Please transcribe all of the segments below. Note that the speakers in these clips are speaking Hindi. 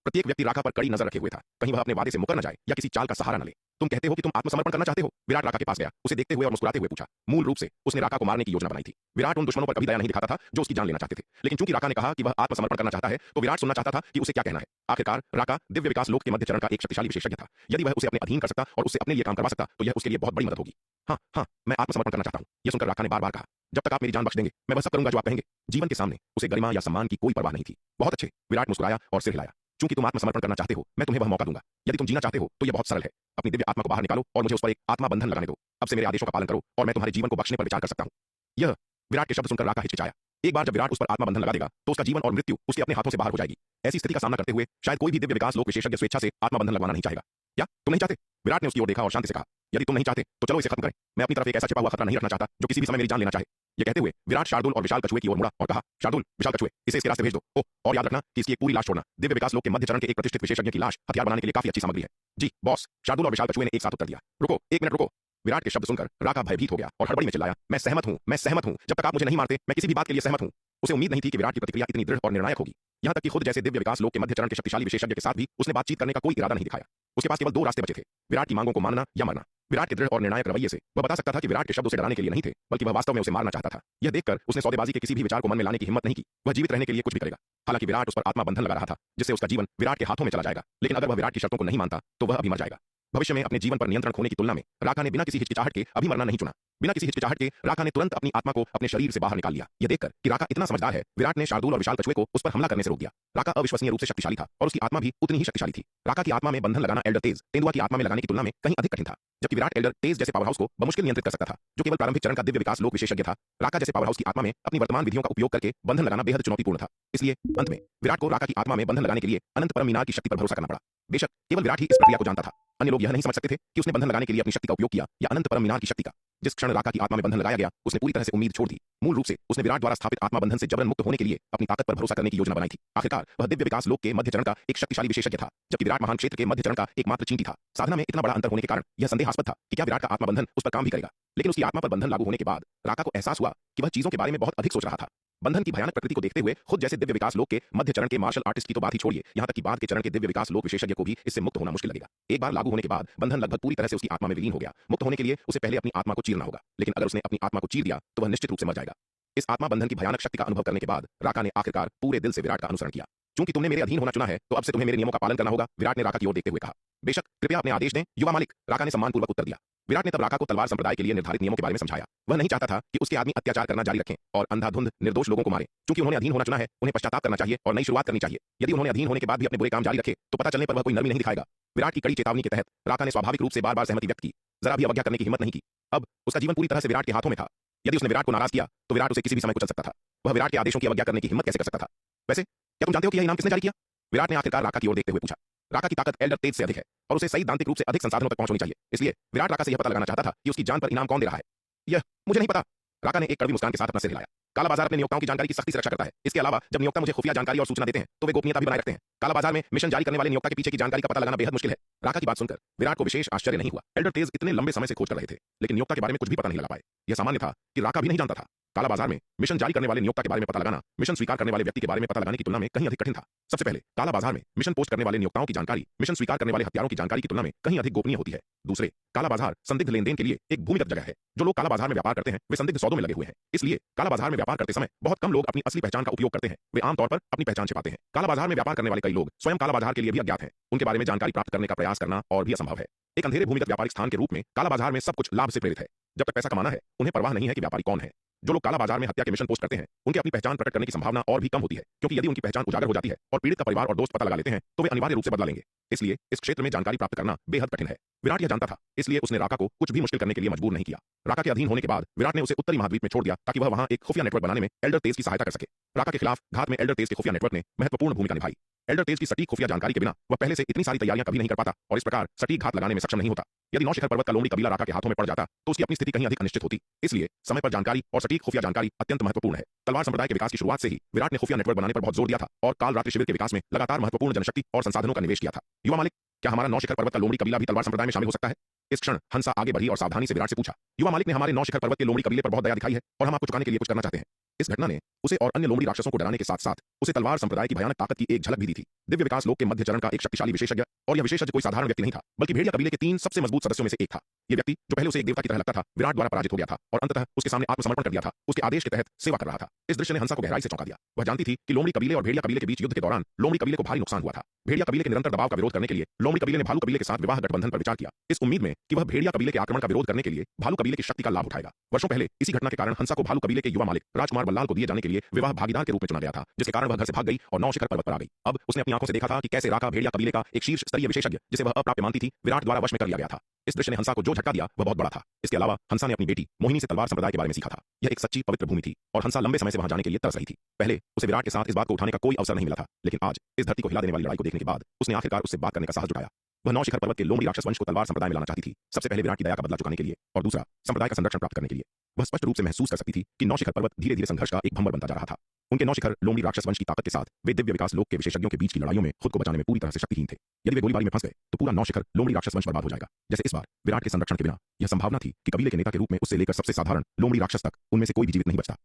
प्रत्येक व्यक्ति राका पर कड़ी नजर रखे हुए था, कहीं वह अपने वादे से मुकर न जाए या किसी चाल का सहारा न ले। तुम कहते हो कि तुम आत्मसमर्पण करना चाहते हो। विराट राका के पास गया, उसे देखते हुए और मुस्कुराते हुए पूछा। मूल रूप से उसने राका को मारने की योजना बनाई थी। विराट उन दुश्मनों पर कभी दया नहीं दिखाता था जो उसकी जान लेना चाहते थे, लेकिन चूंकि राका ने कहा कि वह आत्मसमर्पण करना चाहता है, तो विराट सुनना चाहता था कि उसे क्या कहना है। आखिरकार राका दिव्य विकास लोक के मध्य चरण का एक शक्तिशाली विशेषज्ञ था। यदि वह उसे अपने अधीन कर सकता और उससे अपने लिए काम करवा सकता, तो यह उसके लिए बहुत बड़ी मदद होगी। हाँ हाँ, मैं आत्मसमर्पण करना चाहता हूँ, यह सुनकर राका ने बार बार कहा। जब तक आप मेरी जान बख्श देंगे, मैं वह सब करूंगा जो आप कहेंगे। जीवन के सामने उसे गरिमा या सम्मान की कोई परवाह नहीं थी। बहुत अच्छे, विराट मुस्कुराया और सिर हिलाया। चूंकि तुम आत्मसमर्पण करना चाहते हो, मैं तुम्हें वह मौका दूंगा। यदि तुम जीना चाहते हो तो यह बहुत सरल है। अपनी दिव्य आत्मा को बाहर निकालो और मुझे उस पर एक आत्मा बंधन लगाने दो। अब से मेरे आदेशों का पालन करो और मैं तुम्हारे जीवन को बख्शने पर विचार कर सकता हूँ। यह विराट के शब्द सुनकर राका हिचकिचाया। एक बार जब विराट उस पर आत्मा बंधन लगा देगा, तो उसका जीवन और मृत्यु उसके अपने हाथों से बाहर हो जाएगी। ऐसी स्थिति का सामना करते हुए शायद कोई भी दिव्य विकास लोक विशेषज्ञ स्वेच्छा से आत्मा बंधन लगवाना नहीं चाहेगा। क्या तुम नहीं चाहते? विराट ने उसकी ओर देखा और शांति से कहा, यदि तुम नहीं चाहते तो चलो इसे खत्म करें। मैं अपनी तरफ एक ऐसा छिपा हुआ खतरा नहीं रखना चाहता जो किसी भी समय मेरी जान लेना चाहे। यह कहते हुए विराट शार्दुल और विशाल कछुए की ओर मुड़ा और कहा, शार्दुल, विशाल कछुए, इसे इसके रास्ते भेज दो। ओह, और याद रखना कि इसकी एक पूरी लाश छोड़ना। दिव्य विकास लोक के मध्य चरण के एक प्रतिष्ठित विशेषज्ञ की लाश हथियार बनाने के लिए काफी अच्छी सामग्री है। जी बॉस, शार्दुल और विशाल कछुए ने एक साथ उत्तर दिया। रुको, एक मिनट रुको। विराट के शब्द सुनकर राका भयभीत हो गया और हड़बड़ी में चिल्लाया, मैं सहमत हूं, मैं सहमत हूं। जब तक आप मुझे नहीं मारते, मैं किसी भी बात के लिए सहमत हूं। उसे उम्मीद नहीं थी कि विराट की प्रतिक्रिया इतनी दृढ़ और निर्णायक होगी। यहां तक कि खुद जैसे दिव्य विकास लोक के मध्य चरण के शक्तिशाली विशेषज्ञ के साथ भी उसने बातचीत करने का कोई इरादा नहीं दिखाया। उसके पास केवल दो रास्ते बचे थे, विराट की मांगों को मानना या मरना। विराट के दृढ़ और निर्णायक रवैये से वह बता सकता था कि विराट के शब्द उसे डराने के लिए नहीं थे, बल्कि वह वास्तव में उसे मारना चाहता था। यह देखकर उसने सौदेबाजी के किसी भी विचार को मन में लाने की हिम्मत नहीं की। वह जीवित रहने के लिए कुछ भी करेगा। हालांकि विराट उस पर आत्मा बंधन लगा रहा था, जिससे उसका जीवन विराट के हाथों में चला जाएगा। लेकिन अगर वह विराट की शर्तों को नहीं मानता, तो वह अभी मर जाएगा। भविष्य में अपने जीवन पर नियंत्रण खोने की तुलना में राका ने बिना किसी हिचकिचाहट के अभी मरना नहीं चुना। बिना किसी हिचकिचाहट के राका ने तुरंत अपनी आत्मा को अपने शरीर से बाहर निकाल लिया। यह देखकर कि राका इतना समझदार है, विराट ने शार्दुल और विशाल कछुए को उस पर हमला करने से रोक दिया। राका अविश्वसनीय रूप से शक्तिशाली था और उसकी आत्मा भी उतनी ही शक्तिशाली थी। राका की आत्मा में बंधन लगाना एल्डर तेज तेंदुआ की आत्मा में लगाने की तुलना में कहीं अधिक कठिन था, जबकि विराट एल्डर तेज जैसे पावर हाउस को बमुश्किल नियंत्रित कर सकता था, जो केवल प्रारंभिक चरण का दिव्य विकास लोक विशेषज्ञ था। राका जैसे पावर हाउस की आत्मा में अपनी वर्तमान विधियों का उपयोग करके बंधन लगाना बेहद चुनौतीपूर्ण था। इसलिए अंत में विराट को राका की आत्मा में बंधन लगाने के लिए अनंत परम मीनार की शक्ति पर भरोसा करना पड़ा। बेशक केवल विराट ही इस प्रक्रिया को जानता था। अन्य लोग यह नहीं समझ सकते थे कि उसने बंधन लगाने के लिए अपनी शक्ति का उपयोग किया या अनंत परम मीनार की शक्ति का। जिस क्षण राका की आत्मा में बंधन लगाया गया, उसने पूरी तरह से उम्मीद छोड़ दी। मूल रूप से उसने विराट द्वारा स्थापित आत्मा बंधन से जबरन मुक्त होने के लिए अपनी ताकत पर भरोसा करने की योजना बनाई थी। आखिरकार वह दिव्य विकास लोक के मध्य चरण का एक शक्तिशाली विशेषज्ञ था, जबकि विराट महान क्षेत्र के मध्य चरण का एकमात्र चींटी था। साधना में इतना बड़ा अंतर होने के कारण यह संदेहास्पद था कि क्या विराट का आत्मा बंधन उस पर काम भी करेगा। लेकिन उसकी आत्मा पर बंधन लागू होने के बाद राका को एहसास हुआ कि वह चीजों के बारे में बहुत अधिक सोच रहा था। बंधन की भयानक प्रकृति को देखते हुए खुद जैसे दिव्य विकास लोक के मध्य चरण के मार्शल आर्टिस्ट की तो बात ही छोड़िए, यहां तक कि बाद के चरण के दिव्य विकास लोक विशेषज्ञ को भी इससे मुक्त होना मुश्किल लगेगा। एक बार लागू होने के बाद बंधन लगभग पूरी तरह से उसकी आत्मा में विलीन हो गया। मुक्त होने के लिए उसे पहले अपनी आत्मा को चीरना होगा, लेकिन अगर उसने अपनी आत्मा को चीर दिया तो वह निश्चित रूप से मर जाएगा। इस आत्मा बंधन की भयानक शक्ति का अनुभव करने के बाद राका ने आखिरकार पूरे दिल से विराट का अनुसरण किया। चूंकि तुमने मेरे अधीन होना चुना है, तो अब से तुम्हें मेरे नियमों का पालन करना होगा, विराट ने राका की ओर देखते हुए कहा। बेशक, कृपया अपने आदेश दें युवा मालिक, राका ने सम्मानपूर्वक उत्तर दिया। विराट ने तब राका को तलवार संप्रदाय के लिए निर्धारित नियमों के बारे में समझाया। वह नहीं चाहता था कि उसके आदमी अत्याचार करना जारी रखें और अंधाधुंध निर्दोष लोगों को मारें। क्योंकि उन्होंने अधीन होना चुना है, उन्हें पश्चाताप करना चाहिए और नई शुरुआत करनी चाहिए। यदि उन्होंने अधीन होने के बाद भी अपने बुरे काम जारी रखे, तो पता चलने पर वह कोई नरमी नहीं दिखाएगा। विराट की कड़ी चेतावनी के तहत राका ने स्वाभाविक रूप से बार बार सहमति व्यक्त की, जरा भी अवज्ञा करने की हिम्मत नहीं की। अब उसका जीवन पूरी तरह से विराट के हाथों में था। यदि उसने विराट को नाराज किया, तो विराट उसे किसी भी समय कुचल सकता था। वह विराट के आदेशों की अवज्ञा करने की हिम्मत कैसे कर सकता था? वैसे क्या तुम जानते हो कि यह इनाम किसने जारी किया? विराट ने आखिरकार राका की ओर देखते हुए पूछा। राका की ताकत एल्डर तेज से अधिक है और उसे सही दांतिक रूप से अधिक संसाधनों तक पहुंच होनी चाहिए। इसलिए विराट राका से यह पता लगाना चाहता था कि उसकी जान पर इनाम कौन दे रहा है। यह मुझे नहीं पता। राका ने एक कड़वी मुस्कान के साथ अपना सिर हिलाया। काला बाजार अपने नियोक्ताओं की जानकारी की सख्ती से रक्षा करता है। इसके अलावा जब नियोक्ता मुझे खुफिया जानकारी और सूचना देते हैं, तो वे गोपनीयता भी बनाए रखते हैं। काला बाजार में मिशन जारी करने वाले नियोक्ता के पीछे की जानकारी का पता लगाना बेहद मुश्किल है। राका की बात सुनकर विराट को विशेष आश्चर्य नहीं हुआ। एल्डर तेज इतने लंबे समय से खोज कर रहे थे, लेकिन नियोक्ता के बारे में कुछ भी पता नहीं लगा पाए। यह सामान्य था कि राका भी नहीं जानता था। काला बाजार में मिशन जारी करने वाले नियोक्ता के बारे में पता लगाना मिशन स्वीकार करने वाले व्यक्ति के बारे में पता लगाने की तुलना में कहीं अधिक कठिन था। सबसे पहले काला बाजार में मिशन पोस्ट करने वाले नियोक्ताओं की जानकारी मिशन स्वीकार करने वाले हत्यारों की जानकारी की तुलना में कहीं अधिक गोपनीय होती है। दूसरे, काला बाजार संदिग्ध लेनदेन के लिए एक भूमिगत जगह है। जो लोग काला बाजार में व्यापार करते हैं, वे संदिग्ध सौदों में लगे हुए हैं। इसलिए काला बाजार में व्यापार करते समय बहुत कम लोग अपनी असली पहचान का उपयोग करते हैं। वे आमतौर पर अपनी पहचान छिपाते हैं। काला बाजार में व्यापार करने वाले कई लोग स्वयं काला बाजार के लिए भी अज्ञात हैं। उनके बारे में जानकारी प्राप्त करने का प्रयास करना और भी असंभव है। एक अंधेरे भूमिगत व्यापारिक स्थान के रूप में काला बाजार में सब कुछ लाभ से प्रेरित है। जब तक पैसा कमाना है, उन्हें परवाह नहीं है कि व्यापारी कौन है। जो लोग काला बाजार में हत्या के मिशन पोस्ट करते हैं, उनके अपनी पहचान प्रकट करने की संभावना और भी कम होती है, क्योंकि यदि उनकी पहचान उजागर हो जाती है और पीड़ित का परिवार और दोस्त पता लगा लेते हैं, तो वे अनिवार्य रूप से बदला लेंगे। इसलिए इस क्षेत्र में जानकारी प्राप्त करना बेहद कठिन है। विराट यह जानता था, इसलिए उसने राका को कुछ भी मुश्किल करने के लिए मजबूर नहीं किया। राका के अधीन होने के बाद विराट ने उसे उत्तरी महाद्वीप में छोड़ दिया ताकि वह वहां एक खुफिया नेटवर्क बनाने में एल्डर तेज की सहायता कर सके। राका के खिलाफ घात में एल्डर तेज के खुफिया नेटवर्क ने महत्वपूर्ण भूमिका निभाई। एल्डर तेज की सटीक खुफिया जानकारी के बिना वह पहले से इतनी सारी तैयारियां कभी नहीं कर पाता और इस प्रकार सटीक घात लगाने में सक्षम नहीं होता। यदि नौ शिखर पर्वत का लोमड़ी कबीला राका के हाथों में पड़ जाता, तो उसकी अपनी स्थिति कहीं अधिक अनिश्चित होती। इसलिए समय पर जानकारी और सटीक खुफिया जानकारी अत्यंत महत्वपूर्ण है। तलवार संप्रदाय के विकास की शुरुआत से ही विराट ने खुफिया नेटवर्क बनाने पर बहुत जोर दिया था और काल रात्रि शिविर के विकास में लगातार महत्वपूर्ण जनशक्ति और संसाधनों का निवेश किया था। युवा मालिक, क्या हमारा नौ शिखर पर्वत का लोमड़ी कबीला भी तलवार संप्रदाय में शामिल हो सकता है? इस क्षण हंसा आगे बढ़ी और सावधानी से विराट से पूछा। युवा मालिक ने हमारे नौ शिखर पर्वत के लोमड़ी कबीले पर बहुत दया दिखाई है और हम आपको चुकाने के लिए कुछ करना चाहते हैं। इस घटना ने उसे और अन्य लोमड़ी राक्षसों को डराने के साथ साथ उसे तलवार संप्रदाय की भयानक ताकत की एक झलक भी दी थी। दिव्य विकास लोक के मध्य चरण का एक शक्तिशाली विशेषज्ञ, और यह विशेषज्ञ कोई साधारण व्यक्ति नहीं था, बल्कि भेड़िया कबीले के 3 सबसे मजबूत सदस्यों में से एक था। यह व्यक्ति, जो पहले उसे एक देवता की तरह लगता था, विराट द्वारा पराजित हो गया था और अंततः उसके सामने आत्मसमर्पण कर दिया था, उसके आदेश के तहत सेवा कर रहा था। इस दृश्य ने हंसा को गहराई से चौंका दिया। वह जानती थी कि लोमड़ी कबीले और भेड़िया कबीले के बीच युद्ध के दौरान लोमड़ी कबीले को भारी नुकसान हुआ था। भेड़िया कबीले के निरंतर दबाव का विरोध करने के लिए लोमड़ी कबीले ने भालू कबीले के साथ विवाह गठबंधन पर विचार किया, इस उम्मीद में कि वह भेड़िया कबीले के आक्रमण का विरोध करने के लिए भालू कबीले की शक्ति का लाभ उठाएगा। वर्षों पहले इसी घटना के कारण हंसा को भालू कबीले के युवा मालिक राजकुमार बल्लाल को दिए जाने के लिए विवाह भागीदार के रूप में चुना गया था, जिसके कारण वह घर से भाग गई और 9 शिखर पर्वत पर आ गई। अब उसने अपनी आंखों से देखा था कि कैसे राका भेड़िया कबीले का एक शीर्ष स्तरीय विशेषज्ञ, जिसे वह अप्राप्य मानती थी, विराट द्वारा वश में कर लिया गया था। इस दृश्य ने हंसा को जो झटका दिया वह बहुत बड़ा था। इसके अलावा हंसा ने अपनी बेटी मोहिनी से तलवार संप्रदाय के बारे में सीखा था। यह एक सच्ची पवित्र भूमि थी और हंसा लंबे समय से वहां जाने के लिए तरस रही थी। पहले उसे विराट के साथ इस बात को उठाने का कोई अवसर नहीं मिला था, लेकिन आज इस धरती को हिला देने वाली लड़ाई को देखने के बाद उसने आखिरकार उससे बात करने का साहस जुटाया। वह 9 शिखर पर्वत के लोमड़ी राक्षस वंश को तलवार संप्रदाय में लाना चाहती थी, सबसे पहले विराट की दया का बदला चुकाने के लिए और दूसरा संप्रदाय का संरक्षण प्राप्त करने के लिए। वह स्पष्ट रूप से महसूस कर सकती थी कि 9 शिखर पर्वत धीरे धीरे संघर्ष का एक भंवर बनता जा रहा था। उनके 9 शिखर लोमड़ी राक्षस वंश की ताकत के साथ वे दिव्य विकास लोक के विशेषज्ञों के बीच की लड़ाइयों में खुद को बचाने में पूरी तरह से शक्तिहीन थे। यदि वे गोलीबारी में फंस गए तो पूरा 9 शिखर लोमड़ी राक्षस वंश बर्बाद हो जाएगा। जैसे इस बार विराट के संरक्षण के बिना यह संभावना थी कि कबीले के नेता के रूप में उससे लेकर सबसे साधारण लोमड़ी राक्षस तक उनमें से कोई भी जीवित नहीं बचता।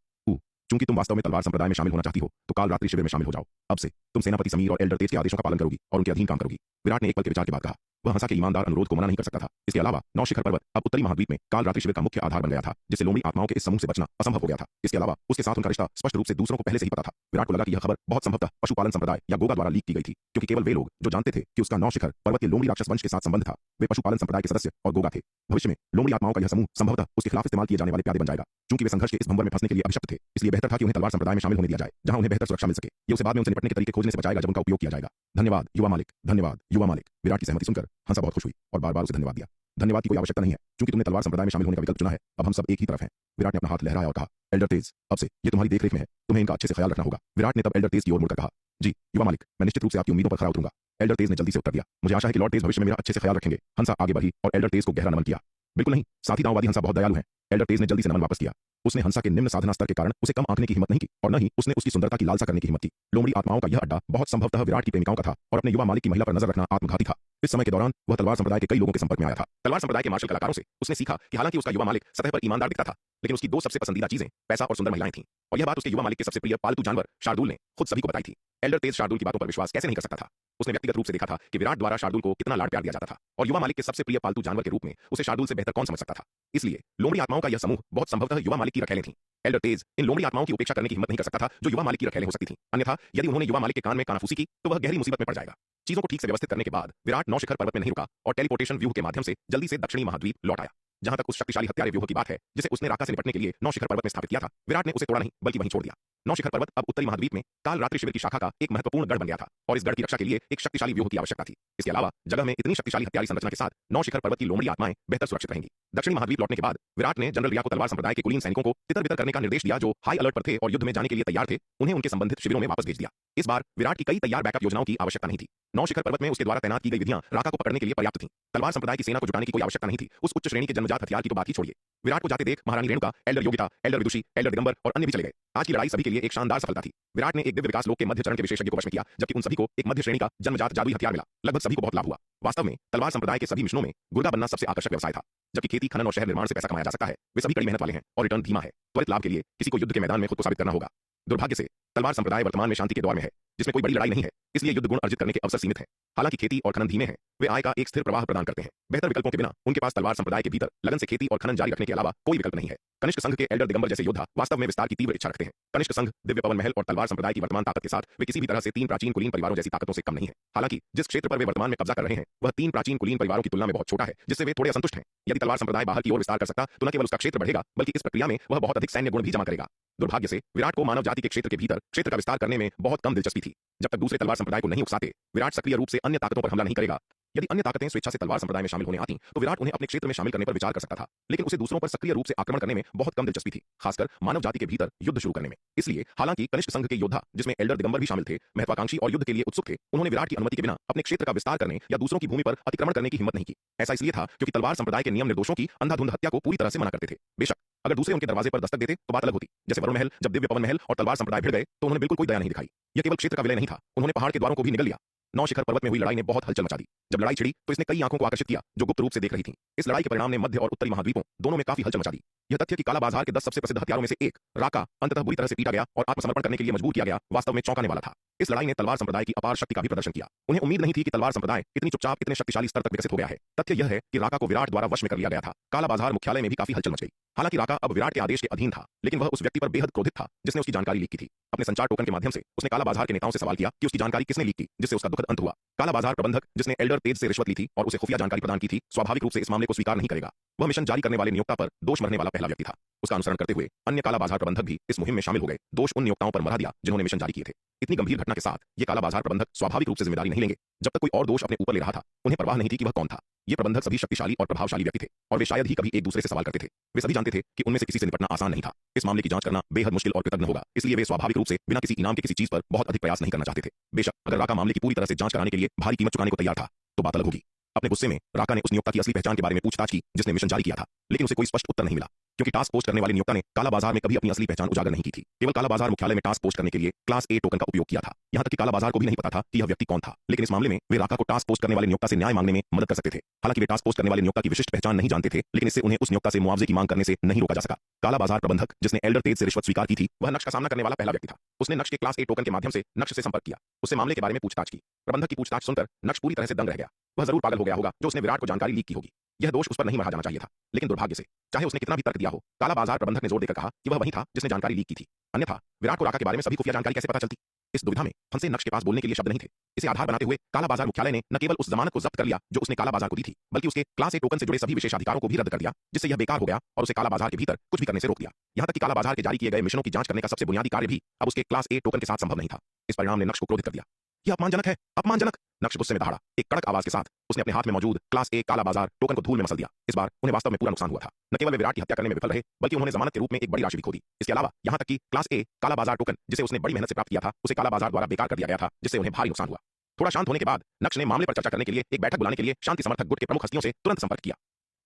चूंकि तुम वास्तव में तलवार संप्रदाय में शामिल होना चाहती हो तो काल रात्रि शिविर में शामिल हो जाओ। अब से तुम सेनापति समीर और एल्डर तेज के आदेशों का पालन करोगी और उनके अधीन काम करोगी। विराट ने एक पल के विचार के बाद कहा। वह हंसा के ईमानदार अनुरोध को मना नहीं कर सकता था। इसके अलावा 9 शिखर पर्वत अब उत्तरी महाद्वीप में काल रात्रि शिविर का मुख्य आधार बन गया था, जिससे लोमड़ी आत्माओं के इस समूह से बचना असंभव हो गया था। इसके अलावा उसके साथ उनका रिश्ता स्पष्ट रूप से दूसरों को पहले से ही पता था। विराट को लगा कि यह खबर बहुत संभवतः पशुपालन संप्रदाय या गोगा द्वारा लीक की गई थी, क्योंकि केवल वे लोग जो जानते थे कि उसका 9 शिखर पर्वत के लोमड़ी राक्षस वंश के साथ संबंध था, वे पशुपालन संप्रदाय के सदस्य और गोगा थे। भविष्य में लोमड़ी आत्माओं का यह समूह संभवतः उसके खिलाफ इस्तेमाल किए जाने वाले प्यादे बन जाएगा। चूंकि वे संघर्ष के इस भंवर में फंसने के लिए अभिशप्त थे, इसलिए बेहतर था कि उन्हें तलवार संप्रदाय में शामिल होने दिया जाए, जहां उन्हें बेहतर सुरक्षा मिल सके। ये उसे बाद में उनसे निपटने के तरीके खोजने से बचाएगा जब उनका उपयोग किया जाएगा। धन्यवाद युवा मालिक, धन्यवाद युवा मालिक। विराट की सहमति सुनकर हंसा बहुत खुश हुई और बार बार उसे धन्यवाद दिया। धन्यवाद की कोई आवश्यकता नहीं है, क्योंकि तुमने तलवार संप्रदाय में शामिल होने का विकल्प चुना है। अब हम सब एक ही तरफ हैं। विराट ने अपना हाथ लहराया और कहा, एल्डर तेज, अब से ये तुम्हारी देखरेख में है, तुम्हें इनका अच्छे से ख्याल रखना होगा। विराट ने तब एल्डर तेज की ओर मुड़कर कहा, जी युवा मालिक, मैं निश्चित रूप से आपकी उम्मीदों पर खरा उतरूंगा। एल्डर तेज ने जल्दी से उत्तर दिया, मुझे आशा है कि लॉर्ड तेज भविष्य में मेरा अच्छे से ख्याल रखेंगे। हंसा आगे बढ़ी और एल्डर तेज को गहरा नमन किया। बिल्कुल नहीं, साथी दांववादी हंसा बहुत दयालु है। एल्डर तेज ने जल्दी से नमन वापस किया। उसने हंसा के निम्न साधना स्तर के कारण उसे कम आंकने की हिम्मत नहीं की और न ही उसने उसकी सुंदरता की लालसा करने की हिम्मत की। लोमड़ी आत्माओं का यह अड्डा बहुत संभवतः विराट की प्रेमिकाओं का था और अपने युवा मालिक की महिला पर नजर रखना आत्मघाती था। इस समय के दौरान वह तलवार संप्रदाय के कई लोगों के संपर्क में आया था। तलवार संप्रदाय के मार्शल कलाकारों से उसने सीखा कि हालांकि उसका युवा मालिक सतह पर ईमानदार दिखता था, लेकिन उसकी 2 सबसे पसंदीदा चीजें पैसा और सुंदर महिलाएं थीं, और यह बात उसके युवा मालिक के सबसे प्रिय पालतू जानवर शार्दुल ने खुद सभी को बताई थी। एल्डर तेज शार्दुल की बातों पर विश्वास कैसे नहीं कर सकता था। उसने व्यक्तिगत रूप से देखा था कि विराट द्वारा शार्दुल को कितना लाड प्यार दिया जाता था, और युवा मालिक के सबसे प्रिय पालतू जानवर के रूप में उसे शार्दुल से बेहतर कौन समझ सकता था। इसलिए लोमड़ी आत्माओं का यह समूह बहुत संभवतः युवा मालिक की रखैलें थीं। एल्डर तेज इन लोमड़ी आत्माओं की उपेक्षा करने की हिम्मत नहीं कर सकता था जो युवा मालिक की रखैलें हो सकती थीं। अन्यथा यदि उन्होंने युवा मालिक के कान में कानाफूसी की तो वह गहरी मुसीबत में पड़ जाएगा। चीजों को ठीक से व्यवस्थित करने के बाद विराट 9 शिखर पर्वत में नहीं रुका और टेलीपोर्टेशन व्यूह के माध्यम से जल्दी से दक्षिणी महाद्वीप लौट आया। जहां तक उस शक्तिशाली हत्यारे व्यूह की बात है जिसे उसने राका से निपटने के लिए 9 शिखर पर्वत में स्थापित किया था, विराट ने उसे तोड़ा नहीं बल्कि वहीं छोड़ दिया। 9 शिखर पर्वत अब उत्तरी महाद्वीप में काल रात्रि शिविर की शाखा का एक महत्वपूर्ण गढ़ बन गया था और इस गढ़ की रक्षा के लिए एक शक्तिशाली व्यूह की आवश्यकता थी। इसके अलावा जगह में इतनी शक्तिशाली हथियारी संरचना के साथ 9 शिखर पर्वत की लोमड़ी आत्माएं बेहतर सुरक्षित रहेंगी। दक्षिणी महाद्वीप लौटने के बाद विराट ने जनरल रिया को तलवार संप्रदाय के कुलीन सैनिकों को तितर बितर करने का निर्देश दिया जो हाई अलर्ट पर थे और युद्ध में जाने के लिए तैयार थे। उन्हें उनके संबंधित शिविरों में वापस भेज दिया। इस बार विराट की कई तैयार बैकअप योजनाओं की आवश्यकता नहीं थी। 9 शिखर पर्वत में उसके द्वारा तैनात की गई विधियां राका को पकड़ने के लिए पर्याप्त थीं। तलवार संप्रदाय की सेना को जुटाने की कोई आवश्यकता नहीं थी। उस उच्च श्रेणी के जन्मजात हथियार की तो बात ही छोड़िए। विराट को जाते देख महारानी रेणुका, एल्डर योगिता, एल्डर विदुषी, एल्डर दिगंबर और अन्य भी चले गए। आज की लड़ाई सभी के लिए एक शानदार सफलता थी। विराट ने एक दिव्य विकास लोक के मध्य चरण के विशेषज्ञ को वश में किया, जबकि उन सभी को एक मध्य श्रेणी का जन्मजात जादुई हथियार मिला। लगभग सभी को बहुत लाभ हुआ। वास्तव में तलवार संप्रदाय के सभी मिशनों में गुर्गा बनना सबसे आकर्षक व्यवसाय था। जबकि खेती, खनन और शहर निर्माण से पैसा कमाया जा सकता है, वे सभी कड़ी मेहनत वाले हैं और रिटर्न धीमा है। त्वरित लाभ के लिए किसी को युद्ध के मैदान में खुद को साबित करना होगा। दुर्भाग्य से तलवार संप्रदाय वर्तमान में शांति के दौर में है, जिसमें कोई बड़ी लड़ाई नहीं है, इसलिए युद्ध गुण अर्जित करने के अवसर सीमित हैं। हालांकि खेती और खनन धीमे हैं, वे आय का एक स्थिर प्रवाह प्रदान करते हैं। बेहतर विकल्पों के बिना उनके पास तलवार संप्रदाय के भीतर लगन से खेती और खनन जारी रखने के अलावा कोई विकल्प नहीं है। कनिष्क संघ के एल्डर दिगंबर जैसे योद्धा वास्तव में विस्तार की तीव्र इच्छा रखते हैं। कनिष्क संघ, दिव्य पवन महल और तलवार संप्रदाय की वर्तमान ताकत के साथ वे किसी भी तरह से 3 प्राचीन कुलीन परिवारों जैसी ताकतों से कम नहीं है। हालांकि जिस क्षेत्र पर वे वर्तमान में कब्जा कर रहे हैं वह 3 प्राचीन कुलीन परिवारों की तुलना में बहुत छोटा है, जिससे वे थोड़े असंतुष्ट हैं। यदि तलवार संप्रदाय बाहर की ओर विस्तार कर सकता तो न केवल उसका क्षेत्र बढ़ेगा बल्कि इस प्रक्रिया में वह बहुत अधिक सैन्य गुण भी जमा करेगा। दुर्भाग्य से विराट को मानव जाति के क्षेत्र के भीतर क्षेत्र का विस्तार करने में बहुत कम दिलचस्पी थी। जब तक दूसरे तलवार संप्रदाय को नहीं उकसाते, विराट सक्रिय रूप से अन्य ताकतों पर हमला नहीं करेगा। यदि अन्य ताकतें स्वेच्छा से तलवार संप्रदाय में शामिल होने आती तो विराट उन्हें अपने क्षेत्र में शामिल करने पर विचार कर सकता था, लेकिन उसे दूसरों पर सक्रिय रूप से आक्रमण करने में बहुत कम दिलचस्पी थी, खासकर मानव जाति के भीतर युद्ध शुरू करने में। इसलिए हालांकि कनिष्क संघ के योद्धा, जिसमें एल्डर दिगंबर भी शामिल थे, महत्वाकांक्षी और युद्ध के लिए उत्सुक थे, उन्होंने विराट की अनुमति के बिना अपने क्षेत्र का विस्तार करने या दूसरों की भूमि पर अतिक्रमण करने की हिम्मत नहीं की। ऐसा इसलिए था क्योंकि तलवार संप्रदाय के नियम निर्दोषों की अंधाधुंध हत्या को पूरी तरह से मना करते थे। बेशक अगर दूसरे उनके दरवाजे पर दस्तक देते तो बात अलग होती। जैसे वरुण महल, जब दिव्य पवन महल और तलवार संप्रदाय भिड़ गए तो उन्होंने बिल्कुल कोई दया नहीं दिखाई। यह केवल क्षेत्र का विलय नहीं था, उन्होंने पहाड़ के द्वारों को भी निगल लिया। नौ शिखर पर्वत में हुई लड़ाई ने बहुत हलचल मचा दी। जब लड़ाई छिड़ी तो इसने कई आंखों को आकर्षित किया जो गुप्त रूप से देख रही थीं। इस लड़ाई के परिणाम ने मध्य और उत्तरी महाद्वीपों दोनों में काफी हलचल मचा दी। यह तथ्य कि काला बाजार के 10 सबसे प्रसिद्ध हथियारों में से एक राका अंततः बुरी तरह से पीटा गया और आत्मसमर्पण करने के लिए मजबूर किया गया, वास्तव में चौंकाने वाला था। इस लड़ाई ने तलवार संप्रदाय की अपार शक्ति का भी प्रदर्शन किया। उन्हें उम्मीद नहीं थी कि तलवार संप्रदाय इतनी चुपचाप इतने शक्तिशाली स्तर तक विकसित हो गया है। तथ्य यह है कि राका को विराट द्वारा वश में कर लिया गया था। काला बाजार मुख्यालय में भी काफी हलचल मच गई। हालांकि राका अब विराट के आदेश के अधीन था, लेकिन वह उस व्यक्ति पर बेहद क्रोधित था जिसने उसकी जानकारी लीक की थी। अपने संचार टोकन के माध्यम से उसने काला बाजार के नेताओं से सवाल किया कि उसकी जानकारी किसने लीक की, जिससे उसका दुखद अंत हुआ। काला बाजार प्रबंधक जिसने एल्डर तेज से रिश्वत ली थी और उसे खुफिया जानकारी प्रदान की थी, स्वाभाविक रूप से इस मामले को स्वीकार नहीं करेगा। वह मिशन जारी करने वाले नियोक्ता पर दोष मरने वाला पहला व्यक्ति था। उसका अनुसरण करते हुए अन्य काला बाजार प्रबंधक भी इस मुहिम में शामिल हो गए। दोष उन नियोक्ताओं पर मरा दिया जिन्होंने मिशन जारी किए थे। इतनी गंभीर घटना के साथ ये काला बाजार प्रबंधक स्वाभाविक रूप से जिम्मेदारी नहीं लेंगे जब तक कोई और दोष अपने ऊपर ले रहा था। उन्हें परवाह नहीं थी कि वह कौन था। ये प्रबंधक सभी शक्तिशाली और प्रभावशाली व्यक्ति थे और वे शायद ही कभी एक दूसरे से सवाल करते थे। वे सभी जानते थे कि उनमें से किसी से निपटना आसान नहीं था। इस मामले की जांच करना बेहद मुश्किल और कृतज्ञ होगा, इसलिए वे स्वाभाविक रूप से बिना किसी इनाम के किसी चीज पर बहुत अधिक प्रयास नहीं करना चाहते थे। बेशक अगर राका मामले की पूरी तरह से जांच कराने के लिए भारी कीमत चुकाने को तैयार था तो बात अलग होगी। अपने गुस्से में राका ने उस नियोक्ता की असली पहचान के बारे में पूछताछ की जिसने मिशन जारी किया था, लेकिन उसे कोई स्पष्ट उत्तर नहीं मिला क्योंकि टास्क पोस्ट करने वाले नियोक्ता ने काला बाजार में कभी अपनी असली पहचान उजागर नहीं की थी। केवल काला बाजार मुख्यालय में टास्क पोस्ट करने के लिए क्लास ए टोकन का उपयोग किया था। यहां तक कि काला बाजार को भी नहीं पता था कि यह व्यक्ति कौन था, लेकिन इस मामले में वे राका को टास्क पोस्ट करने वाले नियोक्ता से न्याय मांगने में मदद कर सकते थे। हालांकि वे टास्क पोस्ट करने वाले नियोक्ता की विशिष्ट पहचान नहीं जानते थे, लेकिन इससे उन्हें उस नियोक्ता से मुआवजे की मांग करने से नहीं रोका जा सका। काला बाजार प्रबंधक जिसने एल्डर तेज से रिश्वत स्वीकार की थी, वह नक्श का सामना करने वाला पहला व्यक्ति था। उसने नक्श के क्लास ए टोकन के माध्यम से नक्श से संपर्क किया, उससे मामले के बारे में पूछताछ की। प्रबंधक की पूछताछ सुनकर नक्श पूरी तरह से दंग रह गया। वह जरूर पागल हो गया होगा जो उसने विराट को जानकारी लीक की होगी। यह दोष उस पर नहीं मढ़ा जाना चाहिए था, लेकिन दुर्भाग्य से चाहे उसने कितना भी तर्क दिया हो, काला बाजार प्रबंधक ने जोर देकर कहा कि वह वही था जिसने जानकारी लीक की थी। अन्यथा विराट को राका के बारे में सभी खुफिया जानकारी कैसे पता चलती। इस दुविधा में फंसे नक्श के पास बोलने के लिए शब्द नहीं थे। इसे आधार बनाते हुए काला बाजार मुख्यालय ने न केवल उस जमानत को जब्त कर लिया जो उसने काला बाजार को दी थी, बल्कि उसके क्लास ए टोकन से जुड़े सभी विशेषाधिकारों को भी रद्द कर दिया, जिससे यह बेकार हो गया और उसे काला बाजार के भीतर कुछ भी करने से रोक दिया। यहां तक कि काला बाजार के जारी किए गए मिशनों की जांच करने का सबसे बुनियादी कार्य भी अब उसके क्लास ए टोकन के साथ संभव नहीं था। इस परिणाम ने नक्श को क्रोधित कर दिया। यह अपमानजनक है, अपमानजनक। नक्श गुस्से में दहाड़ा। एक कड़क आवाज के साथ उसने अपने हाथ में मौजूद क्लास ए काला बाजार टोकन को धूल में मसल दिया। इस बार उन्हें वास्तव में पूरा नुकसान हुआ था। न केवल वे विराट की हत्या करने में विफल रहे, बल्कि उन्होंने जमानत के रूप में एक बड़ी राशि भी खो दी। इसके अलावा यहां तक कि क्लास ए काला बाजार टोकन जिसे उसने बड़ी मेहनत से प्राप्त किया था, उसे काला बाजार द्वारा बेकार कर दिया गया था, जिससे उन्हें भारी नुकसान हुआ। थोड़ा शांत होने के बाद नक्श ने मामले पर चर्चा करने के लिए एक बैठक बुलाने के लिए शांति समर्थक गुट के प्रमुख हस्तियों से तुरंत संपर्क किया।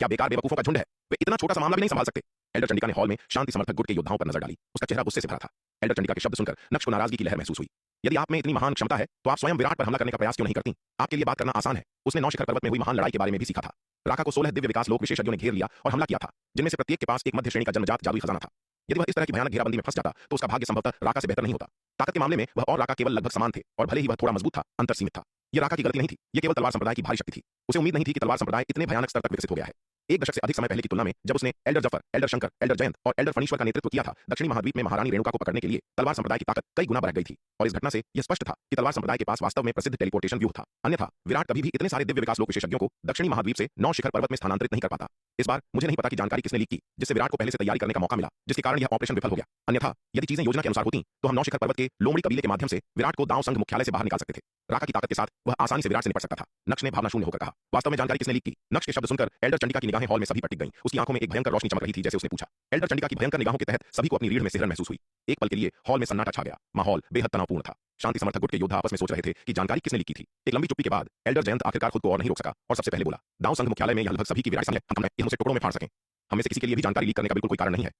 क्या बेकार बेवकूफों का झुंड है, वे इतना छोटा सा मामला भी नहीं संभाल सकते। एल्डर चंडिका ने हॉल में शांति समर्थक गुट के योद्धाओं पर नजर डाली। उसका चेहरा गुस्से से भरा था। एल्डर चंडिका के शब्द सुनकर नक्श को नाराजगी की लहर महसूस हुई। यदि आप में इतनी महान क्षमता है तो आप स्वयं विराट पर हमला करने का प्रयास क्यों नहीं करती? आपके लिए बात करना आसान है। उसने नौ शिखर पर्वत में हुई महान लड़ाई के बारे में भी सीखा था। राका को 16 दिव्य विकास लोक विशेषज्ञों ने घेर लिया और हमला किया था, जिनमें से प्रत्येक के पास एक मध्य श्रेणी का जन्मजात जादुई खजाना था। यदि वह इस तरह की भयानक घेराबंदी में फंस जाता तो उसका भाग्य संभवतः राका से बेहतर नहीं होता। ताकत के मामले में वह और राका केवल लगभग समान थे और भले ही वह थोड़ा मजबूत था, अंतर सीमित था। यह राका की गलती नहीं थी, यह केवल तलवार संप्रदाय की भारी शक्ति थी। उसे उम्मीद नहीं थी कि तलवार संप्रदाय इतने भयानक स्तर तक विकसित हो गया है। एक दशक से अधिक समय पहले की तुलना में जब उसने Elder Zafar, Elder Shankar, Elder Jayant और एल्डर फणीश्वर का नेतृत्व किया था, दक्षिणी महाद्वीप में महारानी रेणुका को पकड़ने के लिए तलवार संप्रदाय की ताकत कई गुना बढ़ गई थी। और इस घटना से यह स्पष्ट था कि तलवार संप्रदाय के पास वास्तव में प्रसिद्ध टेलीपोर्टेशन व्यूह था। अन्यथा विराट कभी भी इतने सारे दिव्य विकास लोक विशेषज्ञों को दक्षिणी महाद्वीप से 9 शिखर पर्वत में स्थानांतरित नहीं कर पाता। इस बार मुझे नहीं पता कि जानकारी किसने लीक की, जिससे विराट को पहले से तैयारी करने का मौका मिला, जिसके कारण यह ऑपरेशन विफल हो गया। अन्यथा यदि चीजें योजना के अनुसार होती तो हम 9 शिखर पर्वत के लोमड़ी कबीले के माध्यम से विराट को दांव संघ मुख्यालय से बाहर निकाल सकते थे। राका की ताकत के साथ वह आसानी से विराट से निपट सकता था। नक्श ने भावना शून्य होकर कहा, वास्तव में जानकारी किसने लीक की? नक्श के शब्द सुनकर एल्डर चंडिका की निगाहें हॉल में सभी पर टिक गईं। उसकी आंखों में एक भयंकर रोशनी चमक रही थी जैसे उसने पूछा। एल्डर चंडिका की भयंकर निगाहों के तहत सभी को अपनी रीढ़ में सिहरन महसूस हुई। एक पल के लिए हॉल में सन्नाटा छा गया। माहौल बेहद तनावपूर्ण था। शांति समर्थक गुट के योद्धा आपस में सोच रहे थे कि जानकारी किसने लीक की थी। एक लंबी चुप्पी के बाद एल्डर जयंत आखिरकार खुद को और नहीं रोक सका और सबसे पहले बोला, दांव संघ मुख्यालय में यह लगभग सभी की विराट संग हम उसे टुकड़ों में फाड़ सकें। हमें से किसी के लिए भी जानकारी लीक करने का बिल्कुल कोई कारण नहीं है।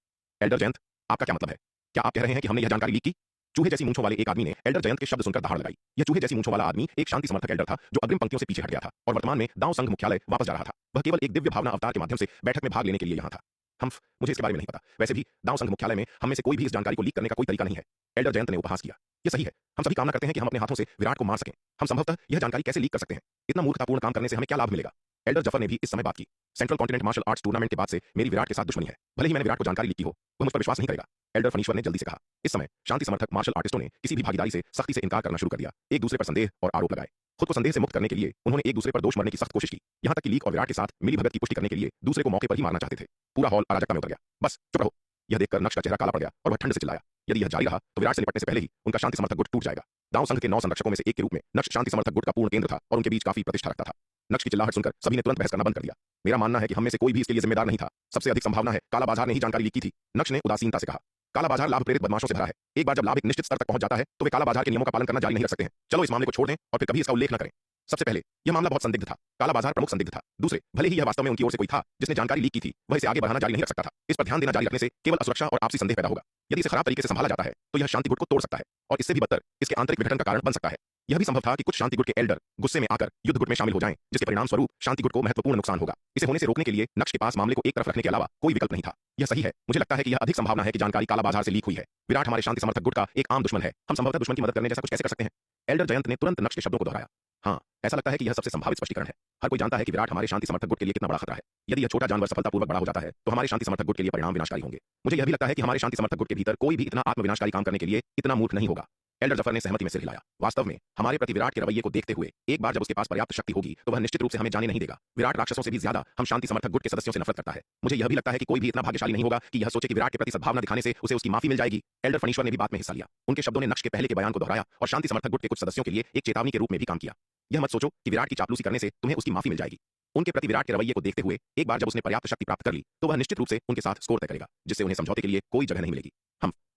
एल्डर जयंत, आपका क्या मतलब है? क्या आप कह रहे हैं कि हमने यह जानकारी लीक की? चूहे जैसी मूंछों वाले एक आदमी ने एल्डर जयंत के शब्द सुनकर दहाड़ लगाई। यह चूहे जैसी मूंछों वाला आदमी एक शांति समर्थक एल्डर था जो अग्रिम पंक्तियों से पीछे हट गया था और वर्तमान में दांव संघ मुख्यालय वापस जा रहा था। वह केवल एक दिव्य भावना अवतार के माध्यम से बैठक में भाग लेने के लिए यहां था। मुझे इसके बारे में नहीं पता। वैसे भी दांव संघ मुख्यालय में हम में से कोई भी इस जानकारी को लीक करने का कोई तरीका नहीं है। एल्डर जयंत ने उपहास किया। यह सही है, हम सभी कामना करते हैं कि हम अपने हाथों से विराट को मार सकें। हम संभवतः यह जानकारी कैसे लीक कर सकते हैं? इतना मूर्खतापूर्ण काम करने से हमें क्या लाभ मिलेगा? एल्डर जफर ने भी इस समय बात की। Central continent martial arts tournament के बाद से मेरी विराट के साथ दुश्मनी है। भले ही मैंने विराट को जानकारी लीक की हो, वह मुझ पर विश्वास नहीं करेगा। एल्डर फणीश्वर ने जल्दी से कहा। इस समय शांति समर्थक मार्शल आर्टिस्टों ने किसी भी भागीदारी से सख्ती से इनकार करना शुरू कर दिया। एक दूसरे पर संदेह और आरोप लगाए। खुद को संदेह से मुक्त करने के लिए उन्होंने एक दूसरे पर दोष मरने की सख्त कोशिश की। यहां तक कि लीक और विराट के साथ मिली भगत की पुष्टि करने के लिए दूसरे को मौके पर ही मारना चाहते थे। पूरा हॉल अराजकता में उतर गया। बस चुप रहो। यह देखकर नक्श का चेहरा काला पड़ गया और वह ठंड से चिल्लाया। यदि यह जारी रहा तो विराट से निपटने से पहले ही उनका शांति समर्थक गुट टूट जाएगा। दांव संघ के 9 संरक्षकों में से एक के रूप में नक्श शांति समर्थक गुट का पूर्ण केंद्र था और उनके बीच काफी प्रतिष्ठा रखता था। नक्श की चिल्लाहट सुनकर सभी ने तुरंत बहस करना बंद कर दिया। मेरा मानना है कि हम में से कोई भी इसके लिए जिम्मेदार नहीं था। सबसे अधिक संभावना है काला बाजार ने ही जानकारी लीक की थी। नक्श ने उदासीनता से कहा। काला बाजार लाभ प्रेरित बदमाशों से भरा है। एक बार जब लाभ एक निश्चित स्तर तक पहुंच जाता है तो वे काला बाजार के नियमों का पालन करना जारी नहीं रख सकते हैं। चलो इस मामले को छोड़ दें और फिर कभी इसका उल्लेख न करें। सबसे पहले यह मामला बहुत संदिग्ध था। काला बाजार प्रमुख संदिग्ध था। दूसरे, भले ही यह वास्तव में उनकी ओर से कोई था जिसने जानकारी लीक की थी, वह इसे आगे बढ़ाना जारी नहीं रख सकता था। इस पर ध्यान देना जारी रखने से केवल असुरक्षा और आपसी संदेह पैदा होगा। यदि इसे खराब तरीके से संभाला जाता है तो यह शांति गुट को तोड़ सकता है और इससे भी बदतर इसके आंतरिक विघटन का कारण बन सकता है। यह भी संभव था कि कुछ शांति गुट के एल्डर गुस्से में आकर युद्ध गुट में शामिल हो जाएं, जिसके परिणाम स्वरूप शांति गुट को महत्वपूर्ण नुकसान होगा। इसे होने से रोकने के लिए नक्श के पास मामले को एक तरफ रखने के अलावा कोई विकल्प नहीं था। यह सही है। मुझे लगता है कि यह अधिक संभावना है कि जानकारी काला बाजार से लीक हुई है। विराट हमारे शांति समर्थक गुट का एक आम दुश्मन है। हम संभवतः दुश्मन की मदद करने जैसा कुछ कैसे कर सकते हैं? एल्डर जयंत ने तुरंत नक्श के शब्दों को दोहराया। हाँ, ऐसा लगता है कि यह सबसे संभावित स्पष्टीकरण है। हर कोई जानता है कि विराट हमारे शांति समर्थक गुट के लिए कितना बड़ा खतरा है। यदि यह छोटा जानवर सफलतापूर्वक बड़ा हो जाता है तो हमारे शांति समर्थक गुट के लिए परिणाम विनाशकारी होंगे। मुझे यह भी लगता है कि हमारे शांति समर्थक गुट के भीतर कोई भी इतना आत्मविनाशकारी काम करने के लिए इतना मूर्ख नहीं होगा। एल्डर जफर ने सहमति में सिर हिलाया। वास्तव में हमारे प्रति विराट के रवैये को देखते हुए एक बार जब उसके पास पर्याप्त शक्ति होगी तो वह निश्चित रूप से हमें जाने नहीं देगा। विराट राक्षसों से भी ज्यादा हम शांति समर्थक गुट के सदस्यों से नफरत करता है। मुझे यह भी लगता है कि कोई भी इतना भाग्यशाली नहीं होगा कि यह सोचे कि विराट के प्रति सद्भावना दिखाने से उसे उसकी माफी मिल जाएगी। एल्डर फनीश्वर ने भी बात में हिस्सा लिया। उनके शब्दों ने नक्श के पहले के बयान को दोहराया और शांति समर्थक गुट के कुछ सदस्यों के लिए एक चेतावनी के रूप में भी काम किया। यह मत सोचो कि विराट की चापलूसी करने से तुम्हें उसकी माफी मिल जाएगी। उनके प्रति विराट के रवैये को देखते हुए एक बार जब उसने पर्याप्त शक्ति प्राप्त कर ली तो वह निश्चित रूप से उनके साथ स्कोर तय करेगा, जिससे उन्हें समझौते के लिए कोई जगह नहीं मिलेगी।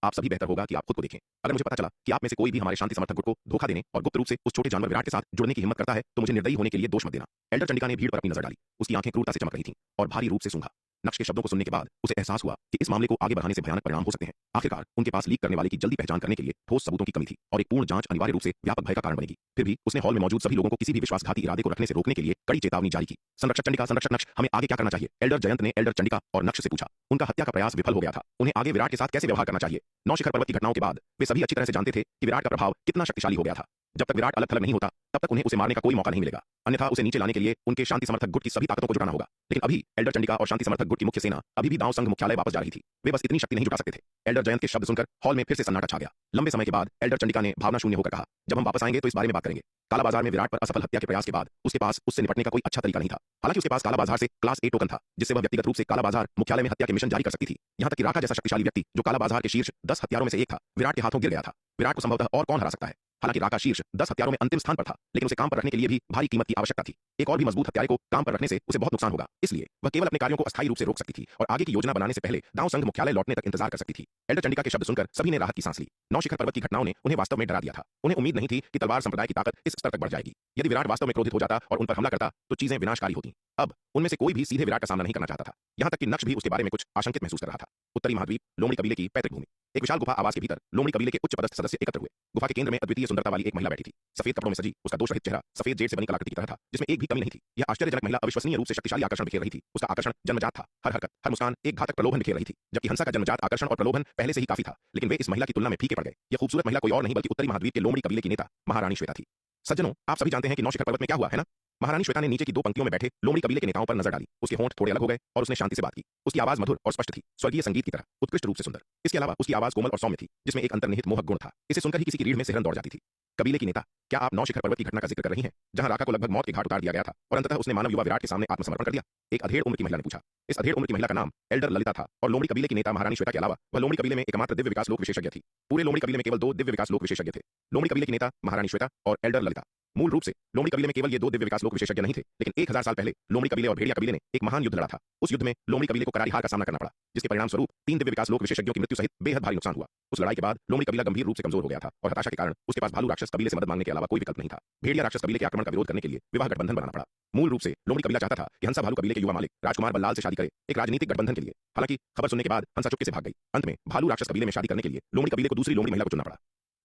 आप सभी बेहतर होगा कि आप खुद को देखें। अगर मुझे पता चला कि आप में से कोई भी हमारे शांति समर्थक गुट को धोखा देने और गुप्त रूप से उस छोटे जानवर विराट के साथ जुड़ने की हिम्मत करता है तो मुझे निर्दयी होने के लिए दोष मत देना। एल्डर चंडिका ने भीड़ पर अपनी नजर डाली। उसकी आंखें क्रूरता से चमक रही थीं और भारी रूप से सूंघा। नक्श के शब्दों को सुनने के बाद उसे एहसास हुआ कि इस मामले को आगे बढ़ाने से भयानक परिणाम हो सकते हैं। आखिरकार उनके पास लीक करने वाले की जल्दी पहचान करने के लिए ठोस सबूतों की कमी थी और एक पूर्ण जांच अनिवार्य रूप से व्यापक भय का कारण बनेगी। फिर भी उसने हॉल में मौजूद सभी लोगों को किसी भी विश्वासघाती इरादे को रखने से रोकने के लिए कड़ी चेतावनी जारी की। संरक्षक चंडिका, संरक्षक नक्श, हमें आगे क्या करना चाहिए? एल्डर जयंत ने एल्डर चंडिका और नक्श से पूछा। उनका हत्या का प्रयास विफल हो गया था। उन्हें आगे विराट के साथ कैसे व्यवहार करना चाहिए? नौशिखर पर्वत की घटनाओं के बाद वे सभी अच्छी तरह से जानते थे कि विराट का प्रभाव कितना शक्तिशाली हो गया था। जब तक विराट अलग थलग नहीं होता तब तक उन्हें उसे मारने का कोई मौका नहीं मिलेगा। अन्यथा उसे नीचे लाने के लिए उनके शांति समर्थक गुट की सभी ताकतों को जुटाना होगा। लेकिन अभी एल्डर चंडिका और शांति समर्थक गुट की मुख्य सेना अभी भी दाव संघ मुख्यालय वापस जा रही थी। वे बस इतनी शक्ति नहीं जुटा सकते थे। एल्डर जयंत के शब्द सुनकर हॉल में फिर से सन्नाटा छा गया। लंबे समय के बाद एल्डर चंडिका ने भावना शून्य होकर कहा, जब हम वापस आएंगे तो इस बारे में बात करेंगे। काला बाजार में विराट पर असफल हत्या के प्रयास के बाद उसके पास उससे निपटने का कोई अच्छा तरीका नहीं था। हालांकि उसके पास काला बाजार से क्लास ए टोकन था, जिससे वह व्यक्तिगत रूप से काला बाजार मुख्यालय में हत्या के मिशन जारी कर सकती थी। यहां तक कि राका जैसा शक्तिशाली व्यक्ति जो काला बाजार के शीर्ष 10 हत्यारों में से एक था, विराट के हाथों गिर गया था। विराट को संभवतः और कौन हरा सकता है? हालांकि राका शीर्ष 10 हत्यारों में अंतिम स्थान पर था, लेकिन उसे काम पर रखने के लिए भी भारी कीमत की आवश्यकता थी। एक और भी मजबूत हत्यारे को काम पर रखने से उसे बहुत नुकसान होगा। इसलिए वह केवल अपने कार्यों को अस्थायी रूप से रोक सकती थी और आगे की योजना बनाने से पहले दाव संघ मुख्यालय लौटने तक इंतजार कर सकती थी। एल्डर चंडिका के शब्द सुनकर सभी ने राहत की सांस ली। नौशिखर पर्वत की घटनाओं ने उन्हें वास्तव में डरा दिया था। उन्हें उम्मीद नहीं थी कि तलवार संप्रदाय की ताकत इस स्तर तक बढ़ जाएगी। यदि विराट वास्तव में क्रोधित हो जाता और उन पर हमला करता तो चीजें विनाशकारी होती। अब उनमें से कोई भी सीधे विराट का सामना नहीं करना चाहता था। यहां तक कि नक्श भी उसके बारे में कुछ आशंकित महसूस कर रहा था। उत्तरी महाद्वीप, लोमड़ी कबीले की पैतृक भूमि। एक विशाल गुफा आवास के भीतर लोमड़ी कबीले के उच्च पदस्थ सदस्य एकत्र हुए। गुफा के केंद्र में अद्वितीय सुंदरता वाली एक महिला बैठी थी। सफेद कपड़ों में सजी उसका दोष रहित चेहरा सफेद जेड से बनी कलाकृति की तरह था, जिसमें एक भी कमी नहीं थी। यह आश्चर्यजनक महिला अविश्वसनीय रूप से शक्तिशाली आकर्षण बिखेर रही थी। उसका आकर्षण जन्मजात था। हर हरकत, हर मुस्कान एक घातक प्रलोभन बिखेर रही थी। जबकि हंसा का जन्मजात आकर्षण और प्रलोभन पहले से ही काफी था, लेकिन वे इस महिला की तुलना में फीके पड़ गए। यह खूबसूरत महिला कोई और नहीं बल्कि उत्तरी महाद्वीप के लोमड़ी कबीले की नेता महारानी श्वेता थी। सज्जनों, आप सभी जानते हैं कि नौशिखर पर्वत में क्या हुआ है ना? महारानी श्वेता ने नीचे की दो पंक्तियों में बैठे लोमड़ी कबीले के नेताओं पर नजर डाली। उसके होंठ थोड़े अलग हो गए और उसने शांति से बात की। उसकी आवाज मधुर और स्पष्ट थी, स्वर्गीय संगीत की तरह, उत्कृष्ट रूप से सुंदर। इसके अलावा उसकी आवाज कोमल और सौम्य थी, जिसमें एक अंतर्निहित मोहक गुण था। इसे सुनकर ही किसी की रीढ़ में सिहरन दौड़ जाती थी। कबीले की नेता, क्या आप नौशिखर पर्वत की घटना का जिक्र कर रही हैं, जहां राका को लगभग मौत के घाट उतार दिया गया था और अंततः उसने मानव युवा विराट के सामने आत्मसमर्पण कर दिया? एक अधेड़ उम्र की महिला ने पूछा। इस अधेड़ उम्र की महिला का नाम एल्डर ललिता था और लोमड़ी कबीले की नेता महारानी श्वेता के अलावा वह लोमड़ी कबीले में एकमात्र दिव्य विकास लोक विशेषज्ञ थी। पूरे लोमड़ी कबीले में केवल 2 दिव्य विकास लोक विशेषज्ञ थे। लोमड़ी कबीले की नेता महारानी श्वेता और एल्डर ललिता। मूल रूप से लोमड़ी कबीले में केवल ये 2 दिव्य विकास लोक विशेषज्ञ नहीं थे, लेकिन 1000 साल पहले लोमड़ी कबीले और भेड़िया कबीले ने एक महान युद्ध लड़ा था। उस युद्ध में लोमड़ी कबीले को करारी हार का सामना करना पड़ा, जिसके परिणाम स्वरूप 3 दिव्य विकास लोक विशेषज्ञों की मृत्यु सहित बेहद भारी नुकसान हुआ। उस लड़ाई के बाद लोमड़ी कबीला गंभीर रूप से कमजोर हो गया था और हताशा के कारण उसके पास भालू राक्षस कबीले से मदद मांगने के अलावा कोई विकल्प नहीं था। भेड़िया राक्षस कबीले के आक्रमण का विरोध करने के लिए विवाह गठबंधन बनाना पड़ा। मूल रूप से लोमड़ी कबीला चाहता था कि हंसा भालू कबीले के युवा मालिक राजकुमार बल्लाल से शादी करे, एक राजनीतिक गठबंधन के लिए। हालांकि खबर सुनने के बाद हंसा चुपके से भाग गई। अंत में भालू राक्षस कबीले में शादी करने के लिए लोमड़ी कबीले को दूसरी लोमड़ी महिला को चुनना पड़ा।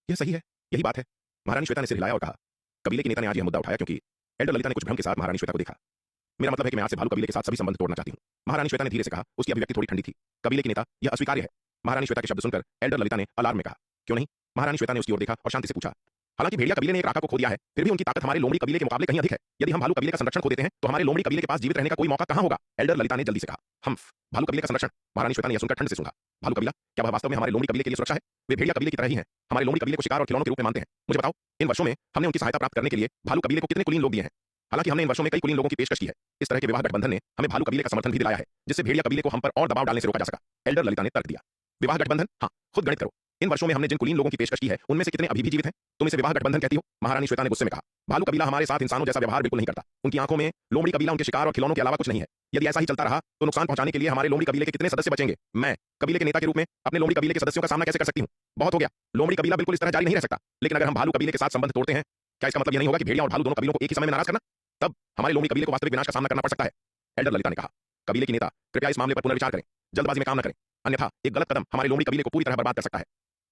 यह सही है, यही बात है। महारानी श्वेता ने सिर हिलाया और कहा। कबीले के नेता ने आज यह मुद्दा उठाया क्योंकि एल्डर ललिता ने कुछ भ्रम के साथ महारानी श्वेता को देखा। मेरा मतलब है कि मैं आज से भालू कबीले के साथ सभी संबंध तोड़ना चाहती हूँ। महारानी श्वेता ने धीरे से कहा। उसकी अभिव्यक्ति थोड़ी ठंडी थी। कबीले की नेता, यह अस्वीकार्य है। महारानी श्वेता के शब्द सुनकर एल्डर ललिता ने अलार्म में कहा, क्यों नहीं? महारानी श्वेता ने उसकी ओर देखा और शांति से पूछा। हालांकि भेड़िया कबीले ने एक राका को खो दिया है, फिर भी उनकी ताकत हमारे लोमड़ी कबीले के मुकाबले कहीं अधिक है। यदि हम भालू कबीले का संरक्षण खो देते हैं तो हमारे लोमड़ी कबीले के पास जीवित रहने का कोई मौका कहां होगा? एल्डर ललिता ने जल्दी से कहा। हम भालू कबीले का संरक्षण? महारानी श्वेता ने यह सुनकर ठंड से सूंघा। भालू कबीला? क्या वह वास्तव में हमारे लोमड़ी कबीले के लिए सुरक्षा है? वे भेड़िया कबीले की तरह ही हैं। हमारे लोमड़ी कबीले को शिकार और खिलौनों के रूप में मानते हैं। मुझे बताओ, इन वर्षों में हमने उनकी सहायता प्राप्त करने के लिए भालू कबीले को कितने कुलीन लोग दिए हैं? हालांकि हमने इन वर्षों में कई कुलीन लोगों की पेशकश की है। इस तरह के विवाह गठबंधन ने हमें भालू कबीले का समर्थन भी दिलाया है, जिससे भेड़िया कबीले को हम पर और दबाव डालने से रोका जा सका। एल्डर ललिता ने तर्क दिया। विवाह गठबंधन? हाँ, खुद गणित करो। इन वर्षों में हमने जिन कुलीन लोगों की पेशकश की है उनमें से कितने अभी भी जीवित हैं? तुम इसे विवाह गठबंधन कहती हो? महारानी श्वेता ने गुस्से में कहा। भालू कबीला हमारे साथ इंसानों जैसा व्यवहार बिल्कुल नहीं करता। उनकी आंखों में लोमड़ी कबीला उनके शिकार और खिलौनों के अलावा कुछ नहीं है। यदि ऐसा ही चलता रहा तो नुकसान पहुंचाने के लिए हमारे लोमड़ी कबीले के कितने सदस्य बचेंगे? मैं कबीले के नेता के रूप में अपने लोमड़ी कबीले के सदस्यों का सामना कैसे कर सकती हूँ? बहुत हो गया। लोमड़ी कबीला बिल्कुल इस तरह जारी नहीं रह सकता। लेकिन अगर हम भालू कबीले के साथ संबंध तोड़ते हैं, क्या इसका मतलब यह नहीं होगा कि भेड़िया और भालू दोनों कबीलों को एक ही समय में नाराज करना? तब हमारे लोमड़ी कबीले को वास्तविक विनाश का सामना करना पड़ सकता है। एल्डर ललिता ने कहा। कबीले की नेता, कृपया इस मामले पर पुनर्विचार करें। जल्दबाजी में काम न करें, अन्यथा एक गलत कदम हमारे लोमड़ी कबीले को पूरी तरह बर्बाद कर सकता है।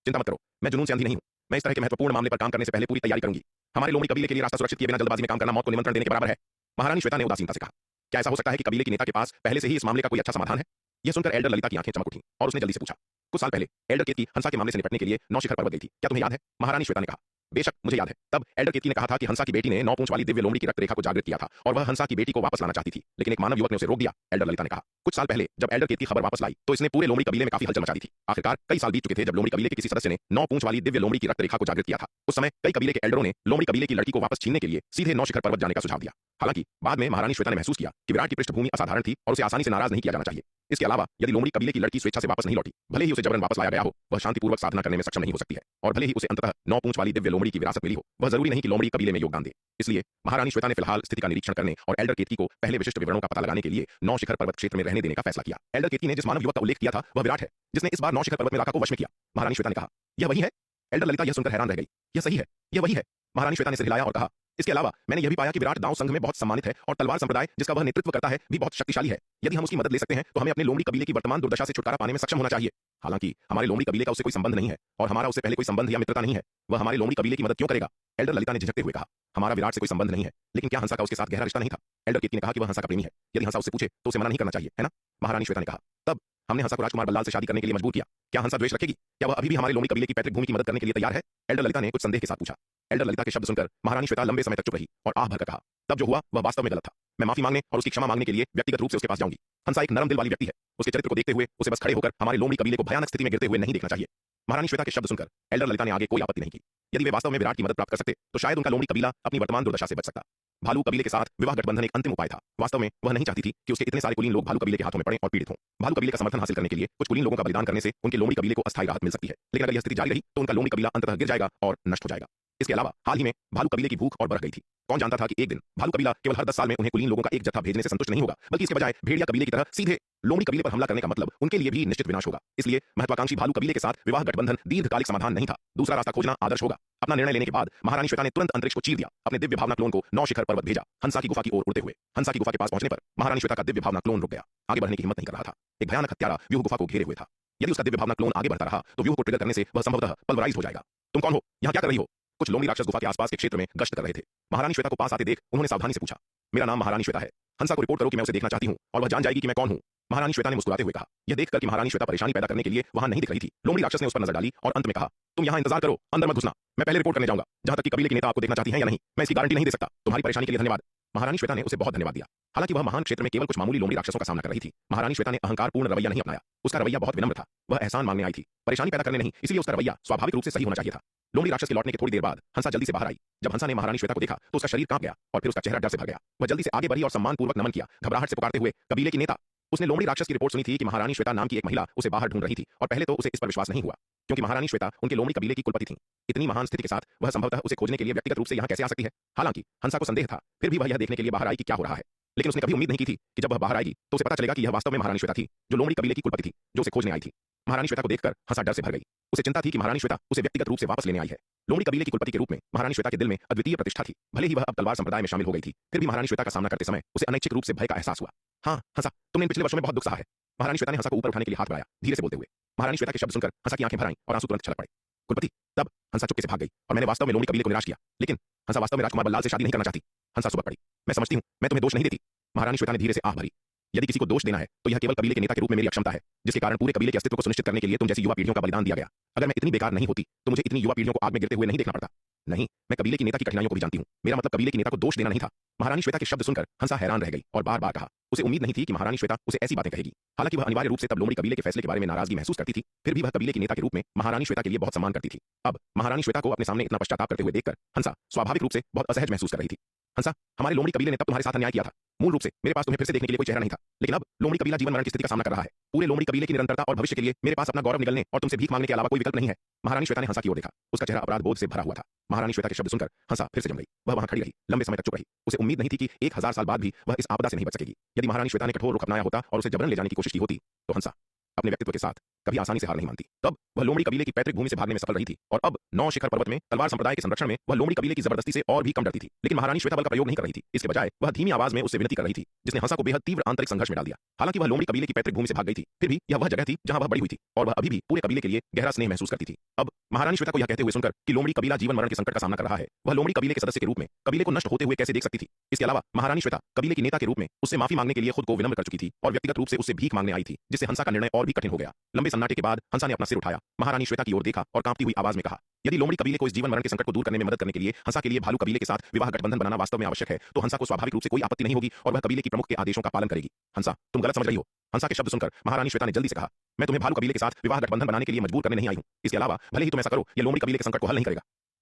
चिंता मत करो, मैं जुनून से अंधी नहीं हूं। मैं इस तरह के महत्वपूर्ण मामले पर काम करने से पहले पूरी तैयारी करूंगी। हमारे लोमड़ी कबीले के लिए रास्ता सुरक्षित किए बिना जल्दबाजी में काम करना मौत को निमंत्रण देने के बराबर है। महारानी श्वेता ने उदासीनता से कहा। क्या ऐसा हो सकता है कि कबीले के नेता के पास पहले से ही इस मामले का कोई अच्छा समाधान है? यह सुनकर एल्डर ललिता की आंखें चमक उठी और उसने जल्दी से पूछा। कुछ साल पहले एल्डर केतकी हंसा के मामले से निपटने के लिए नौ शिखर पर्वत गई थी, क्या तुम्हें याद है? महारानी श्वेता ने कहा। बेशक मुझे याद है। तब एल्डर केतकी ने कहा था कि हंसा की बेटी ने 9 पूंछ वाली दिव्य लोमड़ी की रक्त रेखा को जागृत किया था और वह हंसा की बेटी को वापस लाना चाहती थी, लेकिन एक मानव युवक ने उसे रोक दिया। एल्डर ललिता ने कहा। कुछ साल पहले जब एल्डर केतकी खबर वापस लाई तो इसने पूरे लोमड़ी कबीले में काफी हलचल मचा दी थी। आखिरकार कई साल बीत चुके थे जब लोमड़ी कबीले के किसी सदस्य ने 9 पूंछ वाली दिव्य लोमड़ी की रक्त रेखा को जागृत किया था। उस समय कई कबीले के एल्डरों ने लोमड़ी कबीले की लड़की को वापस छीनने के लिए सीधे 9 शिखर पर्वत जाने का सुझाव दिया। हालांकि बाद में महारानी श्वेता ने महसूस किया कि विराट की पृष्ठभूमि असाधारण थी और उसे आसानी से नाराज नहीं किया जाना चाहिए। इसके अलावा यदि लोमड़ी कबीले की लड़की स्वेच्छा से वापस नहीं लौटी, भले ही उसे जबरन वापस लाया गया हो, वह शांतिपूर्वक साधना करने में सक्षम नहीं हो सकती है और भले ही उसे अंततः 9 पूंछ वाली दिव्य लोमड़ी की विरासत मिली हो, वह जरूरी नहीं कि लोमड़ी कबीले में योगदान दे। इसलिए महारानी श्वेता ने फिलहाल स्थिति का निरीक्षण करने और एल्डर केतकी को पहले विशिष्ट विवरणों का पता लगाने के लिए 9 शिखर पर्वत क्षेत्र में रहने देने का फैसला किया। एल्डर केतकी ने जिस मानव युवक का उल्लेख किया था वह विराट है, जिसने इस बार 9 शिखर पर्वत में राका को वश में किया। महारानी श्वेता ने कहा। यह वही है? एल्डर ललिता यह सुनकर हैरान रह गई। यह सही है, यह वही है। महारानी श्वेता ने सिर हिलाया और कहा। इसके अलावा मैंने यह भी पाया कि विराट दांव संघ में बहुत सम्मानित है और तलवार संप्रदाय जिसका वह नेतृत्व करता है भी बहुत शक्तिशाली है। यदि हम उसकी मदद ले सकते हैं तो हमें अपने लोमड़ी कबीले की वर्तमान दुर्दशा से छुटकारा पाने में सक्षम होना चाहिए। हालांकि हमारे लोमड़ी कबीले का उससे कोई संबंध नहीं है और हमारा उससे पहले कोई संबंध या मित्रता नहीं है। वह हमारे लोमड़ी कबीले की मदद क्यों करेगा? एल्डर ललिता ने झिझकते हुए कहा। हमारा विराट से कोई संबंध नहीं है, लेकिन क्या हंसा का उसके साथ गहरा रिश्ता नहीं था? एल्डर केतकी ने कहा कि वह हंसा का प्रेमी है। यदि हंसा उससे पूछे तो उसे मना नहीं करना चाहिए, है ना? महारानी श्वेता ने कहा। तब हमने हंसा को राजकुमार बल्लाल से शादी करने के लिए मजबूर किया। क्या हंसा द्वेष रखेगी? क्या वह अभी भी हमारे लोमड़ी कबीले की पैतृक भूमि की मदद करने के लिए तैयार है? एल्डर ललिता ने कुछ संदेह के साथ पूछा। एल्डर ललिता के शब्द सुनकर महारानी श्वेता लंबे समय तक चुप रही और आह भरकर कहा। तब जो हुआ वह वास्तव में गलत था। मैं माफी मांगने और उसकी क्षमा मांगने के लिए व्यक्तिगत रूप से उसके पास जाऊंगी। हंसा एक नरम दिल वाली व्यक्ति है। उसके चरित्र को देखते हुए उसे बस खड़े होकर हमारे लोमड़ी कबीले को भयानक स्थिति में गिरते हुए नहीं देखना चाहिए। महारानी श्वेता के शब्द सुनकर एल्डर ललिता ने आगे कोई आपत्ति नहीं की। यदि वे वास्तव में विराट की मदद प्राप्त कर सकते तो शायद उनका लोमड़ी कबीला अपनी वर्तमान दुर्दशा से बच सकता। भालू कबीले के साथ विवाह गठबंधन एक अंतिम उपाय था। वास्तव में वह नहीं चाहती थी कि उसके इतने सारे कुलीन लोग भालू कबीले के हाथों में पड़े और पीड़ित हों। भालू कबीले का समर्थन हासिल करने के लिए कुछ कुलीन लोगों का बलिदान करने से उनके लोमड़ी कबीले को अस्थायी राहत मिल सकती है, लेकिन अगर यह स्थिति जारी रही तो उनका लोमड़ी कबीला अंततः गिर जाएगा और नष्ट हो जाएगा। इसके अलावा हाल ही में भालू कबीले की भूख और बढ़ गई थी। कौन जानता था कि एक दिन भालू कबीला केवल हर 10 साल में उन्हें कुलीन लोगों का एक जत्था भेजने से संतुष्ट नहीं होगा, बल्कि इसके बजाय भेड़िया कबीले की तरह सीधे लोमड़ी कबीले पर हमला करने का मतलब उनके लिए भी निश्चित विनाश होगा। इसलिए महत्वाकांक्षी भालू कबीले के साथ विवाह गठबंधन दीर्घकालिक समाधान नहीं था। दूसरा रास्ता खोजना आदर्श होगा। अपना निर्णय लेने के बाद महारानी श्वेता ने तुरंत अंतरिक्ष को चीर दिया। अपने दिव्य भावना क्लोन को 9 शिखर पर्वत भेजा, हंसा की गुफा की ओर उड़ते हुए। हंसा की गुफा के पास पहुंचने पर महारानी श्वेता का दिव्य भावना क्लोन रुक गया। आगे बढ़ने की हिम्मत नहीं कर रहा था। एक भयानक हत्यारा व्यूह गुफा को घेरे हुए था। यदि उसका दिव्य भावना क्लोन आगे बढ़ता रहा तो व्यूह को ट्रिगर करने से वह संभवतः पल्वराइज हो जाएगा। तुम कौन हो? यहाँ क्या कर रही हो? कुछ लोमड़ी राक्षस गुफा के आसपास के क्षेत्र में गश्त कर रहे थे। महारानी श्वेता को पास आते देख उन्होंने सावधानी से पूछा। मेरा नाम महारानी श्वेता है। हंसा को रिपोर्ट करो कि मैं उसे देखना चाहती हूँ और वह जान जाएगी कि मैं कौन हूँ। महारानी श्वेता ने मुस्कुराते हुए कहा। यह देखकर कि महारानी श्वेता परेशानी पैदा करने के लिए वहां नहीं दिख रही थी, लोमड़ी राक्षस ने उस पर नजर डाली और अंत में कहा। तुम यहाँ इंतजार करो, अंदर मत घुसना। मैं पहले रिपोर्ट करने जाऊंगा। जहां तक कि कबीले के नेता आपको देखना चाहती हैं या नहीं, मैं इसकी गारंटी नहीं दे सकता। तुम्हारी परेशानी के लिए धन्यवाद। महारानी श्वेता ने उसे बहुत धन्यवाद दिया। हालांकि वह महान क्षेत्र में केवल कुछ मामूली लोमड़ी राक्षसों का सामना कर रही थी। महारानी श्वेता ने अहंकारपूर्ण रवैया नहीं अपनाया। उसका रवैया बहुत विनम्र था। वह एहसान मांगने आई थी, परेशानी पैदा करने नहीं। इसलिए उसका रवैया स्वाभाविक रूप से सही होना चाहिए था। लोमड़ी राक्षस के लौटने के थोड़ी देर बाद हंसा जल्दी से बाहर आई। जब हंसा ने महारानी श्वेता को देखा तो उसका शरीर कांप गया और फिर उसका चेहरा डर से भर गया। वह जल्दी से आगे बढ़ी और सम्मानपूर्वक नमन किया, घबराहट से पुकारते हुए, कबीले की नेता। उसने लोमड़ी राक्षस की रिपोर्ट सुनी थी कि महारानी श्वेता नाम की एक महिला उसे बाहर ढूंढ रही थी और पहले तो उसे इस पर विश्वास नहीं हुआ, क्योंकि महारानी श्वेता उनके लोमड़ी कबीले की कुलपति थी। इतनी महान स्थिति के साथ वह संभवतः उसे खोजने के लिए व्यक्तिगत रूप से यहाँ कैसे आ सकती है? हालांकि हंसा को संदेह था, फिर भी वह यह देखने के लिए बाहर आई कि क्या हो रहा है। लेकिन उसने कभी उम्मीद नहीं की थी कि जब वह बाहर आएगी तो उसे पता चलेगा कि यह वास्तव में महारानी श्वेता थी, जो लोमड़ी कबीले की कुलपति थी, जो उसे खोजने आई थी। महारानी श्वेता को देखकर हंसा डर से भर गई। उसे चिंता थी कि महारानी श्वेता उसे व्यक्तिगत रूप से वापस लेने आई है। लोमड़ी कबीले की कुलपति के रूप में महारानी श्वेता के दिल में अद्वितीय प्रतिष्ठा थी। भले ही वह अब तलवार संप्रदाय में शामिल हो गई थी, फिर भी महारानी श्वेता का सामना करते समय उसे अनैच्छिक रूप से भय का एहसास हुआ। हाँ हंसा, तुमने इन पिछले वर्षों में बहुत दुख सहा है। महारानी श्वेता ने हंसा को ऊपर उठाने के लिए हाथ बढ़ाया, धीरे से बोलते हुए। महारानी श्वेता के शब्द सुनकर हंसा की आंखें भर आईं और आंसू तुरंत छलक पड़े। कुलपति, तब हंसा चुपके से भाग गई और मैंने वास्तव में लोमड़ी कबीले को निराश किया। लेकिन हंसा वास्तव में राजकुमार बल्लाल से शादी नहीं करना चाहती। हंसा सुबह पड़ी। मैं समझती हूँ, मैं तुम्हें दोष नहीं देती। महारानी श्वेता ने धीरे से आह भरी। यदि किसी को दोष देना है तो यह केवल कबीले के नेता के रूप में मेरी अक्षमता है, जिसके कारण पूरे कबीले के अस्तित्व को सुनिश्चित करने के लिए तुम जैसी युवा पीढ़ियों का बलिदान दिया गया। अगर मैं इतनी बेकार नहीं होती तो मुझे इतनी युवा पीढ़ियों को आग में गिरते हुए नहीं देखना पड़ता। नहीं, मैं कबीले की नेता की कठिनाइयों को भी जानती हूँ। मेरा मतलब कबीले के नेता को दोष देना नहीं था। महारानी श्वेता के शब्द सुनकर हंसा हैरान रह गई और बार बार कहा। उसे उम्मीद नहीं थी कि महारानी श्वेता उसे ऐसी बातें कहेगी। हालांकि वह अनिवार्य रूप से तब लोमड़ी कबीले के फैसले के बारे में नाराजगी महसूस करती थी, फिर भी वह कबीले की नेता के रूप में महारानी श्वेता के लिए बहुत सम्मान करती थी। अब महारानी श्वेता को अपने सामने इतना पश्चाताप करते हुए देखकर हंसा स्वाभाविक रूप से बहुत असहज महसूस कर रही थी। हंसा, हमारे लोमड़ी कबीले ने तब तुम्हारे साथ अन्याय किया था। मूल रूप से मेरे पास तुम्हें फिर से देखने के लिए कोई चेहरा नहीं था, लेकिन अब लोमड़ी कबीला जीवन मरण की स्थिति का सामना कर रहा है। पूरे लोमड़ी कबीले की निरंतरता और भविष्य के लिए मेरे पास अपना गौरव निगलने और तुमसे भीख मांगने के अलावा कोई विकल्प नहीं है। महारानी श्वेता ने हंसा की ओर देखा। उसका चेहरा अपराध बोध से भरा हुआ था। महारानी श्वेता के शब्द सुनकर हंसा फिर से जम गई। वह वहां खड़ी रही, लंबे समय तक चुप रही। उसे उम्मीद नहीं थी कि 1000 साल बाद भी वह इस आपदा से नहीं बच सकेगी। यदि महारानी श्वेता ने कठोर रुख अपनाया होता और उसे जबरन ले जाने की कोशिश की होती तो हंसा अपने व्यक्तित्व के साथ कभी आसानी से हार नहीं मानती। तब वह लोमड़ी कबीले की पैतृक भूमि से भागने में सफल रही थी और अब 9 शिखर पर्वत में तलवार संप्रदाय के संरक्षण में वह लोमड़ी कबीले की जबरदस्ती से और भी कम डरती थी। लेकिन महारानी श्वेता बल का प्रयोग नहीं कर रही थी। इसके बजाय वह धीमी आवाज में उससे विनती कर रही थी, जिसने हंसा को बेहद तीव्र आंतरिक संघर्ष में डाल दिया। हालांकि वह लोमड़ी कबीले की पैतृक भूमि से भाग गई थी, फिर भी यह वह जगह थी जहां वह बड़ी हुई थी और वह अभी भी पूरे कबीले के लिए गहरा स्नेह महसूस करती थी। अब महारानी श्वेता को यह कहते हुए सुनकर कि लोमड़ी कबीला जीवन मरण के संकट का सामना कर रहा है, वह लोमड़ी कबीले के सदस्य के रूप में कबीले को नष्ट होते हुए कैसे देख सकती थी। इसके अलावा महारानी श्वेता कबीले की नेता के रूप में उससे माफी मांगने के लिए खुद को विनम्र कर चुकी थी और व्यक्तिगत रूप से उससे भीख मांगने आई थी, जिससे हंसा का निर्णय और भी कठिन हो गया। लंबे सन्नाटे के बाद हंसा ने अपना सिर उठाया, महारानी श्वेता की ओर देखा और कांपती हुई आवाज में कहा, यदि लोमड़ी कबीले को इस जीवन मरण के संकट को दूर करने में मदद करने के लिए हंसा के लिए भालू कबीले के साथ विवाह गठबंधन बनाना वास्तव में आवश्यक है, तो हंसा को स्वाभाविक रूप से कोई आपत्ति नहीं होगी और वह कबीले की प्रमुख के आदेशों का पालन करेगी। हंसा, तुम गलत समझ रही हो। हंसा के शब्द सुनकर महारानी श्वेता ने जल्दी से कहा, मैं तुम्हें भालू कबीले के साथ विवाह गठबंधन बनाने के लिए मजबूर करने नहीं आई हूं। इसके अलावा भले ही तुम ऐसा करो, यह लोमड़ी कबीले के संकट को हल नहीं करेगा।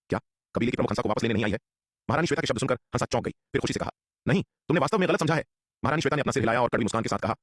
क्या कबीले की प्रमुख हंसा को वापस लेने नहीं आई है? महारानी श्वेता के शब्द सुनकर हंसा चौंक गई, फिर खुशी से कहा, नहीं, तुमने वास्तव में गलत समझा है। महारानी श्वेता ने अपना सिर हिलाया और कड़वी मुस्कान के साथ कहा,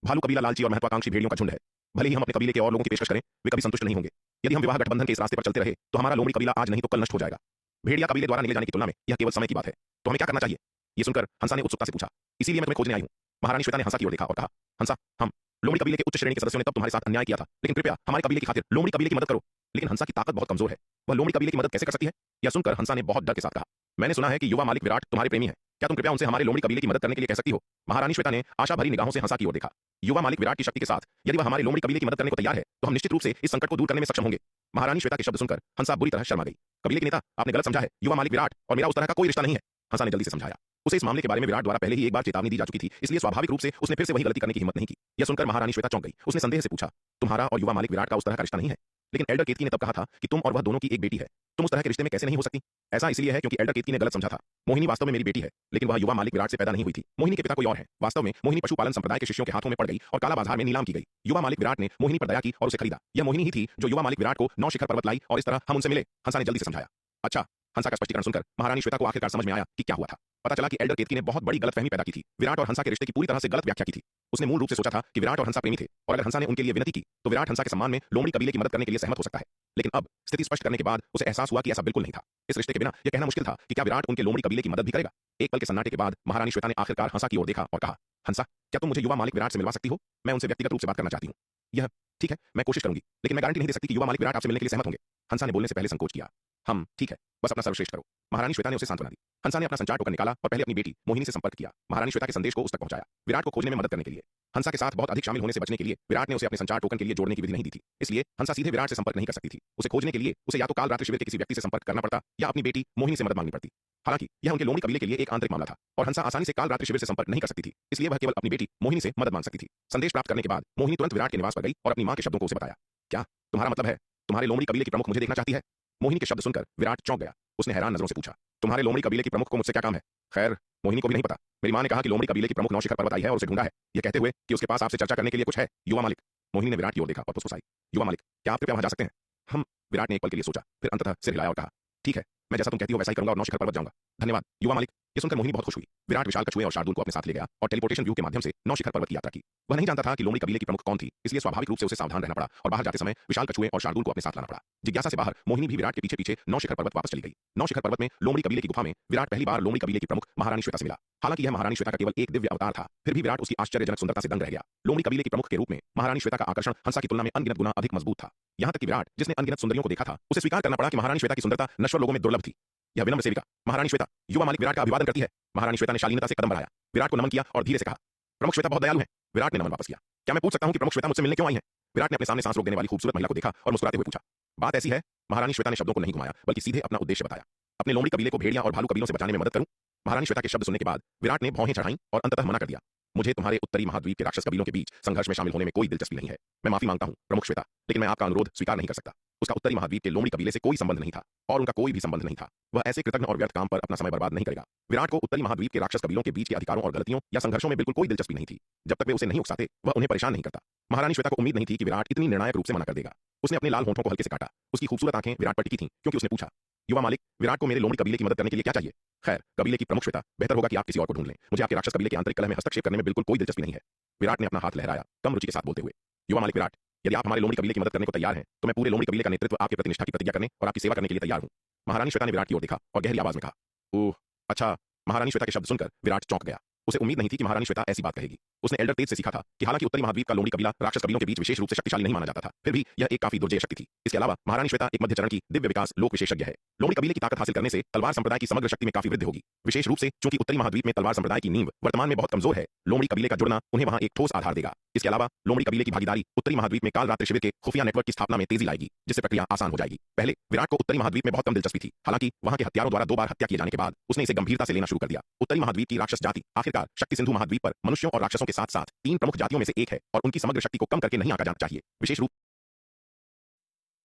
भालू कबीला लालची और महत्वाकांक्षी भेड़ियों का झुंड है। भले ही हम अपने कबीले के और लोगों की पेशकश करें, वे कभी संतुष्ट नहीं होंगे। यदि हम विवाह गठबंधन के इस रास्ते पर चलते रहे तो हमारा लोमड़ी कबीला आज नहीं तो कल नष्ट हो जाएगा। भेड़िया कबीले द्वारा निले जाने की तुलना में यह केवल समय की बात है, तो हमें क्या करना चाहिए? ये सुनकर हंसा ने उत्सुकता से पूछा, इसीलिए मैं तुम्हें खोजने आई हूं। महारानी श्वेता ने हंसा की ओर देखा और कहा, हंसा, हम लोमड़ी कबीले के उच्च श्रेणी के सदस्यों ने तब तुम्हारे साथ अन्याय किया था, लेकिन कृपया हमारे कबीले की खातिर लोमड़ी कबीले की मदद करो। लेकिन हंसा की ताकत बहुत कमजोर है, वह लोमड़ी कबीले की मदद कैसे कर सकती है? यह सुनकर हंसा ने बहुत डर के साथ कहा, मैंने सुना है कि युवा मालिक विराट तुम्हारे प्रेमी है, क्या तुम कृपया उनसे हमारे लोमड़ी कबीले की मदद करने के लिए कह सकती हो? महारानी श्वेता ने आशा भरी निगाहों से हंसा की ओर देखा। युवा मालिक विराट की शक्ति के साथ यदि वह हमारे लोमड़ी कबीले की मदद करने को तैयार है तो हम निश्चित रूप से इस संकट को दूर करने में सक्षम होंगे। महारानी श्वेता के शब्द सुनकर हंसा बुरी तरह शर्मा गई। कबीले के नेता, आपने गलत समझा है। युवा मालिक विराट और मेरा उस तरह का कोई रिश्ता नहीं है। हंसा ने जल्दी से समझाया। उसे इस मामले के बारे में विराट द्वारा पहले ही एक बार चेतावनी दी जा चुकी थी, इसलिए स्वाभाविक रूप से उसने फिर से वही गलती करने की हिम्मत नहीं की। यह सुनकर महारानी श्वेता चौंक गई। उसने संदेह से पूछा, तुम्हारा और युवा मालिक विराट का उस तरह का रिश्ता नहीं है? लेकिन एल्डर केतकी ने तब कहा था कि तुम और वह दोनों की एक बेटी है, तुम उस तरह के रिश्ते में कैसे नहीं हो सकती? ऐसा इसलिए है क्योंकि एल्डर केतकी ने गलत समझा था। मोहिनी वास्तव में मेरी बेटी है, लेकिन वह युवा मालिक विराट से पैदा नहीं हुई थी। मोहिनी के पिता कोई और है। वास्तव में मोहिनी पशुपालन संप्रदाय के शिष्यों के हाथों में पड़ गई और काला बाजार में नीलाम की गई। युवा मालिक विराट ने मोहिनी पर दया की और उसे खरीदा। यह मोहिनी ही थी जो युवा मालिक विराट को 9 शिखर पर्वत लाई और इस तरह हम उनसे मिले। हंसा ने जल्दी से समझाया। अच्छा। हंसा का स्पष्टीकरण सुनकर महारानी श्वेता को आखिरकार समझ में आया कि क्या हुआ था। पता चला कि एल्डर केतकी ने बहुत बड़ी गलतफहमी पैदा की थी। विराट और हंसा के रिश्ते की पूरी तरह से गलत व्याख्या की थी। उसने मूल रूप से सोचा था कि विराट और हंसा प्रेमी थे और अगर हंसा ने उनके लिए विनती की तो विराट हंसा के सम्मान में लोमड़ी कबीले की मदद करने के लिए सहमत हो सकता है। लेकिन अब स्थिति स्पष्ट करने के बाद उसे एहसास हुआ कि ऐसा बिल्कुल नहीं था। इस रिश्ते के बिना यह कहना मुश्किल था कि क्या विराट उनके लोमड़ी कबीले की मदद भी करेगा। एक पल के सन्नाटे के बाद महारानी श्वेता ने आखिरकार हंसा की ओर देखा और कहा, हंसा, क्या तुम मुझे युवा मालिक विराट से मिलवा सकती हो? मैं उनसे व्यक्तिगत रूप से बात करना चाहती हूँ। यह ठीक है, मैं कोशिश करूंगी, लेकिन मैं गारंटी नहीं दे सकती कि युवा मालिक विराट आपसे मिलने के लिए सहमत होंगे। हंसा ने बोलने से पहले संकोच किया। हम ठीक है, बस अपना सर्वश्रेष्ठ करो। महारानी श्वेता ने उसे सांत्वना दी। हंसा ने अपना संचार टोकन निकाला और पहले अपनी बेटी मोहिनी से संपर्क किया। महारानी श्वेता के संदेश को उस तक पहुंचाया। विराट को खोजने में मदद करने के लिए हंसा के साथ बहुत अधिक शामिल होने से बचने के लिए विराट ने उसे अपने संचार टोकन के लिए जोड़ने की विधि नहीं दी थी। इसलिए हंसा सीधे विराट से संपर्क नहीं कर सकती थी। उसे खोजने के लिए उसे या तो काल रात्रि शिविर के किसी व्यक्ति से संपर्क करना पड़ता या अपनी बेटी मोहिनी से मदद मांगनी पड़ती। हालांकि यह उनके लोमड़ी कबीले के लिए एक आंतरिक मामला था और हंसा आसानी से काल रात्रि शिविर से संपर्क नहीं कर सकती थी, इसलिए वह केवल अपनी बेटी मोहिनी से मदद मांग सकती थी। संदेश प्राप्त करने के बाद मोहिनी तुरंत विराट के निवास पर गई और अपनी मां के शब्दों को उसे बताया। क्या तुम्हारा मतलब है तुम्हारे लोमड़ी कबीले की प्रमुख मुझे देखना चाहती है? मोहिनी के शब्द सुनकर विराट चौंक गया। उसने हैरान नजरों से पूछा, तुम्हारे लोमड़ी कबीले की प्रमुख को मुझसे क्या काम है? खैर, मोहिनी को भी नहीं पता। मेरी मां ने कहा कि लोमड़ी कबीले की प्रमुख 9 शिखर पर्वत आई है और उसे ढूंढा है, यह कहते हुए कि उसके पास आपसे चर्चा करने के लिए कुछ है। युवा मालिक। मोहिनी ने विराट की ओर देखा और फुसफुसाई, युवा मालिक, क्या आप कृपया वहां जा सकते हैं? हम। विराट ने एक पल के लिए सोचा, फिर अंततः सिर हिलाया और कहा, ठीक है, मैं जैसा तुम कहती हो वैसा ही करूंगा और 9 शिखर पर्वत जाऊंगा। धन्यवाद युवा मालिक। ये सुनकर मोहिनी बहुत खुश हुई। विराट विशाल कछुए और शार्दूल को अपने साथ ले गया और टेलीपोर्टेशन व्यू के माध्यम से 9 शिखर पर्वत की यात्रा की। वह नहीं जानता था कि लोमड़ी कबीले की प्रमुख कौन थी, इसलिए स्वाभाविक रूप से उसे सावधान रहना पड़ा और बाहर जाते समय विशाल कछुए और शार्दूल को अपने साथ लाना पड़ा। जिज्ञासा से बाहर मोहिनी भी विराट के पीछे पीछे 9 शिखर पर्वत वापस चली गई। 9 शिखर पर्वत में लोमड़ी कबीले की गुफा में विराट पहली बार लोमड़ी कबीले की प्रमुख महारानी श्वेता से मिला। हालांकि यह महारानी श्वेता का केवल एक दिव्य अवतार था, फिर भी विराट उसकी आश्चर्यजनक सुंदरता से दंग रह गया। लोमड़ी कबीले की प्रमुख के रूप में महारानी श्वेता का आकर्षण हंसा की तुलना में अनगिनत गुना अधिक मजबूत था। यहाँ तक कि विराट, जिसने अनगिनत सुंदरियों को देखा था, उसे स्वीकार करना पड़ा कि महारानी श्वेता की सुंदरता नश्वर लोगों में दुर्लभ थी। यह विनम्र सेविका महारानी श्वेता, युवा मालिक विराट का अभिवादन करती है। महारानी श्वेता ने शालीनता से कदम बढ़ाया, विराट को नमन किया और धीरे से कहा, प्रमुख श्वेता बहुत दयालु है। विराट ने नमन वापस किया। क्या मैं पूछ सकता हूं कि प्रमुख श्वेता मुझसे मिलने क्यों आई है? विराट ने अपने सामने सांस रोक देने वाली खूबसूरत महिला को देखा और मुस्कुराते हुए पूछा। बात ऐसी है, महारानी श्वेता ने शब्दों को नहीं घुमाया बल्कि सीधे अपना उद्देश्य बताया, अपने लोमड़ी कबीले को भेड़िया और भालू कबीलों से बचाने में मदद करूं। महारानी श्वेता के शब्द सुनने के बाद विराट ने भौहें चढ़ाई और अंततः मना कर दिया। मुझे तुम्हारे उत्तरी महाद्वीप के राक्षस कबीलों के बीच संघर्ष में शामिल होने में कोई दिलचस्पी नहीं है। मैं माफी मांगता हूं प्रमुख श्वेता, लेकिन मैं आपका अनुरोध स्वीकार नहीं कर सकता। उसका उत्तरी महाद्वीप के लोमड़ी कबीले से कोई संबंध नहीं था और उनका कोई भी संबंध नहीं था। वह ऐसे कृतज्ञ और व्यर्थ काम पर अपना समय बर्बाद नहीं करेगा। विराट को उत्तरी महाद्वीप के राक्षस कबीलों के बीच के अधिकारों और गलतियों या संघर्षों में बिल्कुल कोई दिलचस्पी नहीं थी। जब तक वे उसे नहीं उकसाते, वह उन्हें परेशान नहीं करता। महारानी श्वेता को उम्मीद नहीं थी कि विराट इतनी निर्णायक रूप से मना कर देगा। उसने अपने लाल होंठों को हल्के से काटा। उसकी खूबसूरत आंखें विराट पर टिकी थीं क्योंकि उसने पूछा, युवा मालिक, विराट को मेरे लोमड़ी कबीले की मदद करने के लिए क्या चाहिए? खैर, कबीले की प्रमुख श्वेता, बेहतर होगा कि आप किसी और को ढूंढ लें। मुझे आपके राक्षस कबीले के आंतरिक कलह में हस्तक्षेप करने में बिल्कुल कोई दिलचस्पी नहीं है। विराट ने अपना हाथ लहराया, कम रुचि के साथ बोलते हुए, युवा मालिक विराट, यदि आप हमारे लोमड़ी कबीले की मदद करने को तैयार हैं तो मैं पूरे लोमड़ी कबीले का नेतृत्व आपके प्रति निष्ठा की प्रतिज्ञा करने और आपकी सेवा करने के लिए तैयार हूं। महारानी श्वेता ने विराट की ओर देखा और गहरी आवाज में कहा, ओह अच्छा। महारानी श्वेता के शब्द सुनकर विराट चौंक गया। उसे उम्मीद नहीं थी कि महारानी श्वेता ऐसी बात कहेगी। उसने एल्डर तेज से सीखा था कि हालांकि उत्तरी महाद्वीप का लोमड़ी कबीला राक्षस कबीलों के बीच विशेष रूप से शक्तिशाली नहीं माना जाता था, फिर भी यह एक काफी दुर्जय शक्ति थी। इसके अलावा महारानी श्वेता एक मध्य चरण की दिव्य विकास लोक विशेषज्ञ है। लोमड़ी कबीले की ताकत हासिल करने से तलवार संप्रदाय की समग्र शक्ति में काफी वृद्धि होगी। विशेष रूप से चूंकि उत्तरी महाद्वीप में तलवार संप्रदाय की नींव वर्तमान में बहुत कमजोर है, लोमड़ी कबीले का जुड़ना उन्हें वहां एक ठोस आधार देगा। इसके अलावा लोमड़ी कबीले की भागीदारी उत्तरी महाद्वीप में काल रात्रि शिविर के खुफिया नेटवर्क की स्थापना में तेजी लाएगी, जिससे प्रक्रिया आसान हो जाएगी। पहले विराट को उत्तरी महाद्वीप में बहुत कम दिलचस्पी थी, हालांकि वहां के हत्यारों द्वारा 2 बार हत्या किए जाने के बाद उसने इसे गंभीरता से लेना शुरू कर दिया। उत्तरी महाद्वीप की राक्षस जाति आखिरकार शक्ति सिंधु महाद्वीप पर मनुष्यों और राक्षसों के साथ साथ 3 प्रमुख जातियों में से एक है और उनकी समग्र शक्ति को कम करके नहीं आंका जाना चाहिए। विशेष रूप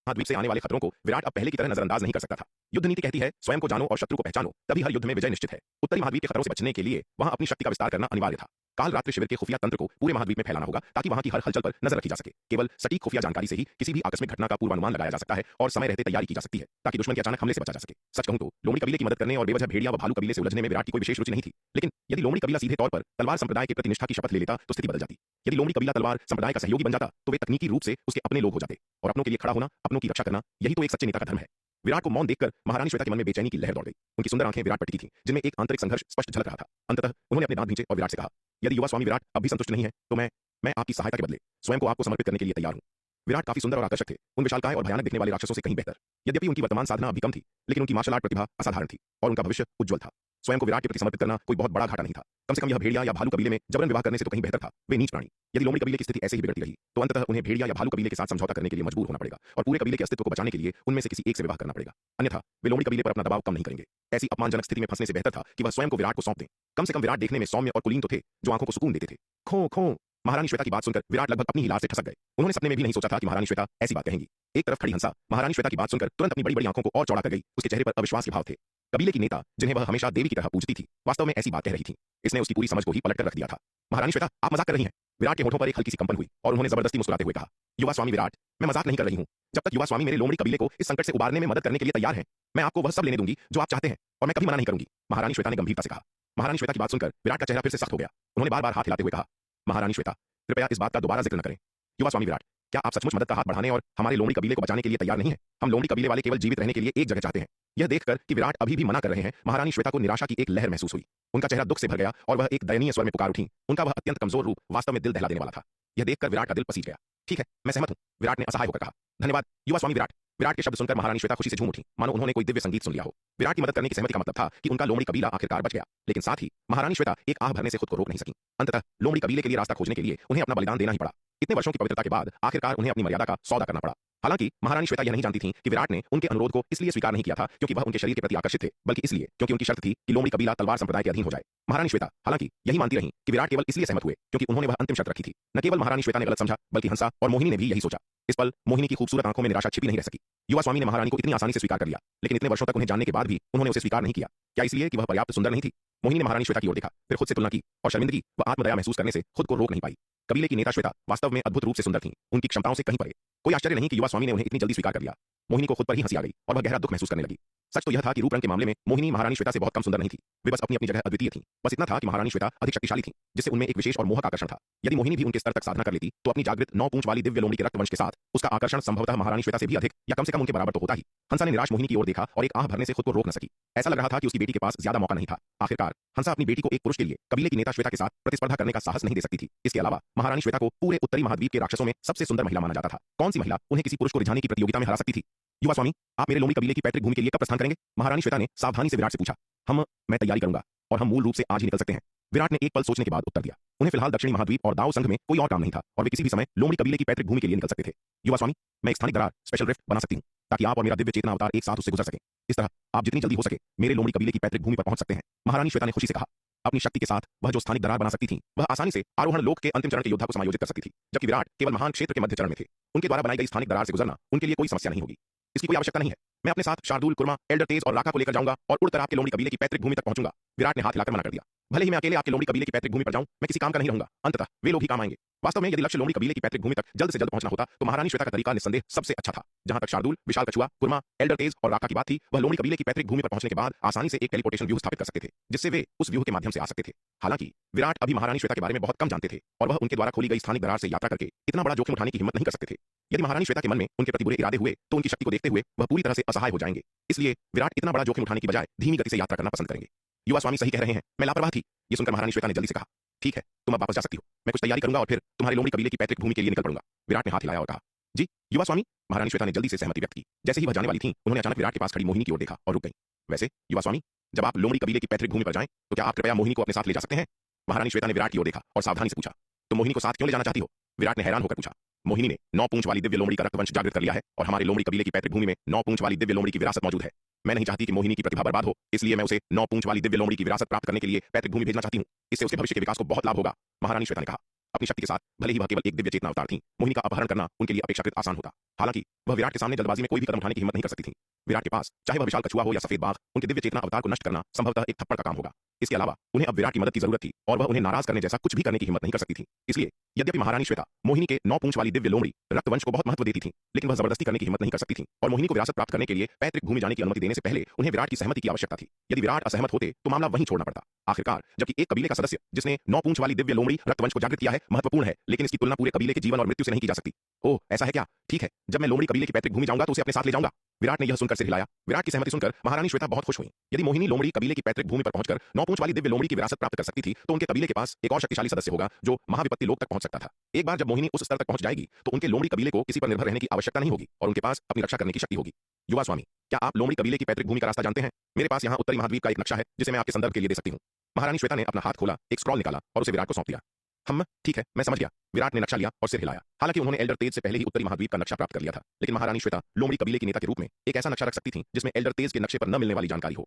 महाद्वीप से आने वाले खतरों को विराट अब पहले की तरह नजरअंदाज नहीं कर सकता था। युद्ध नीति कहती है स्वयं को जानो और शत्रु को पहचानो, तभी हर युद्ध में विजय निश्चित है। उत्तरी महाद्वीप के खतरों से बचने के लिए वहां अपनी शक्ति का विस्तार करना अनिवार्य था। काल रात्रि शिविर के खुफिया तंत्र को पूरे महाद्वीप में फैलाना होगा ताकि वहां की हर हलचल पर नजर रखी जा सके। केवल सटीक खुफिया जानकारी से ही किसी भी आकस्मिक घटना का पूर्वानुमान लगाया जा सकता है और समय रहते तैयारी की जा सकती है ताकि दुश्मन के अचानक हमले से बचा जा सके। सच कहूं तो लोमड़ी कबीले की मदद करने और बेवजह भेड़िया व भालू कबीले से उलझने में विराट की कोई विशेष रुचि नहीं थी, लेकिन यदि लोमड़ी कबीला सीधे तौर पर तलवार संप्रदाय के प्रति निष्ठा की शपथ ले लेता तो स्थिति बदल जाती। यदि लोमड़ी कबीला तलवार संप्रदाय का सहयोगी बन जाता तो वे तकनीकी रूप से उसके अपने लोग हो जाते और अपनों के लिए खड़ा होना, अपनों की रक्षा करना, यही तो एक सच्चे नेता का धर्म है। विराट को मौन देखकर महारानी श्वेता के मन में बेचैनी की लहर दौड़ गई। उनकी सुंदर आंखें विराट पर टिकी थीं, जिनमें एक आंतरिक संघर्ष स्पष्ट झलक रहा था। अंततः उन्होंने अपने दांत भींचे और विराट से कहा, यदि युवा स्वामी विराट अब भी संतुष्ट नहीं है तो मैं आपकी सहायता के बदले स्वयं को आपको समर्पित करने के लिए तैयार हूं। विराट काफी सुंदर और आकर्षक थे, उन विशालकाय और भयानक दिखने वाले राक्षसों से कहीं बेहतर। यद्यपि उनकी वर्तमान साधना अभी कम थी, लेकिन उनकी मार्शल आर्ट प्रतिभा असाधारण थी और उनका भविष्य उज्जवल था। स्वयं को विराट के प्रति समर्पित करना कोई बहुत बड़ा घाटा नहीं था। कम से कम यह भेड़िया या भालू कबीले में जबरन विवाह करने से तो कहीं बेहतर था। वे नीच प्राणी। यदि लोमड़ी कबीले की स्थिति ऐसे ही बिगड़ती रही तो अंततः उन्हें भेड़िया या भालू कबीले के साथ समझौता करने के लिए मजबूर होना पड़ेगा और पूरे कबीले के अस्तित्व को बचाने के लिए उनमें से किसी एक से विवाह करना पड़ेगा। अन्यथा वे लोमड़ी कबीले पर अपना दबाव कम नहीं करेंगे। ऐसी अपमानजनक स्थिति में फंसने से बेहतर था कि वह स्वयं को विराट को सौंप दें। कम से कम विराट देखने में सौम्य और कुलीन तो थे, जो आंखों को सुकून देते थे। खो खो। महारानी श्वेता की बात सुनकर विराट लगभग अपनी ही लार से ठसक गए। उन्होंने सपने में भी नहीं सोचा था कि महारानी श्वेता ऐसी बात कहेंगी। एक तरफ खड़ी हंसा महारानी श्वेता की बात सुनकर तुरंत अपनी बड़ी बड़ी आंखों को और चौड़ा कर गई। उसके चेहरे पर अविश्वास के भाव थे। कबीले की नेता जिन्हें वह हमेशा देवी की तरह पूजती थी, वास्तव में ऐसी बात कह रही थी। इसने उसकी पूरी समझ को ही पलटकर रख दिया था। महारानी श्वेता, आप मजाक कर रही हैं। विराट के होठों पर एक हल्की सी कंपन हुई और उन्होंने जबरदस्ती मुस्कुराते हुए कहा, युवा स्वामी विराट, मैं मजाक नहीं कर रही हूं। जब तक युवा स्वामी मेरे लोमड़ी कबीले को इस संकट से उबारने में मदद करने के लिए तैयार हैं, मैं आपको वह सब लेने दूंगी जो आप चाहते हैं और मैं कभी मना नहीं करूंगी। महारानी श्वेता ने गंभीरता से कहा। महारानी श्वेता की बात सुनकर विराट का चेहरा फिर से सख्त हो गया। उन्होंने बार बार हाथ हिलाते हुए कहा, महारानी श्वेता, कृपया इस बात का दोबारा जिक्र न करें। युवा स्वामी विराट, क्या आप सचमुच मदद का हाथ बढ़ाने और हमारे लोमड़ी कबीले को बचाने के लिए तैयार नहीं है? हम लोमड़ी कबीले वाले केवल जीवित रहने के लिए एक जगह चाहते हैं। यह देखकर कि विराट अभी भी मना कर रहे हैं, महारानी श्वेता को निराशा की एक लहर महसूस हुई। उनका चेहरा दुख से भर गया और वह एक दयनीय स्वर में पुकार उठी। उनका वह अत्यंत कमजोर रूप वास्तव में दिल दहला देने वाला था। यह देखकर विराट का दिल पसीज गया। ठीक है, मैं सहमत हूं, विराट ने असहाय होकर कहा। धन्यवाद युवा स्वामी विराट। विराट के शब्द सुनकर महारानी श्वेता खुशी से झूम उठी, मानो उन्होंने कोई दिव्य संगीत सुन लिया हो। विराट की मदद करने की सहमति का मतलब था कि उनका लोमड़ी कबीला आखिरकार बच गया, लेकिन साथ ही महारानी श्वेता एक आह भरने से खुद को रोक नहीं सकी। अंततः लोमड़ी कबीले के लिए रास्ता खोजने के लिए उन्हें अपना बलिदान देना ही पड़ा। इतने वर्षों की पवित्रता के बाद आखिरकार उन्हें अपनी मर्यादा का सौदा करना पड़ा। हालांकि महारानी श्वेता यह नहीं जानती थीं कि विराट ने उनके अनुरोध को इसलिए स्वीकार नहीं किया था क्योंकि वह उनके शरीर के प्रति आकर्षित थे, बल्कि इसलिए क्योंकि उनकी शर्त थी कि लोमड़ी कबीला तलवार संप्रदाय के अधीन हो जाए। महारानी श्वेता हालांकि यही मानती रहीं कि विराट केवल इसलिए सहमत हुए क्योंकि उन्होंने वह अंतिम शर्त रखी थी। न केवल महारानी श्वेता ने गलत समझा, बल्कि हंसा और मोहिनी ने भी यही सोचा। इस पल मोहिनी की खूबसूरत आंखों में निराशा छिपी नहीं रह सकी। युवा स्वामी ने महारानी को इतनी आसानी से स्वीकार कर लिया, लेकिन इतने वर्षों तक उन्हें जानने के बाद भी उन्होंने उसे स्वीकार नहीं किया। क्या इसलिए कि वह पर्याप्त सुंदर नहीं थी? मोहिनी ने महारानी श्वेता की ओर देखा, फिर खुद से तुलना की और शर्मिंदगी व आत्मदया महसूस करने से खुद को रोक नहीं पाई। कबीले की नेता श्वेता वास्तव में अद्भुत रूप से सुंदर थी, उनकी क्षमताओं से कहीं परे। कोई आश्चर्य नहीं कि युवा स्वामी ने उन्हें इतनी जल्दी स्वीकार कर लिया। मोहिनी को खुद पर ही हंसी आ गई और वह गहरा दुख महसूस करने लगी। सच तो यह था कि रूप रंग के मामले में मोहिनी महारानी श्वेता से बहुत कम सुंदर नहीं थी। वे बस अपनी अपनी जगह अद्वितीय थी। बस इतना था कि महारानी श्वेता अधिक शक्तिशाली थी, जिससे उनमें एक विशेष और मोहक आकर्षण था। यदि मोहिनी भी उनके स्तर तक साधना कर लेती तो अपनी जागृत 9 पूंछ वाली दिव्य लोमड़ी के रक्तवंश के साथ उसका आकर्षण संभवतः महारानी श्वेता से भी अधिक या कम से कम उनके बराबर तो होता ही। हंसा ने निराश मोहिनी की ओर देखा और एक आह भरने से खुद को रोक न सकी। ऐसा लग रहा था कि उसकी बेटी के पास ज्यादा मौका नहीं था। आखिरकार हंसा अपनी बेटी को एक पुरुष के लिए कबीले की नेता श्वेता के साथ प्रतिस्पर्धा करने का साहस नहीं दे सकती थी। इसके अलावा महारानी श्वेता को पूरे उत्तरी महाद्वीप के राक्षसों में सबसे सुंदर महिला माना जाता था। कौन सी महिला उन्हें किसी पुरुष को रिझाने की प्रतियोगिता में हरा सकती थी? युवा स्वामी, आप मेरे लोमड़ी कबीले की पैतृक भूमि के लिए कब प्रस्थान करेंगे? महारानी श्वेता ने सावधानी से विराट से पूछा। मैं तैयारी करूंगा और हम मूल रूप से आज ही निकल सकते हैं। विराट ने एक पल सोचने के बाद उत्तर दिया। उन्हें फिलहाल दक्षिणी महाद्वीप और दाओ संघ में कोई और काम नहीं था और वे किसी भी समय लोमड़ी कबीले की पैतृक भूमि के लिए निकल सकते थे। युवा स्वामी, मैं एक स्थानिक दरार स्पेशल रिफ्ट बना सकती हूँ ताकि आप और मेरा दिव्य चेतना अवतार एक साथ उससे गुजर सके। इस तरह आप जितनी जल्दी हो सके मेरे लोमड़ी कबीले की पैतृक भूमि पर पहुंच सकते हैं। महारानी श्वेता ने खुशी से कहा। अपनी शक्ति के साथ वह जो स्थानिक दरार बना सकती थी, वह आसानी से आरोहण लोक के अंतिम चरण के योद्धा को समायोजित कर सकती थी, जबकि विराट केवल महान क्षेत्र के मध्य चरण में थे। उनके द्वारा बनाई गई स्थानिक दरार से गुजरना उनके लिए कोई समस्या नहीं होगी। इसकी कोई आवश्यकता नहीं है। मैं अपने साथ शार्दुल, कुर्मा, एल्डर तेज और राका को लेकर जाऊंगा और उड़कर आपके लोमड़ी कबीले की पैतृक भूमि तक पहुंचूंगा। विराट ने हाथ हिलाकर मना कर दिया। भले ही मैं अकेले आपके लोमड़ी कबीले की पैतृक भूमि पर जाऊं, मैं किसी काम का नहीं रहूंगा। अंततः वे लोग ही काम आएंगे। वास्तव में यदि लक्ष्य लोमड़ी कबीले की पैतृक भूमि तक जल्द से जल्द पहुंचना होता तो महारानी श्वेता का तरीका निस्संदेह सबसे अच्छा था। जहां तक शार्दुल, विशाल कछुआ, कुर्मा, एल्डर तेज और राका की बात थी, वह लोमड़ी कबीले की पैतृक भूमि पर पहुंचने के बाद आसानी से एक टेलीपोर्टेशन व्यूह स्थापित कर सकते थे, जिससे वे उस व्यूह के माध्यम से आ सकते थे। हालांकि विराट अभी महारानी श्वेता के बारे में बहुत कम जानते थे और वह उनके द्वारा खोली गई स्थानिक दरार से यात्रा करके इतना बड़ा जोखिम उठाने की हिम्मत नहीं कर सकते थे। यदि महारानी श्वेता के मन में उनके प्रति बुरे इरादे हुए तो उनकी शक्ति को देखते हुए वह पूरी तरह से असहाय हो जाएंगे। इसलिए विराट इतना बड़ा जोखिम उठाने की बजाय धीमी गति से यात्रा करना पसंद करेंगे। युवा स्वामी सही कह रहे हैं, मैं लापरवाह थी। ये सुनकर महारानी श्वेता ने जल्दी से कहा, ठीक है, तुम अब वापस जा सकती हो। मैं कुछ तैयारी करूंगा और फिर तुम्हारे लोमड़ी कबीले की पैतृक भूमि के लिए निकल पड़ूंगा। विराट ने हाथ हिलाया और कहा, जी युवा स्वामी। महारानी श्वेता ने जल्दी से सहमति व्यक्त की। जैसे ही वह जाने वाली थी, उन्होंने अचानक विराट के पास खड़ी मोहिनी की ओर देखा और रुक गई। वैसे युवा स्वामी, जब आप लोमड़ी कबीले की पैतृक भूमि पर जाएं, तो क्या आप कृपया मोहिनी को अपने साथ ले जा सकते हैं? महारानी श्वेता ने विराट की ओर देखा और सावधानी से पूछा, तुम मोहिनी को साथ क्यों ले जाना चाहती हो? विराट ने हैरान होकर पूछा। मोहिनी ने 9 पूंछ वाली दिव्य लोमड़ी का रक्तवंश जागृत कर लिया है और हमारे लोमड़ी कबीले की पैतृक भूमि में 9 पूंछ वाली दिव्य लोमड़ी की विरासत मौजूद है। मैं नहीं चाहती कि मोहिनी की प्रतिभा बर्बाद हो, इसलिए मैं उसे 9 पूंछ वाली दिव्य लोमड़ी की विरासत प्राप्त करने के लिए पैतृक भूमि भेजना चाहती हूँ। इससे उसके भविष्य के विकास को बहुत लाभ होगा। महारानी श्वेता ने कहा। अपनी शक्ति के साथ भले ही वह केवल एक दिव्य चेतना अवतार थी, मोहिनी का अपहरण करना उनके लिए अपेक्षाकृत आसान होता। हालांकि वह विराट के सामने जल्दबाजी में कोई भी कदम उठाने की हिम्मत नहीं कर सकती थी। विराट के पास चाहे वह विशाल कछुआ हो या सफेद बाघ, उनके दिव्य चेतना अवतार को नष्ट करना संभवतः एक थप्पड़ का काम होगा। इसके अलावा उन्हें अब विराट की मदद की जरूरत थी और वह उन्हें नाराज करने जैसा कुछ भी करने की हिम्मत नहीं कर सकती थी। इसलिए यद्यपि महारानी श्वेता मोहिनी के 9 पूंछ वाली दिव्य लोमड़ी रक्तवंश को बहुत महत्व देती थी, लेकिन वह जबरदस्ती करने की हिम्मत नहीं कर सकती थी और मोहिनी को विरासत प्राप्त करने के लिए पैतृक भूमि जाने की अनुमति देने से पहले उन्हें विराट की सहमति की आवश्यकता थी। यदि विराट असहमत होते तो मामला वहीं छोड़ना पड़ता। आखिरकार जबकि एक कबीले का सदस्य जिसने 9 पूंछ वाली दिव्य लोमड़ी रक्तवंश को जागृत किया है महत्वपूर्ण है, लेकिन इसकी तुलना पूरे कबीले के जीवन और मृत्यु से नहीं की जा सकती। ओह ऐसा है क्या? ठीक है, जब मैं लोमड़ी कबीले की पैतृक भूमि जाऊंगा तो उसे अपने साथ ले जाऊंगा। विराट ने यह सुनकर सिर हिलाया। विराट की सहमति सुनकर महारानी श्वेता बहुत खुश हुई। यदि मोहिनी लोमड़ी कबीले की पैतृक भूमि पर पहुंचकर 9 पूंछ वाली दिव्य लोमड़ी की विरासत प्राप्त कर सकती थी, तो उनके कबीले के पास एक और शक्तिशाली सदस्य होगा जो महाविपत्ति लोक तक पहुंच सकता था। एक बार जब मोहिनी उस स्तर तक पहुंच जाएगी, तो उनके लोमड़ी कबीले को किसी पर निर्भर रहने की आवश्यकता नहीं होगी और उनके पास अपनी रक्षा करने की शक्ति होगी। युवा स्वामी, क्या आप लोमड़ी कबीले की पैतृक भूमि का रास्ता जानते हैं? मेरे पास यहाँ उत्तरी महाद्वीप का एक नक्शा है जिसे मैं आपके संदर्भ के लिए दे सकती हूँ। महारानी श्वेता ने अपना हाथ खोला, एक स्क्रॉल निकाला और उसे विराट को सौंप दिया। हम ठीक है, मैं समझ गया। विराट ने नक्शा लिया और सिर हिलाया। हालांकि उन्होंने एल्डर तेज से पहले ही उत्तरी महाद्वीप का नक्शा प्राप्त कर लिया था, लेकिन महारानी श्वेता लोमड़ी कबीले की नेता के रूप में एक ऐसा नक्शा रख सकती थी जिसमें एल्डर तेज के नक्शे पर न मिलने वाली जानकारी हो।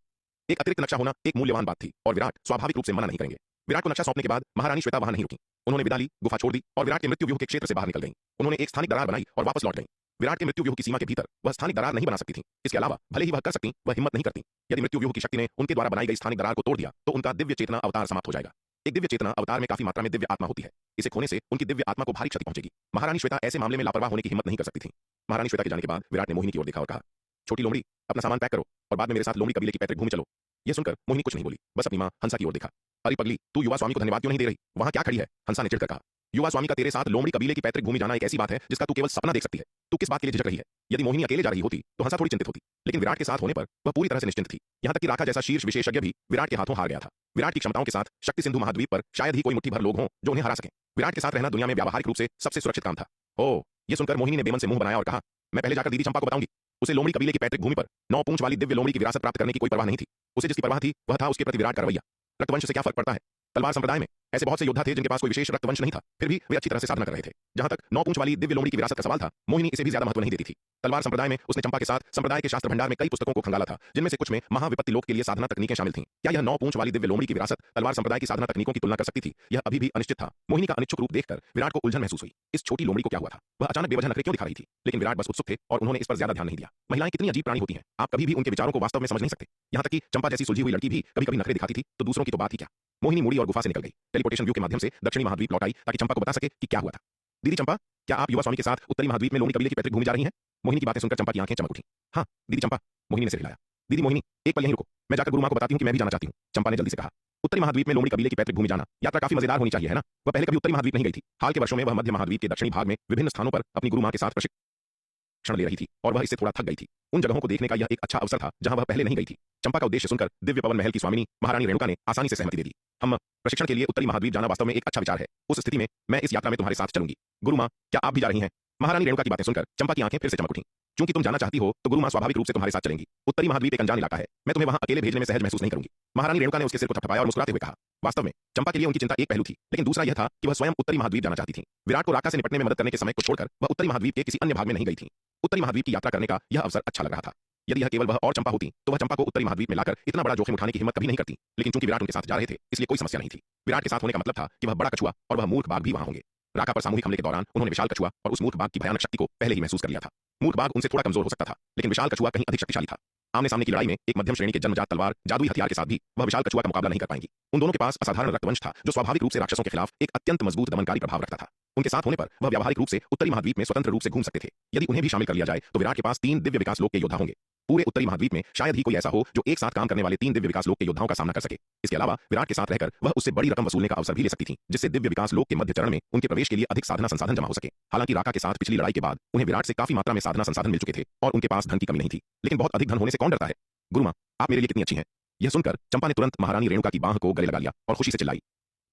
एक अतिरिक्त नक्शा होना एक मूल्यवान बात थी और विराट स्वाभाविक रूप से मना नहीं करेंगे। विराट को नक्शा सौंपने के बाद महारानी श्वेता वहां नहीं रुकी। उन्होंने विदा ली, गुफा छोड़ दी और विराट के मृत्यु व्यूह के क्षेत्र से बाहर निकल गई। उन्होंने एक स्थानिक दरार बनाई और वापस लौट गई। विराट के मृत्यु व्यूह की सीमा के भीतर वह स्थानिक दरार नहीं बना सकती थी। इसके अलावा भले ही वह कर सकती, वह हिम्मत नहीं करती। यदि मृत्यु व्यूह की शक्ति ने उनके द्वारा बनाई गई स्थानिक दरार को तोड़ दिया, तो उनका दिव्य चेतना अवतार समाप्त हो जाएगा। एक दिव्य चेतना अवतार में काफी मात्रा में दिव्य आत्मा होती है। इसे खोने से उनकी दिव्य आत्मा को भारी क्षति पहुंचेगी। महारानी श्वेता ऐसे मामले में लापरवाह होने की हिम्मत नहीं कर सकती थी। महारानी श्वेता के जाने के बाद विराट ने मोहिनी की ओर देखा और कहा, छोटी लोमड़ी, अपना सामान पैक करो और बाद में मेरे साथ लोमड़ी कबीले की पैतृक भूमि चलो। यह सुनकर मोहिनी कुछ नहीं बोली, बस अपनी मां हंसा की ओर देखा। अरे पगली, तू युवा स्वामी को धन्यवाद क्यों नहीं दे रही? वहां क्या खड़ी है? हंसा ने चिढ़कर कहा। युवा स्वामी का तेरे साथ लोमड़ी कबीले की पैतृक भूमि जाना एक ऐसी बात है जिसका तू केवल सपना देख सकती है। तू किस बात के लिए झिझक रही है? यदि मोहिनी अकेले जा रही होती तो हंसा थोड़ी चिंतित होती, लेकिन विराट के साथ होने पर वह पूरी तरह से निश्चिंत थी। यहाँ तक कि राका जैसा शीर्ष विशेषज्ञ भी विराट के हाथों हार गया था। विराट की क्षमताओं के साथ शक्ति सिंधु महाद्वीप पर शायद ही कोई मुट्ठी भर लोग हों जो उन्हें हरा सकें। विराट के साथ रहना दुनिया में व्यावहारिक रूप से सबसे सुरक्षित काम था। ओह, यह सुनकर मोहिनी ने बेमन से मुंह बनाया और कहा, मैं पहले जाकर दीदी चंपा को बताऊंगी। उसे लोमड़ी कबीले की पैतृक भूमि पर 9 पूंछ वाली दिव्य लोमड़ी की विरासत प्राप्त करने की कोई परवाह नहीं थी। उसे जिसकी परवाह थी वह था उसके प्रति विराट का रवैया। रक्तवंश से क्या फर्क पड़ता है? तलवार संप्रदाय में ऐसे बहुत से योद्धा थे जिनके पास कोई विशेष रक्तवंश नहीं था, फिर भी वे अच्छी तरह से साधना कर रहे थे। जहां तक 9 पूंछ वाली दिव्य लोमड़ी की विरासत का सवाल था, मोहिनी इसे भी ज्यादा महत्व नहीं देती थी। तलवार संप्रदाय में उसने चंपा के साथ संप्रदाय के शास्त्र भंडार में कई पुस्तकों को खंगाला था, जिनमें से कुछ में महाविपत्ति लोक के लिए साधना तकनीकें शामिल थीं। क्या यह 9 पूंछ वाली दिव्य लोमड़ी की विरासत तलवार संप्रदाय की साधना तकनीकों की तुलना कर सकती थी? यह अभी भी अनिश्चित था। मोहिनी का अनिच्छुक रूप देखकर विराट को उलझन महसूस हुई। इस छोटी लोमड़ी को क्या हुआ था? वह अचानक बेवजह नखरे क्यों दिखा रही थी? लेकिन विराट बस उत्सुक थे और उन्होंने इस पर ज्यादा ध्यान नहीं दिया। महिलाएं कितनी अजीब प्राणी होती हैं, आप कभी भी उनके विचारों को वास्तव में समझ नहीं सकते। यहाँ तक कि चंपा जैसी सुलझी हुई लड़की भी कभी कभी नखरे दिखाती थी, तो दूसरों की तो बात ही क्या। मोहिनी मुड़ी और गुफा से निकल गई। टेलीपोर्टेशन व्यू के माध्यम से दक्षिणी महाद्वीप लौट आई ताकि चंपा को बता सके कि क्या हुआ था। दीदी चंपा, क्या आप युवा स्वामी के साथ उत्तरी महाद्वीप में लोमड़ी कबीले की पैतृक भूमि जा रही हैं? मोहिनी की बातें सुनकर चंपा की आंखें चमक उठी। हाँ दीदी चंपा, मोहिनी ने सिर हिलाया। दीदी मोहिनी, एक पल यहीं रुको, मैं जाकर गुरु मां को बताती हूँ कि मैं भी जाना चाहती हूँ। चंपा ने जल्दी से कहा। उत्तरी महाद्वीप में लोमड़ी कबीले की पैतृक भूमि जाना यात्रा काफी मजेदार होनी चाहिए, है ना? वह पहले कभी उत्तरी महाद्वीप नहीं गई थी। हाल के वर्षों में वह मध्य महाद्वीप के दक्षिणी भाग में विभिन्न स्थानों पर अपनी गुरु मां के साथ प्रशिक्षण ले रही थी और वह इससे थोड़ा थक गई थी। उन जगहों को देखने का यह एक अच्छा अवसर था जहां वह पहले नहीं गई थी। चंपा का उद्देश्य सुनकर दिव्य पवन महल की स्वामिनी महारानी रेणुका ने आसानी से सहमति दे दी। हम प्रशिक्षण के लिए उत्तरी महाद्वीप जाना वास्तव में एक अच्छा विचार है। उस स्थिति में मैं इस यात्रा में तुम्हारे साथ चलूंगी। गुरु मां, क्या आप भी जा रही हैं? महारानी रेणुका की बातें सुनकर चंपा की आंखें फिर से चमक उठी। क्योंकि तुम जाना चाहती हो तो गुरु मां स्वाभाविक रूप से तुम्हारे साथ चलेंगी। उत्तरी महाद्वीप एक अनजान इलाका है, मैं तुम्हें वहां अकेले भेजने में सहज महसूस नहीं करूंगी। महारानी रेणुका ने उसके सिर को थपथपाया और मुस्कुराते हुए कहा। वास्तव में चंपा के लिए उनकी चिंता एक पहलू थी, लेकिन दूसरा यह था कि वह स्वयं उत्तरी महाद्वीप जाना चाहती थी। विराट को राका से निपटने में मदद करने के समय को छोड़कर वह उत्तरी महाद्वीप के किसी अन्य भाग में नहीं गई थी। उत्तरी महाद्वीप की यात्रा करने का यह अवसर अच्छा लग रहा था। यदि यह केवल वह और चंपा होती तो वह चंपा को उत्तरी महाद्वीप में लाकर इतना बड़ा जोखिम उठाने की हिम्मत कभी नहीं करती, लेकिन चूंकि विराट उनके साथ जा रहे थे इसलिए कोई समस्या नहीं थी। विराट के साथ होने का मतलब था कि वह बड़ा कछुआ और वह मूर्ख बाघ भी वहां होंगे। राका पर सामूहिक हमले के दौरान उन्होंने विशाल कछुआ और उस मूर्ख बाघ की भयानक शक्ति को पहले ही महसूस कर लिया था। मूर्ख बाघ उनसे थोड़ा कमजोर हो सकता था, लेकिन विशाल कछुआ कहीं अधिक शक्तिशाली था। आमने सामने की लड़ाई में एक मध्यम श्रेणी के जन्मजात तलवार जादुई हथियार के साथ भी वह विशाल कछुआ का मुकाबला नहीं कर पाएंगी। उन दोनों के पास असाधारण रक्तवंश था जो स्वाभाविक रूप से राक्षसों के खिलाफ एक अत्यंत मजबूत दमनकारी प्रभाव रखता था। उनके साथ होने पर वह व्यावहारिक रूप से उत्तरी महाद्वीप में स्वतंत्र रूप से घूम सकते थे। यदि उन्हें भी शामिल कर लिया जाए तो विराट के पास 3 दिव्य विकास लोक के योद्धा होंगे। पूरे उत्तरी महाद्वीप में शायद ही कोई ऐसा हो जो एक साथ काम करने वाले 3 दिव्य विकास लोक के योद्धाओं का सामना कर सके। इसके अलावा विराट के साथ रहकर वह उससे बड़ी रकम वसूलने का अवसर भी ले सकती थी, जिससे दिव्य विकास लोक के मध्य चरण में उनके प्रवेश के लिए अधिक साधना संसाधन जमा हो सके। हालांकि राका के साथ पिछली लड़ाई के बाद उन्हें विराट से काफी मात्रा में साधना संसाधन मिल चुके थे और उनके पास धन की कमी नहीं थी, लेकिन बहुत अधिक धन होने से कौन डरता है? गुरु मां, आप मेरे लिए कितनी अच्छी हैं। यह सुनकर चंपा ने तुरंत महारानी रेणुका की बांह को गले लगा लिया और खुशी से चिल्लाई।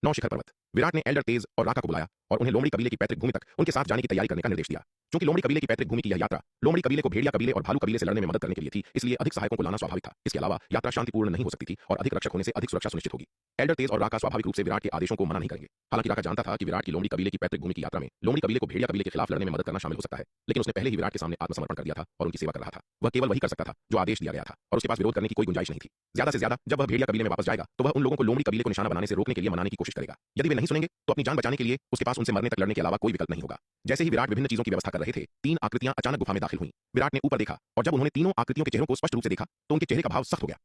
नौ शिखर पर्वत। विराट ने एल्डर तेज और राका को बुलाया और उन्हें लोमड़ी कबीले की पैतृक भूमि तक उनके साथ जाने की तैयारी करने का निर्देश दिया। क्योंकि लोमड़ी कबीले की पैतृक भूमि की यह यात्रा लोमड़ी कबीले को भेड़िया कबीले और भालू कबीले से लड़ने में मदद करने के लिए थी, इसलिए अधिक सहायकों को लाना स्वाभाविक था। इसके अलावा यात्रा शांतिपूर्ण नहीं हो सकती थी और अधिक रक्षक होने से अधिक सुरक्षा सुनिश्चित होगी। एल्डर तेज और राका स्वाभाविक रूप से विराट के आदेशों को मना नहीं करेंगे। हालांकि राका जानता था कि विराट की लोमड़ी कबीले की पैतृक भूमि की यात्रा में लोमड़ी कबीले को भेड़िया कबीले के खिलाफ लड़ने में मदद करना शामिल हो सकता है, लेकिन उसने पहले ही विराट के सामने आत्मसमर्पण कर दिया था और उनकी सेवा कर रहा था। वह केवल वही कर सकता था जो आदेश दिया गया था और उसके पास विरोध करने की कोई गुंजाइश नहीं थी। ज्यादा से ज्यादा जब वह भेड़िया कबीले में वापस जाएगा तो वह उन लोगों को लोमड़ी कबीले को निशाना बनाने से रोकने के लिए मनाने की कोशिश करेगा। यदि वे नहीं सुनेंगे तो अपनी जान बचाने के लिए उसके पास उनसे मरने तक लड़ने के अलावा कोई विकल्प नहीं होगा। जैसे ही विराट विभिन्न चीजों की व्यवस्था कर रहे थे, 3 आकृतियां अचानक गुफा में दाखिल हुईं। विराट ने ऊपर देखा और जब उन्होंने तीनों आकृतियों के चेहरों को स्पष्ट रूप से देखा तो उनके चेहरे का भाव सख्त हो गया।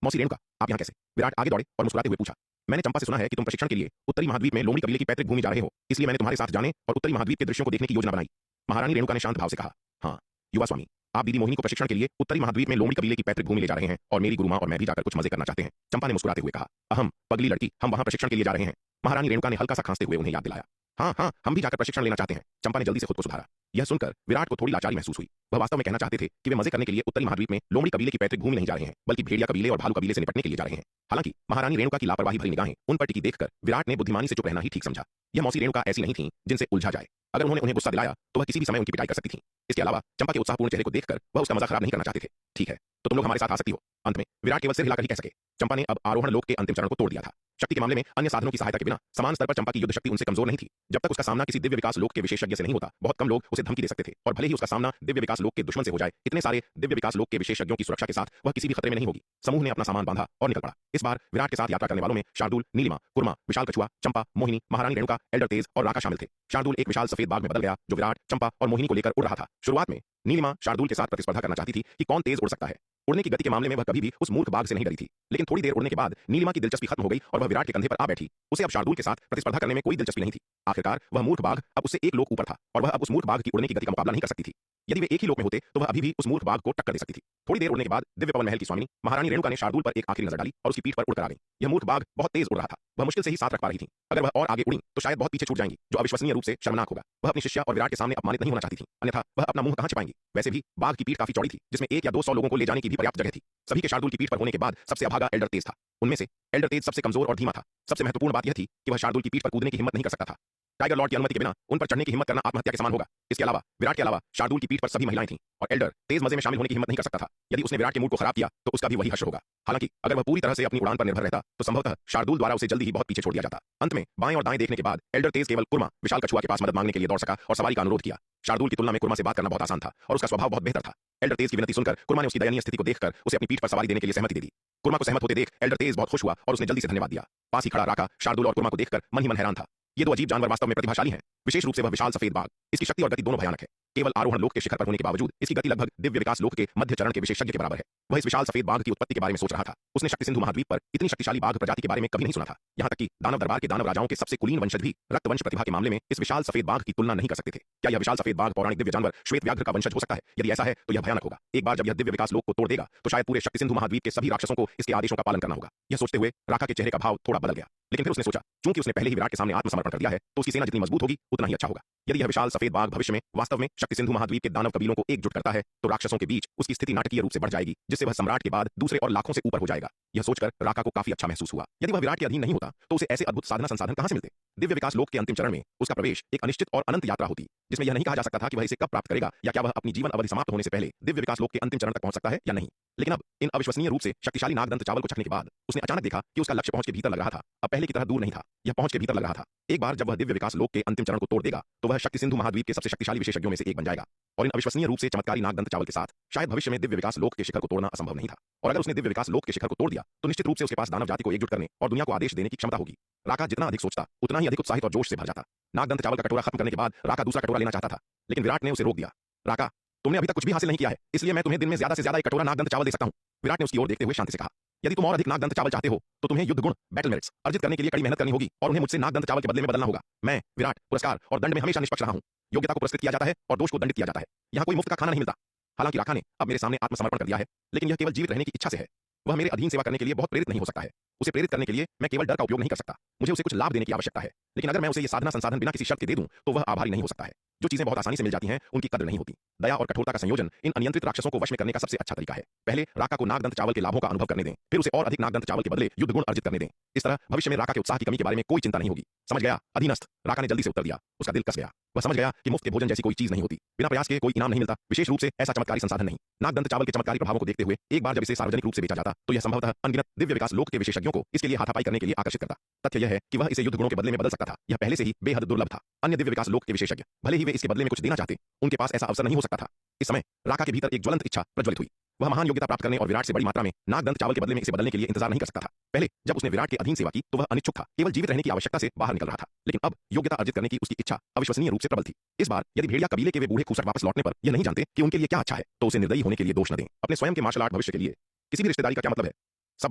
मौसी रेणुका, आप यहाँ कैसे? विराट आगे दौड़े और मुस्कुराते हुए पूछा। मैंने चंपा से सुना है कि तुम प्रशिक्षण के लिए उत्तरी महाद्वीप में लोमड़ी कबीले की पैतृक भूमि जा रहे हो, इसलिए मैंने तुम्हारे साथ जाने और उत्तरी महाद्वीप के दृश्यों को देखने की योजना बनाई। महारानी रेणुका ने शांत भाव से कहा। हाँ युवा स्वामी, आप दीदी मोहिनी को प्रशिक्षण के लिए उत्तरी महाद्वीप में लोमड़ी कबीले की पैतृक भूमि ले जा रहे हैं और मेरी गुरुमा और मैं भी जाकर कुछ मजे करना चाहते हैं। चंपा ने मुस्कुराते हुए कहा। अहम पगली लड़की, हम वहां प्रशिक्षण के लिए जा रहे हैं। महारानी रेणुका ने हल्का सा खांसते हुए उन्हें याद दिलाया। हाँ हाँ, हम भी जाकर प्रशिक्षण लेना चाहते हैं। चंपा ने जल्दी से खुद को सुधारा। यह सुनकर विराट को थोड़ी लाचारी महसूस हुई। वह वास्तव में कहना चाहते थे कि वे मजे करने के लिए उत्तरी महाद्वीप में लोमड़ी कबीले की पैतृक भूमि नहीं जा रहे हैं, बल्कि भेड़िया कबीले और भालू कबीले से निपटने के लिए जा रहे हैं। हालांकि महारानी रेणुका की लापरवाही भरी निगाहें उन पर टिकी देखकर विराट ने बुद्धिमानी से चुप रहना ही ठीक समझा। यह मौसी रेणुका ऐसी नहीं थी जिनसे उलझा जाए। अगर उन्हें गुस्सा दिलाया तो वह किसी भी समय उनकी पिटाई कर सकती थी। इसके अलावा चंपा के उत्साहपूर्ण चेहरे को देखकर वह उसका मजा खराब नहीं करना चाहते थे। ठीक है, तो तुम लोग हमारे साथ आ सकती हो। अंत में विराट केवल सिर हिलाकर ही कह सके। चंपा ने अब आरोहण लोक के अंतिम चरण को तोड़ दिया था। शक्ति के मामले में अन्य साधनों की सहायता के बिना समान स्तर पर चंपा की युद्ध शक्ति उनसे कमजोर नहीं थी। जब तक उसका सामना किसी दिव्य विकास लोक के विशेषज्ञ से नहीं होता, बहुत कम लोग उसे धमकी दे सकते थे और भले ही उसका सामना दिव्य विकास लोक के दुश्मन से हो जाए, इतने सारे दिव्य विकास लोक के विशेषज्ञों की सुरक्षा के साथ वह किसी भी खतरे में नहीं होगी। समूह ने अपना सामान बांधा और निकल पड़ा। इस बार विराट के साथ यात्रा करने वालों में शार्दुल, नीलिमा, कुर्मा, विशाल कछुआ, चंपा, मोहिनी, महारानी रेणुका, एल्डर तेज और राका शामिल थे। शार्दुल एक विशाल सफेद बाग में बदल गया जो विराट, चंपा और मोहिनी को लेकर उड़ रहा था। शुरुआत में नीलिमा शार्दुल के साथ प्रतिस्पर्धा करना चाहती थी कि कौन तेज उड़ सकता है। उड़ने की गति के मामले में वह कभी भी उस मूर्ख बाघ से नहीं डरी थी, लेकिन थोड़ी देर उड़ने के बाद नीलिमा की दिलचस्पी खत्म हो गई और वह विराट के कंधे पर आ बैठी। उसे अब शार्दुल के साथ प्रतिस्पर्धा करने में कोई दिलचस्पी नहीं थी। आखिरकार वह मूर्ख बाघ अब उससे एक लोक ऊपर था और वह अब उस मूर्ख बाघ की उड़ने की गति का मुकाबला नहीं कर सकती थी। यदि वे एक ही लोक में होते तो वह अभी भी उस मूर्ख बाघ को टक्कर दे सकती थी। थोड़ी देर उड़ने के बाद दिव्य पवन महल की स्वामी महारानी रेणुका ने शार्दुल पर एक आखिरी नजर डाली और उसकी पीठ पर उड़कर आ गई। यह मूर्ख बाघ बहुत तेज उड़ रहा था। वह मुश्किल से ही साथ रख पा रही थी। अगर वह और आगे उड़ी तो शायद बहुत पीछे छूट जाएंगी, जो अविश्वसनीय रूप से शर्मनाक होगा। वह अपनी शिष्या और विराट के सामने अपमानित नहीं होना चाहती थी, अन्यथा वह अपना मुंह कहां छिपाएंगी। वैसे भी बाघ की पीठ काफी चौड़ी थी, जिसमें 1 या 200 लोगों को ले जाने की भी पर्याप्त जगह थी। सभी के शार्दुल की पीठ पर होने के बाद सबसे अभागा एल्डर तेज था। उनमें से एल्डर तेज सबसे कमजोर और धीमा था। सबसे महत्वपूर्ण बात यह थी कि वह शार्दुल की पीठ पर कूदने की हिम्मत नहीं कर सकता था। टाइगर लॉर्ड की अनुमति के बिना उन पर चढ़ने की हिम्मत करना आत्महत्या के समान होगा। इसके अलावा विराट के अलावा शार्दुल की पीठ पर सभी महिलाएं थीं और एल्डर तेज मजे में शामिल होने की हिम्मत नहीं कर सकता था। यदि उसने विराट के मूड को खराब किया तो उसका भी वही हश्र होगा। हालांकि अगर वह पूरी तरह से अपनी उड़ान पर निर्भर रहता तो संभवतः शार्दुल द्वारा उसे जल्दी ही बहुत पीछे छोड़ दिया जाता। अंत में बाएं और दाएं देखने के बाद एल्डर तेज केवल कुर्मा, विशाल कछुआ के पास मदद मांगने के लिए दौड़ सका और सवारी का अनुरोध किया। शार्दुल की तुलना में कुर्मा से बात करना बहुत आसान था और उसका स्वभाव बहुत बेहतर था। एल्डर तेज की विनती सुनकर कुर्मा ने उसकी दयनीय स्थिति को देखकर उसे अपनी पीठ पर सवारी देने के लिए सहमति दे दी। कुर्मा को सहमत होते देख एल्डर तेज बहुत खुश हुआ और उसने जल्दी से धन्यवाद दिया। पास ही खड़ा राका शार्दुल और कुर्मा को देखकर मन ही मन हैरान था। ये दो अजीब जानवर वास्तव में प्रतिभाशाली हैं। विशेष रूप से वह विशाल सफेद बाघ। इसकी शक्ति और गति दोनों भयानक है। केवल आरोहण लोक के शिखर पर होने के बावजूद इसकी गति लगभग दिव्य विकास लोक के मध्य चरण के विशेषज्ञ के बराबर है। वह इस विशाल सफेद बाघ की उत्पत्ति के बारे में सोच रहा था। उसने शक्ति सिंधु महाद्वीप पर इतनी शक्तिशाली बाघ प्रजाति के बारे में कभी नहीं सुना था। यहाँ तक कि दानव दरबार के दानव राजाओं के सबसे कुलीन वंशज भी रक्तवंश प्रतिभा के मामले में इस विशाल सफेद बाघ की तुलना नहीं कर सकते थे। क्या यह विशाल सफेद बाघ पौराणिक दिव्य जानवर श्वेत व्याघ्र का वंशज हो सकता है? यदि ऐसा है तो यह भयानक होगा। एक बार जब यह दिव्य विकास लोक को तोड़ देगा तो शायद पूरे शक्ति सिंधु महाद्वीप के सभी राक्षसों को इसके आदेशों का पालन करना होगा। यह सोचते हुए राका के चेहरे का भाव थोड़ा बदल गया, लेकिन फिर उसने सोचा चूंकि उसने पहले ही विराट के सामने आत्मसमर्पण कर दिया है तो उसकी सेना जितनी मजबूत होगी उतना ही अच्छा होगा। यदि यह विशाल सफेद बाघ भविष्य में वास्तव में शक्ति सिंधु महाद्वीप के दानव कबीलों को एकजुट करता है तो राक्षसों के बीच उसकी स्थिति नाटकीय रूप से बढ़ जाएगी, जिससे वह सम्राट के बाद दूसरे और लाखों से ऊपर हो जाएगा। यह सोचकर राका को काफी अच्छा महसूस हुआ। यदि वह विराट के अधीन नहीं होता तो उसे ऐसे अद्भुत साधना संसाधन कहां से मिलते? दिव्य विकास लोक के अंतिम चरण में उसका प्रवेश एक अनिश्चित और अनंत यात्रा होती, जिसमें यह नहीं कहा जा सकता था कि वह इसे कब प्राप्त करेगा या क्या वह अपनी जीवन अवधि समाप्त होने से पहले दिव्य विकास लोक के अंतिम चरण तक पहुंच सकता है या नहीं। लेकिन अब इन अविश्वसनीय रूप से शक्तिशाली नागदंत चावल को चखने के बाद उसने अचानक देखा कि उसका लक्ष्य पहुंच के भीतर लग रहा था। अब पहले की तरह दूर नहीं था, यह पहुंच के भीतर लग रहा था। एक बार जब वह दिव्य विकास लोक के अंतिम चरण को तोड़ देगा तो वह शक्ति सिंधु महाद्वीप के सबसे शक्तिशाली विशेषज्ञों में से एक बन जाएगा। और इन अविश्वसनीय रूप से चमत्कारी नागदंत चावल के साथ शायद भविष्य में दिव्य विकास लोक के शिखर को तोड़ना असंभव नहीं था। और अगर उसने दिव्य विकास लोक के शिखर को तोड़ दिया तो निश्चित रूप से उसके पास दानव जाति को एकजुट करने और दुनिया को आदेश देने की क्षमता होगी। राका जितना अधिक सोचता उतना ही अधिक उत्साहित और जोश से भर जाता। नागदंत चावल का कटोरा खत्म करने के बाद राका दूसरा कटोरा लेना चाहता था, लेकिन विराट ने उसे रोक दिया। राका, तुमने अभी तक कुछ भी हासिल नहीं किया है, इसलिए मैं तुम्हें दिन में ज्यादा से ज्यादा एक कटोरा नागदंत चावल दे सकता हूं। विराट ने उसकी ओर देखते हुए शांति से कहा। यदि तुम और अधिक नागदंत चावल चाहते हो तो तुम्हें युद्ध गुण बैटल मेरिट्स अर्जित करने के लिए कड़ी मेहनत करनी होगी और उन्हें मुझसे नागदंत चावल के बदले में बदलना होगा। मैं विराट पुरस्कार और दंड में हमेशा निष्पक्ष रहा हूं। योग्यता को पुरस्कृत किया जाता है और दोष को दंडित किया जाता है। यहाँ कोई मुफ्त का खाना नहीं मिलता। हालांकि राका ने अब मेरे सामने आत्मसमर्पण कर दिया है, लेकिन यह केवल जीवित रहने की इच्छा से है। वह मेरे अधीन सेवा करने के लिए बहुत प्रेरित नहीं हो सकता है। उसे प्रेरित करने के लिए मैं केवल डर का उपयोग नहीं कर सकता। मुझे उसे कुछ लाभ देने की आवश्यकता है, लेकिन अगर मैं उसे ये साधना संसाधन बिना किसी शर्त के दे दूं तो वह आभारी नहीं हो सकता है। जो चीजें बहुत आसानी से मिल जाती हैं उनकी कद्र नहीं होती। दया और कठोरता का संयोजन इन अनियंत्रित राक्षसों को वश में करने का सबसे अच्छा तरीका है। पहले राका को नागदंत चावल के लाभों का अनुभव करने दें, फिर उसे और अधिक नागदंत चावल के बदले युद्ध गुण अर्जित करने दें। इस तरह भविष्य में राका के उत्साह की कमी के बारे में कोई चिंता नहीं होगी। समझ गया अधीनस्थ? राका ने जल्दी से उत्तर दिया। उसका दिल कस गया। वह समझ गया कि मुफ्त के भोजन जैसी कोई चीज नहीं होती, बिना प्रयास के कोई इनाम नहीं मिलता, विशेष रूप से ऐसा चमत्कारी संसाधन नहीं। नागदंत चावल के चमत्कारी प्रभावों को देखते हुए एक बार जब इसे सार्वजनिक रूप से बेचा जाता तो यह संभवतः अनगिनत दिव्य विकास लोक के विशेषज्ञों को इसके लिए हाथापाई करने के लिए आकर्षित करता। तथ्य यह है कि वह इसे युद्ध गुणों के बदले में बदल सकता था। यह पहले से ही बेहद दुर्लभ था। अन्य दिव्य विकास लोक के विशेषज्ञ भले ही वे इसके बदले में कुछ देना चाहते, उनके पास ऐसा अवसर नहीं हो सकता था। इस समय राका के भीतर एक ज्वलंत इच्छा प्रज्वलित हुई। वह महान योग्यता प्राप्त करने और विराट से बड़ी मात्रा में नागदंत चावल के बदले में इसे बदलने के लिए इंतजार नहीं कर सकता था। पहले जब उसने विराट के अधीन सेवा की तो वह अनिच्छुक था, केवल जीवित रहने की आवश्यकता से बाहर निकल रहा था। लेकिन अब योग्यता अर्जित करने की उसकी इच्छा अविश्वसनीय रूप से प्रबल थी। इस बार यदि भेड़िया कबीले के वे बूढ़े खूसट वापस लौटने पर यह नहीं जानते कि उनके लिए क्या अच्छा है, तो उसे निर्दयी होने के लिए दोष न दें। अपने स्वयं के मार्शल आर्ट भविष्य के लिए किसी भी रिश्तेदारी का क्या मतलब है? सब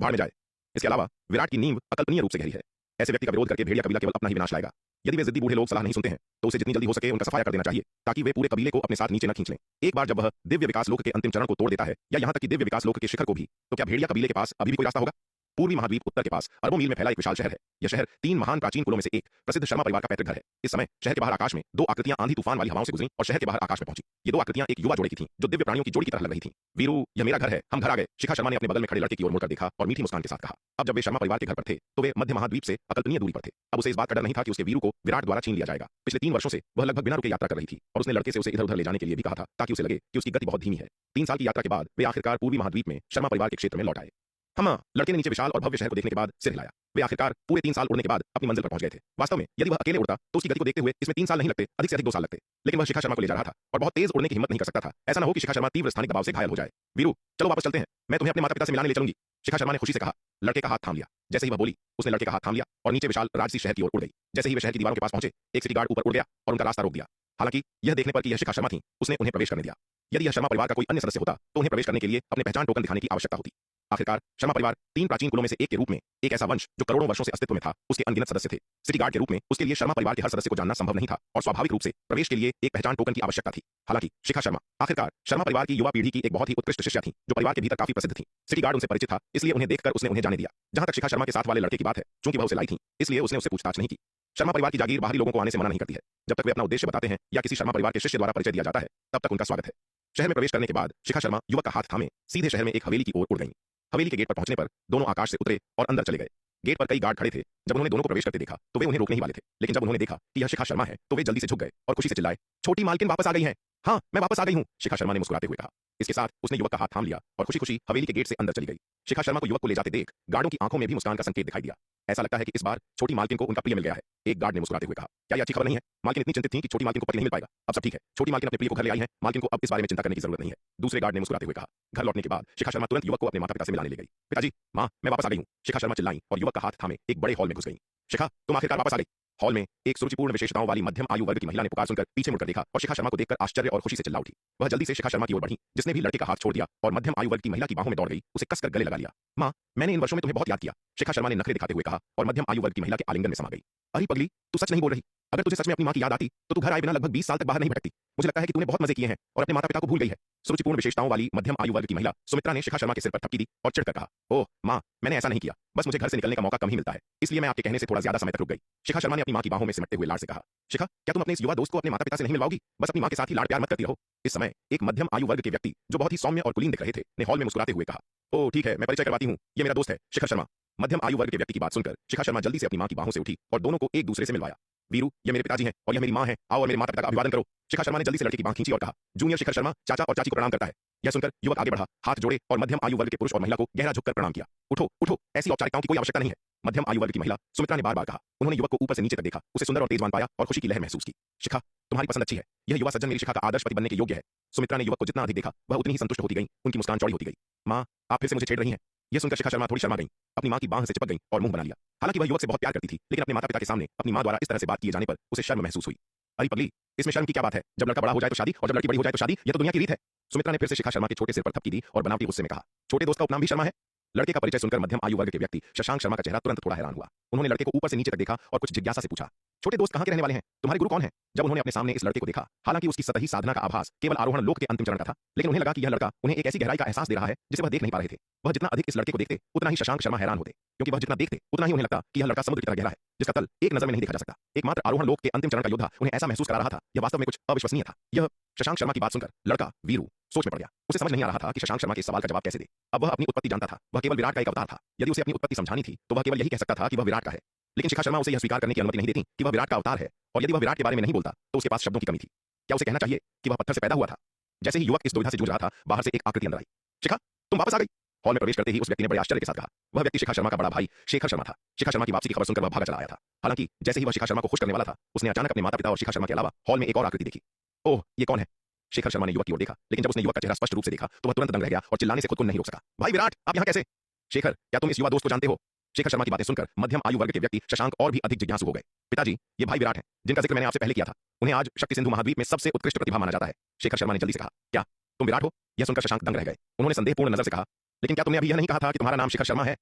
भाड़ में जाए। इसके अलावा विराट की नींव अकल्पनीय रूप से गहरी है। ऐसे व्यक्ति का विरोध करके भेड़िया कबीला केवल अपना ही विनाश लाएगा। यदि वे जिद्दी बूढ़े लोग सलाह नहीं सुनते हैं तो उसे जितनी जल्दी हो सके उनका सफाया कर देना चाहिए, ताकि वे पूरे कबीले को अपने साथ नीचे न खींच लें। एक बार जब वह दिव्य विकास लोक के अंतिम चरण को तोड़ देता है, या यहां तक कि दिव्य विकास लोक के शिखर को भी, तो क्या भेड़िया कबीले के पास अभी भी कोई रास्ता होगा? पूर्वी महाद्वीप उत्तर के पास अरबों मील में फैला एक विशाल शहर है। यह शहर 3 महान प्राचीन कुलों में से एक प्रसिद्ध शर्मा परिवार का पैतृक घर है। इस समय शहर के बाहर आकाश में 2 आकृतियां आंधी तूफान वाली हवाओं से गुजरी और शहर के बाहर आकाश में पहुंची। ये 2 आकृतियां एक युवा जोड़े की थीं, जो दिव्य प्राणियों की जोड़ी की तरह लग रही थीं। वीरू, यह मेरा घर है, हम घर आ गए। शिखा शर्मा ने अपने बगल में खड़े लड़के की ओर मुड़कर देखा और मीठी मुस्कान के साथ कहा। अब जब वे शर्मा परिवार के घर पर थे तो वे मध्य महाद्वीप से अकल्पनीय दूरी पर थे। अब उसे इस बात का डर नहीं था कि उसके वीरू को विराट द्वारा छीन लिया जाएगा। पिछले 3 वर्षों से वह लगभग बिना रुके यात्रा कर रही थी और उसने लड़के से उसे इधर उधर ले जाने के लिए भी कहा था, ताकि उसे लगे कि उसकी गति बहुत धीमी है। 3 साल की यात्रा के बाद वे आखिरकार पूर्वी महाद्वीप में शर्मा परिवार के क्षेत्र में लौट आए। लड़के ने नीचे विशाल और भव्य शहर को देखने के बाद सिर हिलाया। वे आखिरकार पूरे 3 साल उड़ने के बाद अपनी मंजिल पर पहुंच गए थे। वास्तव में यदि वह अकेले उड़ता तो उसकी गति को देखते हुए इसमें 3 साल नहीं लगते, अधिक से अधिक 2 साल लगते। लेकिन वह शिखा शर्मा को ले जा रहा था और बहुत तेज उड़ने की हिम्मत नहीं कर सकता था। ऐसा न हो कि शिखा शर्मा तीव्र स्थानिक दबाव से घायल हो जाए। वीरू, चलो वापस चलते हैं, मैं तुम्हें अपने माता पिता से मिलाने ले चलूंगी, शिखा शर्मा ने खुशी से कहा। लड़के का हाथ थाम लिया। जैसे ही वह बोली, उसने लड़के का हाथ थाम लिया और नीचे विशाल राजसी शहर की ओर उड़ गई। जैसे ही वे शहर की दीवारों के पास पहुंचे, एक सिटी गार्ड ऊपर उड़ गया और उनका रास्ता रोक दिया। हालांकि यह देखने पर कि यह शिखा शर्मा थी, उसने उन्हें प्रवेश करने दिया। यदि यह शर्मा परिवार का कोई अन्य सदस्य होता तो उन्हें प्रवेश करने के लिए अपने पहचान टोकन दिखाने की आवश्यकता होती। आखिरकार शर्मा परिवार 3 प्राचीन कुलों में से एक के रूप में, एक ऐसा वंश जो करोड़ों वर्षों से अस्तित्व में था, उसके अनगिनत सदस्य थे। सिटी गार्ड के रूप में उसके लिए शर्मा परिवार के हर सदस्य को जानना संभव नहीं था और स्वाभाविक रूप से प्रवेश के लिए एक पहचान टोकन की आवश्यकता थी। हालांकि शिखा शर्मा आखिरकार शर्मा परिवार की युवा पीढ़ी की एक बहुत ही उत्कृष्ट शिष्या थी, जो परिवार के भीतर काफी प्रसिद्ध थी। सिटी गार्ड उनसे परिचित था, इसलिए उन्हें देखकर उसने उन्हें जाने दिया। जहां तक शिखा शर्मा के साथ वाले लड़के की बात है, चूंकि वह उसे लाई थी, इसलिए उसने उससे पूछताछ नहीं की। शर्मा परिवार की जागीर बाहरी लोगों को आने से मना नहीं करती है। जब तक वे अपना उद्देश्य बताते हैं या किसी शर्मा परिवार के शिष्य द्वारा परिचय दिया जाता है, तब तक उनका स्वागत है। शहर में प्रवेश करने के बाद शिखा शर्मा युवक का हाथ थामे सीधे शहर में एक हवेली की ओर उड़ गईं। हवेली के गेट पर पहुंचने पर दोनों आकाश से उतरे और अंदर चले गए। गेट पर कई गार्ड खड़े थे। जब उन्होंने दोनों को प्रवेश करते देखा तो वे उन्हें रोकने ही वाले थे, लेकिन जब उन्होंने देखा कि यह शिखा शर्मा है तो वे जल्दी से झुक गए और खुशी से चिल्लाए, छोटी मालकिन वापस आ गई हैं। हाँ, मैं वापस आ गई हूँ, शिखा शर्मा ने मुस्कुराते हुए कहा। इसके साथ उसने युवक का हाथ थाम लिया और खुशी खुशी हवेली के गेट से अंदर चली गई। शिखा शर्मा को युवक को ले जाते देख गार्डों की आंखों में भी मुस्कान का संकेत दिखाई दिया। ऐसा लगता है कि इस बार छोटी मालकिन को उनका प्रिय मिल गया है, एक गार्ड ने मुस्कुराते हुए कहा। क्या यह अच्छी खबर नहीं है? मालकिन इतनी चिंतित थी कि छोटी मालकिन को पति नहीं मिल पाएगा। अब सब ठीक है, छोटी मालकिन अपने प्रिय को घर ले आई है, मालकिन को अब इस बारे में चिंता करने की जरूरत नहीं है, दूसरे गार्ड ने मुस्कुराते हुए कहा। घर लौटने के बाद शिखा शर्मा तुरंत युवक को अपने माता पिता से मिलाने ले गई। पिताजी, माँ, मैं वापस आ गई हूँ, शिखा शर्मा चिल्लाई और युवक का हाथ थामे एक बड़े हॉल में घुस गई। शिखा, तुम आखिरकार वापस आ गई। हॉल में एक सुरुचिपूर्ण विशेषताओं वाली मध्यम आयु वर्ग की महिला ने पुकार सुनकर पीछे मुड़कर देखा और शिखा शर्मा को देखकर आश्चर्य और खुशी से चिल्ला उठी। वह जल्दी से शिखा शर्मा की ओर बढ़ी, जिसने भी लड़के का हाथ छोड़ दिया और मध्यम आयु वर्ग की महिला की बाहों में दौड़ गई, उसे कसकर गले लगा लिया। माँ, मैंने इन वर्षों में तुम्हें बहुत याद किया, शिखा शर्मा ने नखरे दिखाते हुए कहा और मध्यम आयु वर्ग की महिला के आलिंगन में समा गई। अरे पगली, तू सच नहीं बोल रही। अगर तुझे सच में अपनी माँ की याद आती तो तू घर आए बिना लगभग 20 साल तक बाहर नहीं भटकती। मुझे लगता है कि तूने बहुत मजे किए हैं और अपने माता पिता को भूल गई है। सुरुचिपूर्ण विशेषताओं वाली मध्यम आयु वर्ग की महिला सुमित्रा ने शिखा शर्मा के सिर पर थपकी दी और चिढ़कर कहा, ओह माँ, मैंने ऐसा नहीं किया, बस मुझे घर से निकलने का मौका कम ही मिलता है, इसलिए मैं आपके कहने से थोड़ा ज्यादा समय तक रुक गई। शिखा शर्मा ने अपनी माँ की बाहों में सिमटते हुए लाड से कहा। शिखा, क्या तुम अपने इस युवा दोस्त को अपने माता पिता से नहीं मिलवाओगी? बस अपनी माँ के साथ ही लाड प्यार मत करती रहो। इस समय एक मध्यम आयु वर्ग के व्यक्ति जो बहुत ही सौम्य और कुलीन दिख रहे थे ने हॉल में मुस्कुराते हुए कहा, ओह ठीक है, मैं परिचय करवाती हूँ, ये मेरा दोस्त है शिखर शर्मा। मध्यम आयु वर्ग के व्यक्ति की बात सुनकर शिखा शर्मा जल्दी से अपनी माँ की बाहों से उठी और दोनों को एक दूसरे से मिलवाया। वीरू, ये मेरे पिताजी हैं और यह मेरी माँ है, आओ और मेरे माता पिता का अभिवादन करो। शिखा शर्मा ने जल्दी से लड़के की बांह खींची और कहा, जूनियर शिखर शर्मा चाचा और चाची को प्रणाम करता है। यह सुनकर युवक आगे बढ़ा, हाथ जोड़े और मध्यम आयु वर्ग के पुरुष और महिला को गहरा झुककर प्रणाम किया। उठो उठो, ऐसी औपचारिकताओं की कोई आवश्यकता नहीं है, मध्यम आयु वर्ग की महिला सुमित्रा ने बार-बार कहा। उन्होंने युवक को ऊपर से नीचे तक देखा, उसे सुंदर और तेजवान पाया और खुशी की लहर महसूस की। शिखा, तुम्हारी पसंद अच्छी है, यह युवा सज्जन मेरी शिखा का आदर्श पति बनने के योग्य है। सुमित्रा ने युवक को जितना अधिक देखा वह उतनी ही संतुष्ट होती गई, उनकी मुस्कान चौड़ी होती गई। माँ, आप फिर से मुझे छेड़ रही हैं। यह सुनकर शिखा शर्मा थोड़ी शर्मा गई, अपनी माँ की बांह से चिपक गई और मुंह बना लिया। हालांकि वह युवक से बहुत प्यार करती थी, लेकिन अपने माता पिता के सामने अपनी माँ द्वारा इस तरह से बात किए जाने पर उसे शर्म महसूस हुई। अरे पगली, इसमें शर्म की क्या बात है? जब लड़का बड़ा हो जाए तो शादी और जब लड़की बड़ी हो जाए तो शादी, यह तो दुनिया की रीत है। सुमित्रा ने फिर से शिखा शर्मा के छोटे सिर पर थपकी दी और बनावटी गुस्से में कहा, छोटे दोस्त का उपनाम भी शर्मा है? लड़के का परिचय सुनकर मध्यम आयु वर्ग के व्यक्ति शशांक शर्मा का चेहरा तुरंत थोड़ा हैरान हुआ। उन्होंने लड़के को ऊपर से नीचे तक देखा और कुछ जिज्ञासा से पूछा, छोटे दोस्त कहाँ के रहने वाले हैं? तुम्हारे गुरु कौन है? जब उन्होंने अपने सामने इस लड़के को देखा, हालांकि उसकी सतही साधना का आभास केवल आरोहण लोक के अंतिम चरण का था, लेकिन उन्हें लगा कि यह लड़का उन्हें एक ऐसी गहराई का एहसास दे रहा है जिसे वह देख नहीं पा रहे थे। वह जितना अधिक इस लड़के को देखते, उतना ही शशांक शर्मा हैरान होते, क्योंकि वह जितना देखते उतना ही उन्हें लगता कि यह लड़का समुद्र की तरह गहरा है, जिसका तल एक नजर में नहीं देखा जा सकता। एकमात्र आरोहण लोक के अंतिम चरण का योद्धा उन्हें ऐसा महसूस करा रहा था, यह वास्तव में कुछ अविश्वसनीय था। यह शशांक शर्मा की बात सुनकर लड़का वीरू सोच में पड़ गया। उसे समझ नहीं आ रहा था कि शशांक शर्मा के सवाल का जवाब कैसे दे। अब वह अपनी उत्पत्ति जानता था, वह केवल विराट का एक अवतार था। यदि उसे अपनी उत्पत्ति समझानी थी तो वह केवल यही कह सकता था कि वह विराट का है, लेकिन शिखा शर्मा उसे यह स्वीकार करने की अनुमति नहीं देती कि वह विराट का अवतार है, और यदि वह विराट के बारे में नहीं बोलता तो उसके पास शब्दों की कमी थी। क्या उसे कहना चाहिए कि वह पत्थर से पैदा हुआ था? जैसे ही युवक इस दुविधा से जूझ रहा था, बाहर से एक आकृति अंदर आई। शिखा, तुम वापस आ गई। हॉल में प्रवेश करते ही उस व्यक्ति ने बड़े आश्चर्य के साथ कहा। वह व्यक्ति शिखा शर्मा का बड़ा भाई शेखर शर्मा था। शिखा शर्मा की वापसी की खबर सुनकर वह भागा चला आया था। हालांकि जैसे ही वह शिखा शर्मा को खुश करने वाला था, उसने अचानक अपने माता पिता और शिखा शर्मा के अलावा हॉल में एक और आकृति देखी। ओह, ये कौन है? शेखर शर्मा ने युवक की ओर देखा, लेकिन जब उसने युवक का चेहरा स्पष्ट रूप से देखा तो वह तुरंत दंग रह गया और चिल्लाने से खुद को नहीं रोक सका। भाई विराट, आप यहाँ कैसे? शेखर, क्या तुम इस युवा दोस्त को जानते हो? शेखर शर्मा की बातें सुनकर मध्यम आयु वर्ग के व्यक्ति शशांक और भी अधिक जिज्ञासु हो गए। पिताजी, ये भाई विराट हैं, जिनका जिक्र मैंने आपसे पहले किया था। उन्हें आज शक्ति सिंधु महाद्वीप में सबसे उत्कृष्ट प्रतिभा माना जाता है। शेखर शर्मा ने जल्दी से कहा। क्या तुम विराट हो? यह सुनकर शशांक दंग रह गए। उन्होंने संदेहपूर्ण नजर से कहा, लेकिन क्या तुमने अभी यह नहीं कहा था कि तुम्हारा नाम शिखर शर्मा है?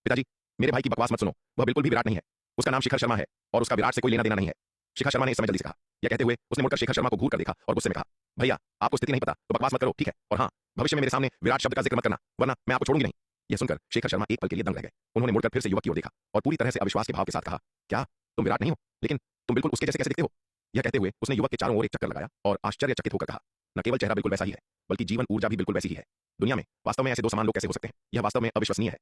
पिताजी, मेरे भाई की बकवास मत सुनो, वह बिल्कुल भी विराट नहीं है। उसका नाम शिखर शर्मा है और उसका विराट से कोई लेना देना नहीं है। शिखा शर्मा ने इस समय जल्दी से कहा। यह कहते हुए उसने मुड़कर शेखर शर्मा को घूर कर देखा और गुस्से में कहा, भैया, आपको स्थिति नहीं पता तो बकवास मत करो, ठीक है? और हाँ, भविष्य में मेरे सामने विराट शब्द का जिक्र मत करना, वरना मैं आपको छोड़ूंगी नहीं। यह सुनकर शेखर शर्मा एक पल के लिए दंग रह गए। उन्होंने मुड़कर फिर से युवक की ओर देखा और पूरी तरह से अविश्वास के भाव के साथ कहा, क्या तुम विराट नहीं हो? लेकिन तुम बिल्कुल उसके जैसे कैसे दिखते हो? यह कहते हुए उसने युवक के चारों ओर एक चक्कर लगाया और आश्चर्यचकित होकर कहा, न केवल चेहरा बिल्कुल वैसा ही है, बल्कि जीवन ऊर्जा भी बिल्कुल वैसी ही है। दुनिया में वास्तव में ऐसे दो समान लोग कैसे हो सकते हैं? यह वास्तव में अविश्वसनीय है।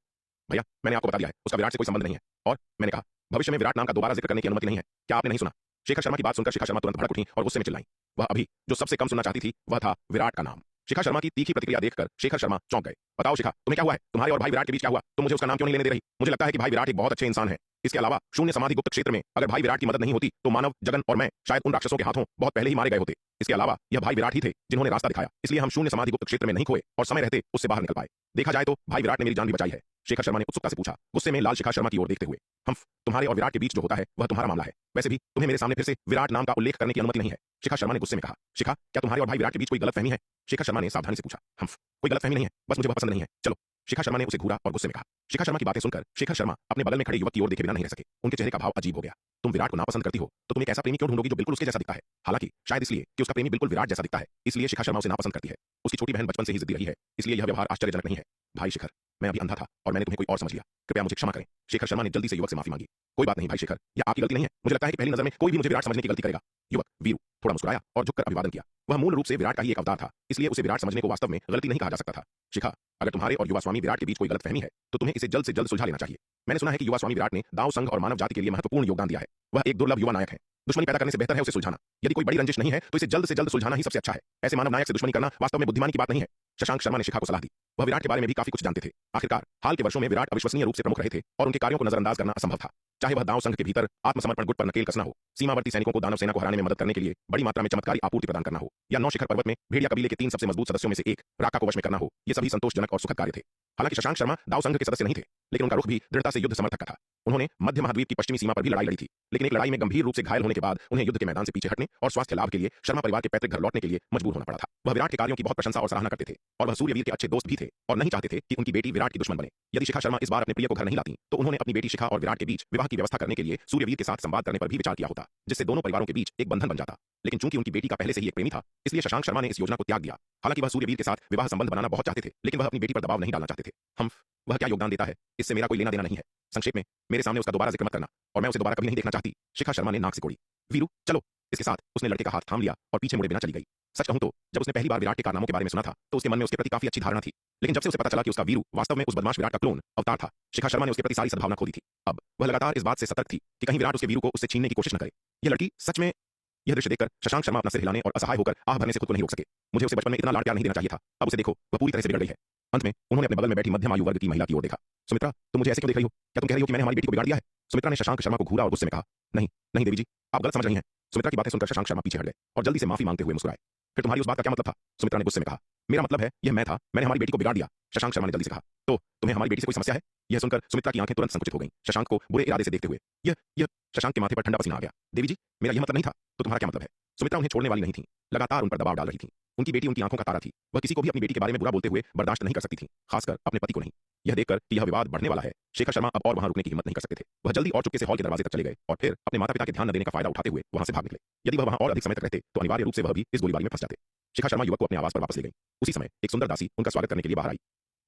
भैया, मैंने आपको बता दिया है, उसका विराट से कोई संबंध नहीं है। और मैंने कहा, भविष्य में विराट नाम का दोबारा जिक्र करने की अनुमति नहीं है। क्या आपने नहीं सुना? शेखर शर्मा की बात सुनकर शिखा शर्मा तुरंत भड़क उठी और गुस्से में चिल्लाई। वह अभी जो सबसे कम सुनना चाहती थी वह था विराट का नाम। शिखा शर्मा की तीखी प्रतिक्रिया देखकर शेखर शर्मा चौंक गए। बताओ शिखा, तुम्हें क्या हुआ है? तुम्हारे और भाई विराट के बीच क्या हुआ? तुम मुझे उसका नाम क्यों नहीं लेने दे रही? मुझे लगता है कि भाई विराट एक बहुत अच्छे इंसान है। इसके अलावा शून्य समाधि गुप्त क्षेत्र में अगर भाई विराट की मदद नहीं होती तो मानव, जगन और मैं शायद उन राक्षसों के हाथों बहुत पहले ही मारे गए होते। इसके अलावा यह भाई विराट ही थे जिन्होंने रास्ता दिखाया, इसलिए हम शून्य समाधि गुप्त क्षेत्र में नहीं खोए और समय रहते उससे बाहर निकल पाए। देखा जाए तो भाई विराट ने मेरी जान भी बचाई है। शेखर शर्मा ने उत्सुकता से पूछा, गुस्से में लाल शिखा शर्मा की ओर देखते हुए। हम तुम्हारे और विराट के बीच जो होता है वह तुम्हारा मामला है। वैसे भी तुम्हें मेरे सामने फिर से विराट नाम का उल्लेख करने की अनुमति नहीं है। शिखा शर्मा ने गुस्से में कहा। शिखा, क्या तुम्हारे और भाई विराट के बीच कोई गलतफहमी है? शेखर शर्मा ने सावधानी से पूछा। हम कोई गलतफहमी नहीं है, बस मुझे वह पसंद नहीं है। चलो, शिखा शर्मा ने उसे घूरा और गुस्से में कहा। शिखा शर्मा की बातें सुनकर शेखर शर्मा अपने बगल में खड़े युवक की ओर देखे बिना नहीं रह सके। उनके चेहरे का भाव अजीब हो गया। तुम विराट को नापसंद करती हो तो तुम एक ऐसा प्रेमी क्यों ढूंढोगी जो बिल्कुल उसके जैसा दिखता है? हालांकि शायद इसलिए कि उसका प्रेमी बिल्कुल विराट जैसा दिखता है, इसलिए शिखा शर्मा उसे नापसंद करती है। उसकी छोटी बहन बचपन से ही जिद्दी रही है, इसलिए यह व्यवहार आश्चर्यजनक नहीं है। भाई शिखर, मैं अभी अंधा था और मैंने तुम्हें कोई और समझ लिया, कृपया मुझे क्षमा करें। शेखर शर्मा ने जल्दी से युवक से माफी मांगी। कोई बात नहीं भाई शेखर, यह आपकी गलती नहीं है। मुझे लगता है कि पहली नजर में कोई भी मुझे विराट समझने की गलती करेगा। युवक वीरू थोड़ा मुस्कुराया और झुककर अभिवादन किया। वह मूल रूप से विराट का ही एक अवतार था, इसलिए उसे विराट समझने को वास्तव में गलती नहीं कहा जा सकता था। शिखा, अगर तुम्हारे और युवा स्वामी विराट के बीच कोई गलतफहमी है तो तुम्हें इसे जल्द से जल्द सुलझा लेना चाहिए। मैंने सुना है कि युवा स्वामी विराट ने दाव संघ और मानव जाति के लिए महत्वपूर्ण योगदान दिया है। वह एक दुर्लभ युवा नायक है। दुश्मनी पैदा करने से बेहतर है उसे सुलझाना। यदि कोई बड़ी रंजिश नहीं है तो इसे जल्द से जल्द सुलझाना ही सबसे अच्छा है। ऐसे मानव नायक से दुश्मनी करना वास्तव में बुद्धिमानी की बात नहीं है। शशांक शर्मा ने शिखा को सलाह दी। वह विराट के बारे में भी काफी कुछ जानते थे। आखिरकार हाल के वर्षों में विराट अविश्वसनीय रूप से प्रमुख रहे थे और उनके कार्यों को नजरअंदाज करना असंभव था। चाहे वह दाव संघ के भीतर आत्मसमर्पण गुट पर नकेल कसना हो, सीमावर्ती सैनिकों को दानव सेना को हराने में मदद करने के लिए बड़ी मात्रा में चमत्कारी आपूर्ति प्रदान करना हो, या नौ शिखर पर्वत में भेड़िया कबीले के 3 सबसे मजबूत सदस्यों में से एक राका को वश में करना हो, ये सभी संतोषजनक और सुखद कार्य थे। हालांकि शशांक शर्मा दाव संघ के सदस्य नहीं थे, लेकिन उनका रुख भी दृढ़ता से युद्ध समर्थक का था। उन्होंने मध्य महाद्वीप की पश्चिमी सीमा पर भी लड़ाई लड़ी थी, लेकिन एक लड़ाई में गंभीर रूप से घायल होने के बाद उन्हें युद्ध के मैदान से पीछे हटने और स्वास्थ्य लाभ के लिए शर्मा परिवार के पैतृक घर लौटने के लिए मजबूर होना पड़ा था। वह विराट के कार्यों की बहुत प्रशंसा और सराहना करते थे और वह सूर्यवीर के अच्छे दोस्त भी थे और नहीं चाहते थे कि उनकी बेटी विराट की दुश्मन बने। यदि शिखा शर्मा इस बार अपने प्रिय को घर नहीं लाती तो उन्होंने अपनी बेटी शिखा और विराट के बीच विवाह की व्यवस्था करने के लिए सूर्यवीर के साथ संवाद करने पर भी विचार किया होता, जिससे दोनों परिवारों के बीच एक बंधन बन जाता। लेकिन चूंकि उनकी बेटी का पहले से ही एक प्रेमी था, इसलिए शशांक शर्मा ने इस योजना को त्याग दिया। हालांकि वह सूर्यवीर के साथ विवाह संबंध बनाना बहुत चाहते थे, लेकिन वह अपनी बेटी पर दबाव नहीं डालना चाहते थे। हम वह क्या योगदान देता है, इससे मेरा कोई लेना देना नहीं है। संक्षेप में, मेरे सामने उसका दोबारा जिक्र मत करना और मैं उसे दोबारा कभी नहीं देखना चाहती। शिखा शर्मा ने नाक से कोड़ी। वीरू चलो। इसके साथ उसने लड़के का हाथ थाम लिया और पीछे मुड़े बिना चली गई। सच कहूं तो जब उसने पहली बार विराट के कारनामों के बारे में सुना था तो उसके मन में उसके प्रति काफी अच्छी धारणा थी, लेकिन जब से उसे पता चला कि उसका वीरू वास्तव में उस बदमाश विराट का क्लोन अवतार था, शिखा शर्मा ने उसके प्रति सारी सद्भावना खो दी थी। अब वह लगातार इस बात से सतर्क थी कि कहीं विराट उसके वीरू को उससे छीनने की कोशिश न करे। यह लड़की सच में। यह दृश्य देखकर शशांक शर्मा अपना सिर हिलाने और असहाय होकर आह भरने से खुद को नहीं रोक सके। मुझे उसे बचपन में इतना लाड प्यार नहीं देना चाहिए था, अब उसे देखो वह पूरी तरह से बिगड़ गई है। अंत में उन्होंने अपने बगल में बैठी मध्यम आयु वर्ग की महिला की ओर देखा। सुमित्रा, तुम मुझे ऐसे क्यों देख रही हो? क्या तुम कह रही हो कि मैंने हमारी बेटी को बिगाड़ दिया है? सुमित्रा ने शशांक शर्मा को घूरा और गुस्से में कहा। नहीं नहीं देवी जी, आप गलत समझ रही हैं। सुमित्रा की बातें सुनकर शशांक शर्मा पीछे हट गए और जल्दी से माफी मांगते हुए मुस्कुराए। फिर तुम्हारी उस बात का क्या मतलब था? सुमित्रा ने गुस्से में कहा। मेरा मतलब है यह मैं था, मैंने हमारी बेटी को बिगाड़ दिया। शशांक शर्मा ने जल्दी से कहा। तो तुम्हें हमारी बेटी से कोई समस्या है? यह सुनकर सुमित्रा की आंखें तुरंत संकुचित हो गईं, शशांक को बुरे इरादे से देखते हुए। यह शशांक के माथे पर ठंडा पसीना आ गया। देवी जी, मेरा यह मतलब नहीं था, तो तुम्हारा क्या मतलब है? सुमित्रा उन्हें छोड़ने वाली नहीं थी, लगातार उन पर दबाव डाल रही थी। उनकी बेटी उनकी आंखों का तारा थी। वह किसी को भी अपनी बेटी के बारे में बुरा बोलते हुए बर्दाश्त नहीं कर सकती थी, खासकर अपने पति को नहीं। यह देखकर कि यह विवाद बढ़ने वाला है, शेखर शर्मा अब और वहां रुकने की हिम्मत नहीं कर सकते थे। वह जल्दी और चुपके से हॉल के दरवाजे तक चले गए और फिर अपने माता पिता के ध्यान न देने का फायदा उठाते हुए वहां से भाग निकले। यदि वह वहां और अधिक समय तक रहते तो अनिवार्य रूप से वह भी इस गोलीबारी में फंस जाते। शिखा शर्मा युवक को अपने आवास पर वापस ले गई। उसी समय एक सुंदर दासी उनका स्वागत करने के लिए बाहर आई।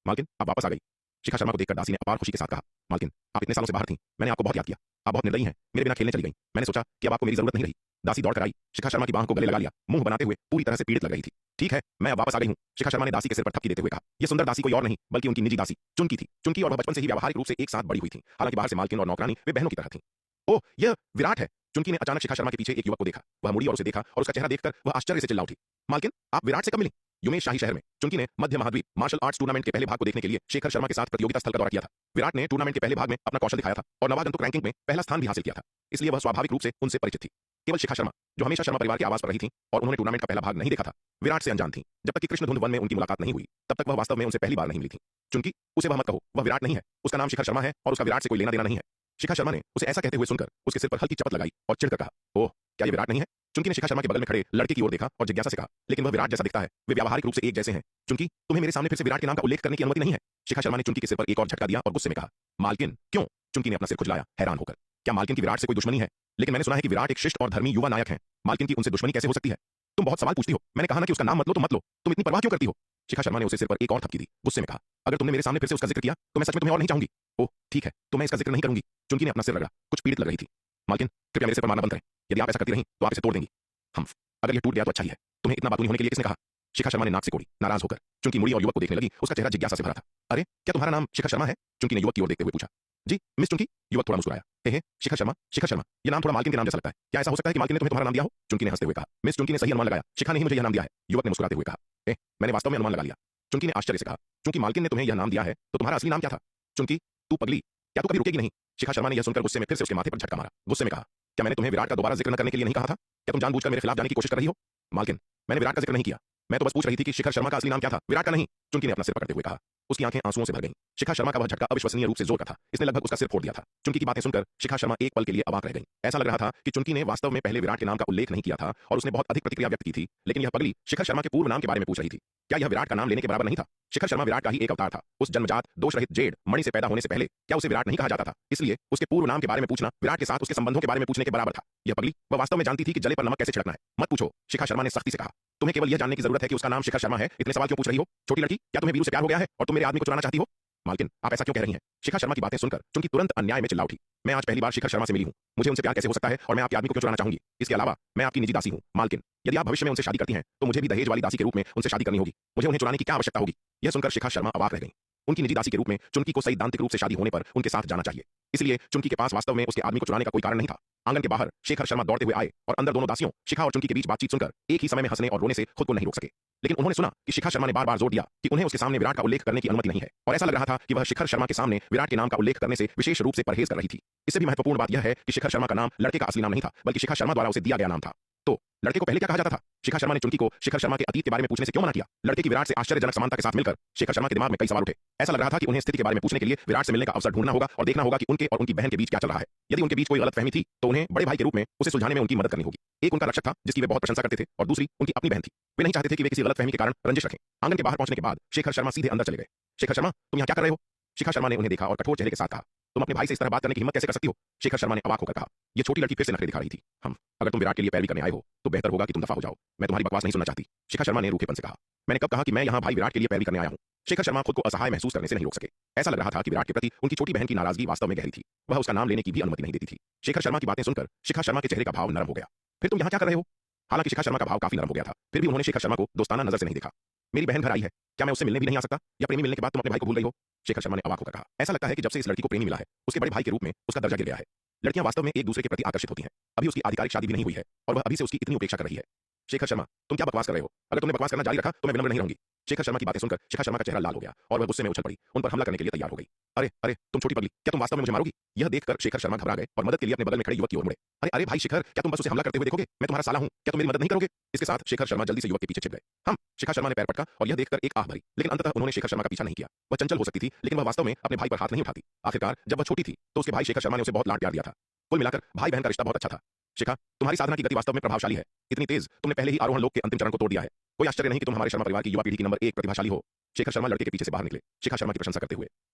मालकिन, आप वापस आ गई। शिखा शर्मा को देखकर दासी ने अपार खुशी के साथ कहा, मालकिन, आप इतने सालों से बाहर थीं, मैंने आपको बहुत याद किया। आप बहुत निर्दयी हैं, मेरे बिना खेलने चली गई। मैंने सोचा कि अब आपको मेरी जरूरत नहीं रही। दासी दौड़ कर आई, शिखा शर्मा की बांह को गले लगा लिया, मुंह बनाते हुए पूरी तरह से पीड़ित लग रही थी। ठीक है, मैं अब वापस आ गई हूं, शिखा शर्मा ने दासी के सिर पर थपकी देते हुए कहा। यह सुंदर दासी कोई और नहीं बल्कि उनकी निजी दासी चुनकी थी। चुनकी और वह बचपन से ही व्यावहारिक रूप से एक साथ बड़ी हुई थी। हालांकि बाहर से मालकिन और नौकरानी वे बहनों की तरह थीं। ओह, यह विराट है। चुनकी ने अचानक शिखा शर्मा के पीछे एक युवक को देखा। वह मुड़ी और उसे देखा और उसका चेहरा देखकर वह आश्चर्य से चिल्ला उठी, मालकिन, आप विराट से कब मिली? युमेश शाही शहर में। चुनकी ने मध्य महाद्वीप मार्शल आर्ट्स टूर्नामेंट के पहले भाग को देखने के लिए शेखर शर्मा के साथ प्रतियोगिता स्थल का दौरा किया था। विराट ने टूर्नामेंट के पहले भाग में अपना कौशल दिखाया था और नवागंतुक रैंकिंग में पहला स्थान भी हासिल किया था, इसलिए वह स्वाभाविक रूप से उनसे परिचित थी। केवल शिखा शर्मा, जो हमेशा शर्मा परिवार के आवास पर रही थी और उन्होंने टूर्नामेंट का पहला भाग नहीं देखा था, विराट से अनजान थी। जब तक कि कृष्णधुंध वन में उनकी मुलाकात नहीं हुई, तब तक वह वास्तव में उनसे पहली बार नहीं मिली थी। चुनकी, उसे वह मत कहो, वह विराट नहीं है। उसका नाम शिखर शर्मा है और उसका विराट से कोई लेना देना नहीं है। शिखा शर्मा ने उसे ऐसा कहते हुए सुनकर उसके सिर पर हल्की चपत लगाई और चिढ़कर कहा, ओह, क्या ये विराट नहीं है? चुनकी ने शिखा शर्मा के बगल में खड़े लड़के की ओर देखा और जिज्ञासा से कहा, लेकिन वह विराट जैसा दिखता है, वे व्यावहारिक रूप से एक जैसे हैं। चुनकी, तुम्हें मेरे सामने फिर से विराट के नाम का उल्लेख करने की अनुमति नहीं है। शिखा शर्मा ने चुनकी के सिर पर एक और झटका दिया और गुस्से में कहा, मालकिन, क्यों? चुनकी ने अपना सिर खुजलाया, हैरान होकर। क्या मालकिन की विराट से कोई दुश्मनी है? लेकिन मैंने सुना है कि विराट एक शिष्ट और धर्मी युवा नायक हैं। मालकिन की उनसे दुश्मनी कैसे हो सकती है? तुम बहुत सवाल पूछती हो। मैंने कहा ना कि उसका नाम मत लो तो मत लो। तुम इतनी परवाह क्यों करती हो? शिखा शर्मा ने उसे सिर पर एक और थपकी दी, गुस्से में कहा, अगर तुमने मेरे सामने फिर से उसका जिक्र किया तो मैं सच में तुम्हें और नहीं चाहूंगी। ओह, ठीक है, तो मैं इसका जिक्र नहीं करूंगी। चुनकी ने अपना सिर रगड़ा, कुछ पीड़ित लग रही थी। मालकिन, कृपया मेरे सिर पर मारना बंद करें। यदि आप ऐसा करती रहीं तो आप इसे तोड़ देंगी। हम, अगर यह टूट गया तो अच्छा ही है। तुम्हें इतना बातूनी होने के लिए किसने कहा? शिखा शर्मा ने नाक से कोड़ी, नाराज होकर। चुनकी मुड़ी और युवक को देखने लगी, उसका चेहरा जिज्ञासा से भरा था। अरे, क्या तुम्हारा नाम शिखा शर्मा है? चुनकी ने युवक की ओर देखते हुए पूछा। जी मिस चुनकी। युवक थोड़ा मुस्कुराया, हे शिखा शर्मा, शिखा शर्मा, यह नाम थोड़ा मालकिन के नाम जैसा लगता है। क्या ऐसा हो सकता है कि मालकिन ने तुम्हें तुम्हारा नाम दिया हो? चुनकी ने हंसते हुए कहा। मिस चुनकी ने सही अनुमान लगाया, शिखा ने ही मुझे यह नाम दिया है। युवक ने मुस्कुराते हुए कहा, मैंने वास्तव में अनुमान लगा लिया। चुनकी ने आश्चर्य से कहा, चूंकि मालकिन ने तुम्हें यह नाम दिया है तो तुम्हारा असली नाम क्या था? चुनकी, तू पगली, क्या तू कभी रुकेगी नहीं? शिखा शर्मा ने यह सुनकर गुस्से में फिर से उसके माथे पर झटका मारा, गुस्से में कहा, क्या मैंने तुम्हें विराट का दोबारा जिक्र न करने के लिए नहीं कहा था? क्या तुम जानबूझकर मेरे खिलाफ जाने की कोशिश कर रही हो? मालकिन, मैंने विराट का जिक्र नहीं किया। मैं तो बस पूछ रही थी कि शिखर शर्मा का असली नाम क्या था, विराट का नहीं। चुनकी ने अपना सिर पकड़ते हुए कहा। उसकी आंखें आंसुओं से भर गईं। शिखा शर्मा का वह झटका अविश्वसनीय रूप से जोर का था, इसने लगभग उसका सिर फोड़ दिया था। चुनकी की बातें सुनकर शिखा शर्मा एक पल के लिए अवाक रह गई। ऐसा लग रहा था कि चुनकी ने वास्तव में पहले विराट के नाम का उल्लेख नहीं किया था और उसने बहुत अधिक प्रतिक्रिया व्यक्त की थी, लेकिन यह पगली शिखर शर्मा के पूर्व नाम के बारे में पूछ रही थी। क्या यह विराट का नाम लेने के बराबर नहीं था? शिखर शर्मा विराट का ही एक अवतार था। उस जन्मजात दोष रहित जेड मणि से पैदा होने से पहले क्या उसे विराट नहीं कहा जाता था? इसलिए उसके पूर्व नाम के बारे में पूछना विराट के साथ उसके संबंधों के बारे में पूछने के बराबर था। यह पगली वह वास्तव में जानती थी कि जले पर नमक कैसे छिड़कना है। मत पूछो, शिखा शर्मा ने सख्ती से कहा। तुम्हें केवल यह जानने की जरूरत है कि उसका नाम शिखर शर्मा है, इतने सवाल क्यों पूछ रही हो? छोटी लड़की, क्या तुम्हें वीरू से प्यार हो गया है और तुम मेरे आदमी को चुराना चाहती हो? मालकिन, आप ऐसा क्यों कह रही हैं? शिखा शर्मा की बातें सुनकर चुनकी तुरंत अन्याय में चिल्ला उठी। मैं आज पहली बार शिखर शर्मा से मिली हूं, मुझे उनसे प्यार कैसे हो सकता है और मैं आपके आदमी को क्यों चुराना चाहूंगी? इसके अलावा मैं आपकी निजी दासी हूं। मालकिन, यदि आप भविष्य में उनसे शादी करती हैं तो मुझे भी दहेज वाली दासी के रूप में उनसे शादी करनी होगी। मुझे उन्हें चुराने की क्या आवश्यकता होगी? यह सुनकर शिखा शर्मा अवाक रह गई। उनकी निजी दासी के रूप में चुनकी को सैद्धांतिक रूप से शादी होने पर उनके साथ जाना चाहिए, इसलिए चुनकी के पास वास्तव में उसके आदमी को चुराने का कोई कारण नहीं था। आंगन के बाहर शेखर शर्मा दौड़ते हुए आए और अंदर दोनों दासियों शिखा और चुनकी के बीच बातचीत सुनकर एक ही समय में हंसने और रोने से खुद को नहीं रोक सके। लेकिन उन्होंने सुना कि शिखा शर्मा ने बार बार जोर दिया कि उन्हें उसके सामने विराट का उल्लेख करने की अनुमति नहीं है और ऐसा लग रहा था कि वह शिखर शर्मा के सामने विराट के नाम का उल्लेख करने से विशेष रूप से परहेज कर रही थी। इससे भी महत्वपूर्ण बात यह है कि शिखर शर्मा का नाम लड़के का असली नाम नहीं था, बल्कि शिखा शर्मा द्वारा उसे दिया गया नाम था। तो लड़के को पहले क्या कहा जाता था? शिखा शर्मा ने चुनकी को शिखर शर्मा के अतीत के बारे में पूछने से क्यों मना किया? लड़के की विराट से आश्चर्यजनक समानता के साथ मिलकर शेखर शर्मा के दिमाग में कई सवाल उठे। ऐसा लग रहा था कि उन्हें स्थिति के बारे में पूछने के लिए विराट से मिलने का अवसर ढूंढना होगा और देखना होगा कि उनके और उनकी बहन के बीच क्या चल रहा है। यदि उनके बीच कोई गलतफहमी थी तो उन्हें बड़े भाई के रूप में उसे सुलझाने में उनकी मदद करनी होगी। एक उनका रक्षक था जिसकी वे बहुत प्रशंसा करते थे और दूसरी उनकी अपनी बहन थी। वे नहीं चाहते थे कि वे किसी गलतफहमी के कारण रंजिश रखें। आंगन के बाहर पहुंचने के बाद शेखर शर्मा सीधे अंदर चले गए। शेखर शर्मा, तुम यहाँ क्या कर रहे हो? शिखा शर्मा ने उन्हें देखा और कठोर चेहरे के साथ कहा, तुम अपने भाई से इस तरह बात करने की हिम्मत कैसे कर सकती हो? शेखर शर्मा ने अवाक होकर कहा। यह छोटी लड़की फिर से नखरे दिखा रही थी। हम, अगर तुम विराट के लिए पैरवी करने आए हो तो बेहतर होगा कि तुम दफा हो जाओ। मैं तुम्हारी बकवास नहीं सुनना चाहती। शिखा शर्मा ने रूखेपन से कहा। मैंने कब कहा कि मैं यहाँ भाई विराट के लिए पैरवी करने आया हूँ? शेखर शर्मा खुद को असहाय महसूस करने से नहीं रोक सके। ऐसा लग रहा था कि विराट के प्रति उनकी छोटी बहन की नाराजगी वास्तव में गहरी थी। वह उसका नाम लेने की भी अनुमति नहीं देती थी। शेखर शर्मा की बातें सुनकर शिखा शर्मा के चेहरे का भाव नरम हो गया। फिर तुम यहाँ क्या कर रहे हो? हालांकि शिखा शर्मा का भाव काफी नरम हो गया था, फिर भी उन्होंने शेखर शर्मा को दोस्ताना नजर से नहीं देखा। मेरी बहन घर आई है, क्या मैं उससे मिलने भी नहीं आ सकता? या प्रेमी मिलने के बाद तुम अपने भाई को भूल गई हो? शेखर शर्मा ने अवाक होकर कहा। ऐसा लगता है कि जब से इस लड़की को प्रेमी मिला है उसके बड़े भाई के रूप में उसका दर्जा गिर गया है। लड़कियां वास्तव में एक दूसरे के प्रति आकर्षित होती हैं। अभी उसकी आधिकारिक शादी भी नहीं हुई है और वह अभी से उसकी इतनी उपेक्षा कर रही है। शेखर शर्मा, तुम क्या बकवास कर रहे हो? अगर तुमने बकवास करना जारी रखा तो मैं विनम्र नहीं रहूंगी। शेखर शर्मा की बातें सुनकर शिखा शर्मा का चेहरा लाल हो गया और वह गुस्से में उछल पड़ी, उन पर हमला करने के लिए तैयार हो गई। अरे अरे, तुम छोटी पगली, क्या तुम वास्तव में मुझे मारोगी? यह देखकर शेखर शर्मा घबरा गए और मदद के लिए अपने बगल में खड़े युवक की ओर मुड़े। अरे अरे भाई शिखर, क्या तुम बस उसे हमला करते हुए देखोगे? मैं तुम्हारा साला हूं, क्या तुम मेरी मदद नहीं करोगे? इसके साथ शेखर शर्मा जल्दी से युवक के पीछे छिप गए। हम, शिखा शर्मा ने पैर पटका और यह देखकर एक आह भरी, लेकिन अंततः उन्होंने शेखर शर्मा का पीछा नहीं किया। वह चंचल हो सकती थी लेकिन वह वास्तव में अपने भाई पर हाथ नहीं उठाती। आखिरकार जब वह छोटी थी तो उसके भाई शेखर शर्मा ने उसे बहुत लाड प्यार दिया था। कुल मिलाकर भाई बहन का रिश्ता बहुत अच्छा था। शिखा, तुम्हारी साधना की गति वास्तव में प्रभावशाली है। इतनी तेज, तुमने पहले ही आरोहण लोक के अंतिम चरण को तोड़ दिया है। कोई आश्चर्य नहीं कि तुम हमारे शर्मा परिवार की युवा पीढ़ी की नंबर 1 प्रतिभाशाली हो। शेखर शर्मा लड़के के पीछे से बाहर निकले, शिखा शर्मा की प्रशंसा करते हुए।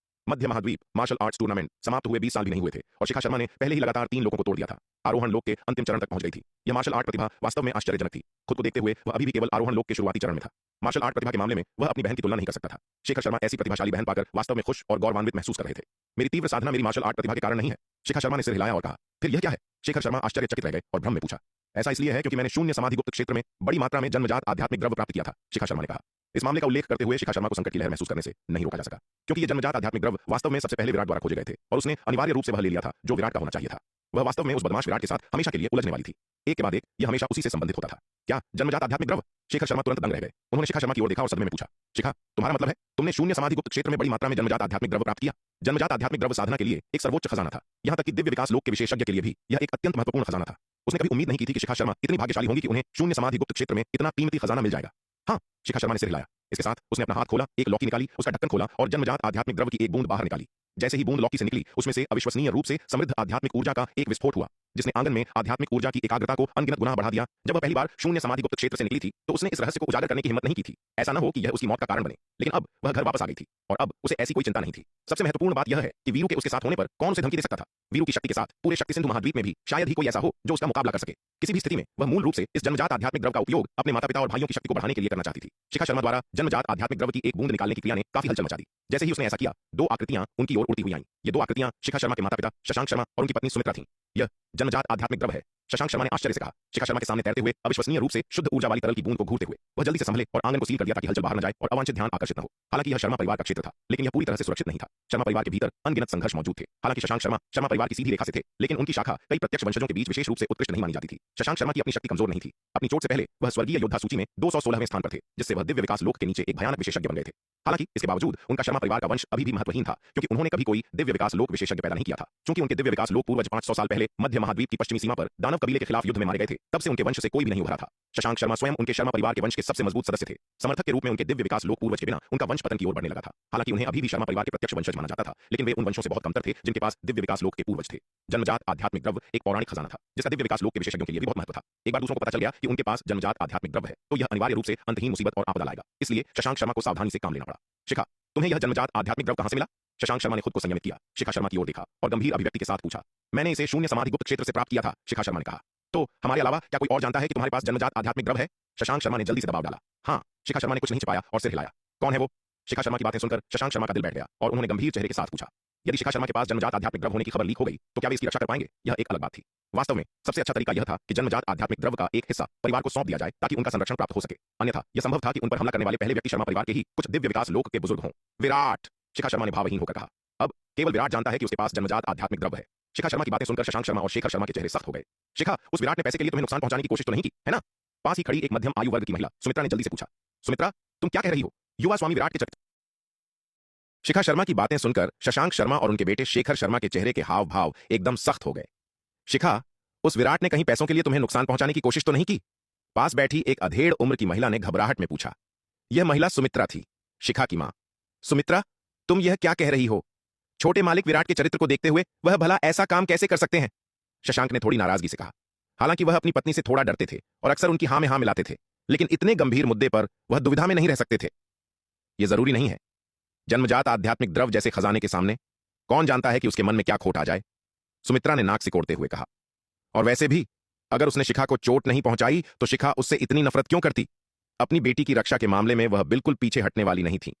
मध्य महाद्वीप मार्शल आर्ट्स टूर्नामेंट समाप्त हुए 20 साल भी नहीं हुए थे और शिखा शर्मा ने पहले ही लगातार 3 लोगों को तोड़ दिया था। आरोहण लोक के अंतिम चरण तक पहुंच गई थी। यह मार्शल आर्ट प्रतिभा वास्तव में आश्चर्यजनक थी। खुद को देखते हुए वह अभी भी केवल आरोहण लोक के शुरुआती चरण में था। मार्शल आर्ट प्रतिभा के मामले में वह अपनी बहन की तुलना नहीं कर सकता था। शेखर शर्मा ऐसी प्रतिभाशाली बहन पाकर वास्तव में खुश और गौरवान्वित महसूस कर रहे थे। मेरी तीव्र साधना मेरी मार्शल आर्ट प्रतिभा के कारण नहीं है। शिखा शर्मा ने सिर हिलाया और कहा, फिर यह क्या है? शेखर शर्मा आश्चर्यचकित रह गए और भ्रम में पूछा, ऐसा इसलिए है क्योंकि मैंने शून्य समाधि गुप्त क्षेत्र में बड़ी मात्रा में जन्मजात आध्यात्मिक द्रव्य प्राप्त किया था। शिखा शर्मा ने कहा। इस मामले का उल्लेख करते हुए शिखा शर्मा को संकट की लहर महसूस करने से नहीं रोका जा सका, क्योंकि ये जन्मजात आध्यात्मिक द्रव्य वास्तव में सबसे पहले विराट द्वारा खोजे गए थे और उसने अनिवार्य रूप से वह ले लिया था जो विराट का होना चाहिए था। वह वास्तव में उस बदमाश विराट के साथ हमेशा के लिए उलझने वाली थी। एक के बाद एक यह हमेशा उसी से संबंधित होता था। क्या जन्मजात आध्यात्मिक द्रव्य? शेखर शर्मा तुरंत दंग रह गए। उन्होंने शिखा शर्मा की ओर देखा और सदमे में पूछा, शिखा, तुम्हारा मतलब है तुमने शून्य समाधि गुप्त क्षेत्र में बड़ी मात्रा में जन्मजात आध्यात्मिक द्रव्य प्राप्त किया? जन्मजात आध्यात्मिक द्रव्य साधना के लिए एक सर्वोच्च खजाना था। यहां तक कि दिव्य विकास लोक के विशेषज्ञ के लिए भी यह एक अत्यंत महत्वपूर्ण खजाना था। उसने कभी उम्मीद नहीं की थी कि शिखा शर्मा इतनी भाग्यशाली होंगी कि उन्हें शून्य समाधि गुप्त क्षेत्र में इतना कीमती खजाना मिल जाएगा। हाँ, शिखा शर्मा ने सिर हिलाया। इसके साथ उसने अपना हाथ खोला, एक लौकी निकाली, उसका ढक्कन खोला और जन्मजात आध्यात्मिक द्रव्य की एक बूंद बाहर निकाली। जैसे ही बूंद लौकी से निकली, उसमें से अविश्वसनीय रूप से समृद्ध आध्यात्मिक ऊर्जा का एक विस्फोट हुआ, जिसने आंगन में आध्यात्मिक ऊर्जा की एकाग्रता को अनगिनत गुना बढ़ा दिया। जब वह पहली बार शून्य समाधि गुप्त क्षेत्र से निकली थी तो उसने इस रहस्य को उजागर करने की हिम्मत नहीं की थी। ऐसा न हो कि यह उसकी मौत का कारण बने। लेकिन अब वह घर वापस आ गई थी और अब उसे ऐसी कोई चिंता नहीं थी। सबसे महत्वपूर्ण बात यह है कि वीरू के उसके साथ होने पर कौन उसे धमकी दे सकता था? वीरू की शक्ति के साथ पूरे शक्ति सिंधु महाद्वीप में भी शायद ही कोई ऐसा हो जो उसका मुकाबला कर सके। किसी भी स्थिति में वह मूल रूप से इस जन्मजात आध्यात्मिक द्रव्य का उपयोग अपने माता पिता और भाइयों की शक्ति को बढ़ाने के लिए करना चाहती थी। शिखा शर्मा द्वारा जन्मजात आध्यात्मिक द्रव्य की एक बूंद निकालने की क्रिया ने काफी हलचल मचा दी। जैसे ही उसने ऐसा किया, 2 आकृतियां उनकी ओर उड़ती हुई आईं। ये 2 आकृतियां शिखा शर्मा के माता पिता शशांक शर्मा और उनकी पत्नी सुमित्रा थीं। यह जन्मजात आध्यात्मिक द्रव्य है, शशांक शर्मा ने आश्चर्य से कहा। शिखा शर्मा के सामने तैरते हुए अविश्वसनीय रूप से शुद्ध ऊर्जा वाली तरल की बूंद को घूरते हुए वह जल्दी से संभले और आंगन को सील कर दिया ताकि हलचल बाहर न जाए और अवांछित ध्यान आकर्षित न हो। हालांकि यह शर्मा परिवार का क्षेत्र था, लेकिन यह पूरी तरह से सुरक्षित नहीं था। शर्मा परिवार के भीतर अनगिनत संघर्ष मौजूद थे। हालांकि शशांक शर्मा शर्मा परिवार की सीधी रेखा से थे, लेकिन उनकी शाखा कई प्रत्यक्ष वंशजों के बीच विशेष रूप से उत्कृष्ट नहीं मानी जाती थी। शशांक शर्मा की अपनी शक्ति कमजोर नहीं थी। अपनी चोट से पहले वह स्वर्गीय योद्धा सूची में 216वें स्थान पर थे, जिससे वह दिव्य विकास लोक के नीचे एक भयानक विशेषज्ञ बन गए थे। हालांकि इसके बावजूद उनका शर्मा परिवार का वंश अभी भी महत्वहीन था, क्योंकि उन्होंने कभी कोई दिव्य विकास लोक विशेषज्ञ पैदा नहीं किया था। चूंकि उनके दिव्य विकास लोक पूर्वज 500 साल पहले मध्य महाद्वीप की पश्चिमी सीमा पर दानव कबीले के खिलाफ युद्ध में मारे गए थे, तब से उनके वंश से कोई भी नहीं उभरा था। शशांक शर्मा स्वयं उनके शर्मा परिवार के वंश के सबसे मजबूत सदस्य थे। समर्थक के रूप में उनके दिव्य विकास लोक पूर्वज के बिना उनका वंश पतन की ओर बढ़ने लगा था। हालांकि उन्हें अभी भी शर्मा परिवार के प्रत्यक्ष वंशज माना जाता था, लेकिन वे उन वंशों से बहुत कमतर थे जिनके पास दिव्य विकास लोक के पूर्वज थे। जन्मजात आध्यात्मिक द्रव्य एक पौराणिक खजाना था, जिसका दिव्य विकास लोक के विशेषज्ञों के लिए भी बहुत महत्व था। एक बार दूसरों को पता चल गया कि उनके पास जन्मजात आध्यात्मिक द्रव्य है, तो यह अनिवार्य रूप से अंतहीन मुसीबत और आपदा लाएगा। इसलिए शशांक शर्मा को सावधानी से काम लेना पड़ा। शिखा, तुम्हें यह जन्मजात आध्यात्मिक द्रव्य कहां से मिला? शशांक शर्मा ने खुद को संयमित किया, शिखा शर्मा की ओर देखा और गंभीर अभिव्यक्ति के साथ पूछा। मैंने इसे शून्य समाधि गुप्त क्षेत्र से प्राप्त किया था, शिखा शर्मा ने कहा। तो हमारे अलावा क्या कोई और जानता है कि तुम्हारे पास जन्मजात आध्यात्मिक द्रव्य है? शशांक शर्मा ने जल्दी से दबाव डाला। हाँ, शिखा शर्मा ने कुछ नहीं छिपाया और सिर हिलाया। कौन है वो? शिखा शर्मा की बातें सुनकर शशांक शर्मा का दिल बैठ गया और उन्होंने गंभीर चेहरे के साथ पूछा। यदि शिखा शर्मा के पास जन्मजात आध्यात्मिक द्रव्य होने की खबर लीक हो गई तो क्या वे इसकी रक्षा कर पाएंगे? यह एक अलग बात थी। वास्तव में सबसे अच्छा तरीका यह था कि जन्मजात आध्यात्मिक द्रव्य का एक हिस्सा परिवार को सौंप दिया जाए ताकि उनका संरक्षण प्राप्त हो सके। अन्यथा यह संभव था कि उन पर हमला करने वाले पहले व्यक्ति शर्मा परिवार के ही कुछ दिव्य विकास लोक के बुजुर्ग हों। विराट, शिखा शर्मा ने भावहीन होकर कहा। अब केवल विराट जानता है कि उसके पास जन्मजात आध्यात्मिक द्रव्य है। शिखा शर्मा की बातें सुनकर शशांक शर्मा और शेखर शर्मा के चेहरे सख्त हो गए। शिखा, उस विराट ने पैसे के लिए तुम्हें नुकसान पहुंचाने की कोशिश तो नहीं की, है ना? पास ही खड़ी एक मध्यम आयु वर्ग की महिला सुमित्रा ने जल्दी से पूछा। सुमित्रा, तुम क्या कह रही हो? युवा स्वामी विराट के चरित्र। शिखा शर्मा की बातें सुनकर शशांक शर्मा और उनके बेटे शेखर शर्मा के चेहरे के हाव भाव एकदम सख्त हो गए। शिखा, उस विराट ने कहीं पैसों के लिए तुम्हें नुकसान पहुंचाने की कोशिश तो नहीं की? पास बैठी एक अधेड़ उम्र की महिला ने घबराहट में पूछा। यह महिला सुमित्रा थी, शिखा की मां। सुमित्रा, तुम यह क्या कह रही हो? छोटे मालिक विराट के चरित्र को देखते हुए वह भला ऐसा काम कैसे कर सकते हैं? शशांक ने थोड़ी नाराजगी से कहा। हालांकि वह अपनी पत्नी से थोड़ा डरते थे और अक्सर उनकी हां में हां मिलाते थे, लेकिन इतने गंभीर मुद्दे पर वह दुविधा में नहीं रह सकते थे। यह जरूरी नहीं है। जन्मजात आध्यात्मिक द्रव्य जैसे खजाने के सामने कौन जानता है कि उसके मन में क्या खोट आ जाए? सुमित्रा ने नाक सिकोड़ते हुए कहा। और वैसे भी अगर उसने शिखा को चोट नहीं पहुंचाई तो शिखा उससे इतनी नफरत क्यों करती? अपनी बेटी की रक्षा के मामले में वह बिल्कुल पीछे हटने वाली नहीं थी।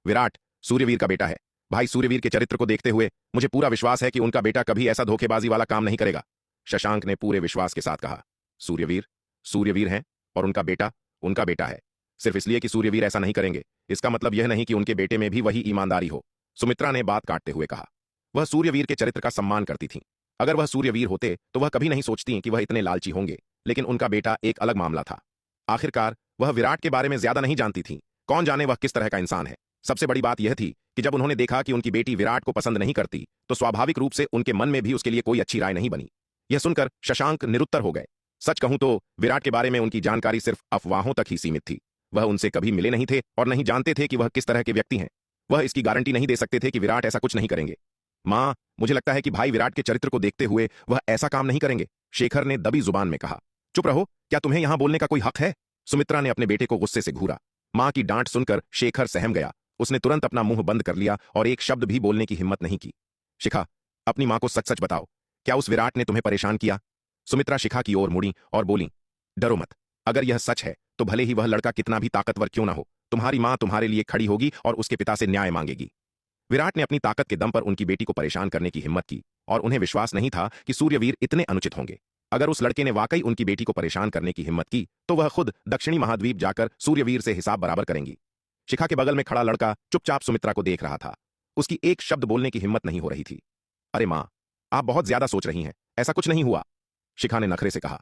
विराट सूर्यवीर का बेटा है। भाई सूर्यवीर के चरित्र को देखते हुए मुझे पूरा विश्वास है कि उनका बेटा कभी ऐसा धोखेबाजी वाला काम नहीं करेगा, शशांक ने पूरे विश्वास के साथ कहा। सूर्यवीर सूर्यवीर हैं और उनका बेटा है। सिर्फ इसलिए कि सूर्यवीर ऐसा नहीं करेंगे, इसका मतलब यह नहीं कि उनके बेटे में भी वही ईमानदारी हो, सुमित्रा ने बात काटते हुए कहा। वह सूर्यवीर के चरित्र का सम्मान करती थीं। अगर वह सूर्यवीर होते तो वह कभी नहीं सोचती कि वह इतने लालची होंगे, लेकिन उनका बेटा एक अलग मामला था। आखिरकार वह विराट के बारे में ज्यादा नहीं जानती थी। कौन जाने वह किस तरह का इंसान है। सबसे बड़ी बात यह थी कि जब उन्होंने देखा कि उनकी बेटी विराट को पसंद नहीं करती तो स्वाभाविक रूप से उनके मन में भी उसके लिए कोई अच्छी राय नहीं बनी। यह सुनकर शशांक निरुत्तर हो गए। सच कहूं तो विराट के बारे में उनकी जानकारी सिर्फ अफवाहों तक ही सीमित थी। वह उनसे कभी मिले नहीं थे और नहीं जानते थे कि वह किस तरह के व्यक्ति हैं। वह इसकी गारंटी नहीं दे सकते थे कि विराट ऐसा कुछ नहीं करेंगे। मां, मुझे लगता है कि भाई विराट के चरित्र को देखते हुए वह ऐसा काम नहीं करेंगे, शेखर ने दबी जुबान में कहा। चुप रहो, क्या तुम्हें यहां बोलने का कोई हक है? सुमित्रा ने अपने बेटे को गुस्से से घूरा। मां की डांट सुनकर शेखर सहम गया। उसने तुरंत अपना मुंह बंद कर लिया और एक शब्द भी बोलने की हिम्मत नहीं की। शिखा, अपनी मां को सच सच बताओ, क्या उस विराट ने तुम्हें परेशान किया? सुमित्रा शिखा की ओर मुड़ी और बोली, डरो मत। अगर यह सच है तो भले ही वह लड़का कितना भी ताकतवर क्यों ना हो, तुम्हारी मां तुम्हारे लिए खड़ी होगी और उसके पिता से न्याय मांगेगी। विराट ने अपनी ताकत के दम पर उनकी बेटी को परेशान करने की हिम्मत की और उन्हें विश्वास नहीं था कि सूर्यवीर इतने अनुचित होंगे। अगर उस लड़के ने वाकई उनकी बेटी को परेशान करने की हिम्मत की तो वह खुद दक्षिणी महाद्वीप जाकर सूर्यवीर से हिसाब बराबर करेंगी। शिखा के बगल में खड़ा लड़का चुपचाप सुमित्रा को देख रहा था। उसकी एक शब्द बोलने की हिम्मत नहीं हो रही थी। अरे मां, आप बहुत ज्यादा सोच रही हैं, ऐसा कुछ नहीं हुआ, शिखा ने नखरे से कहा।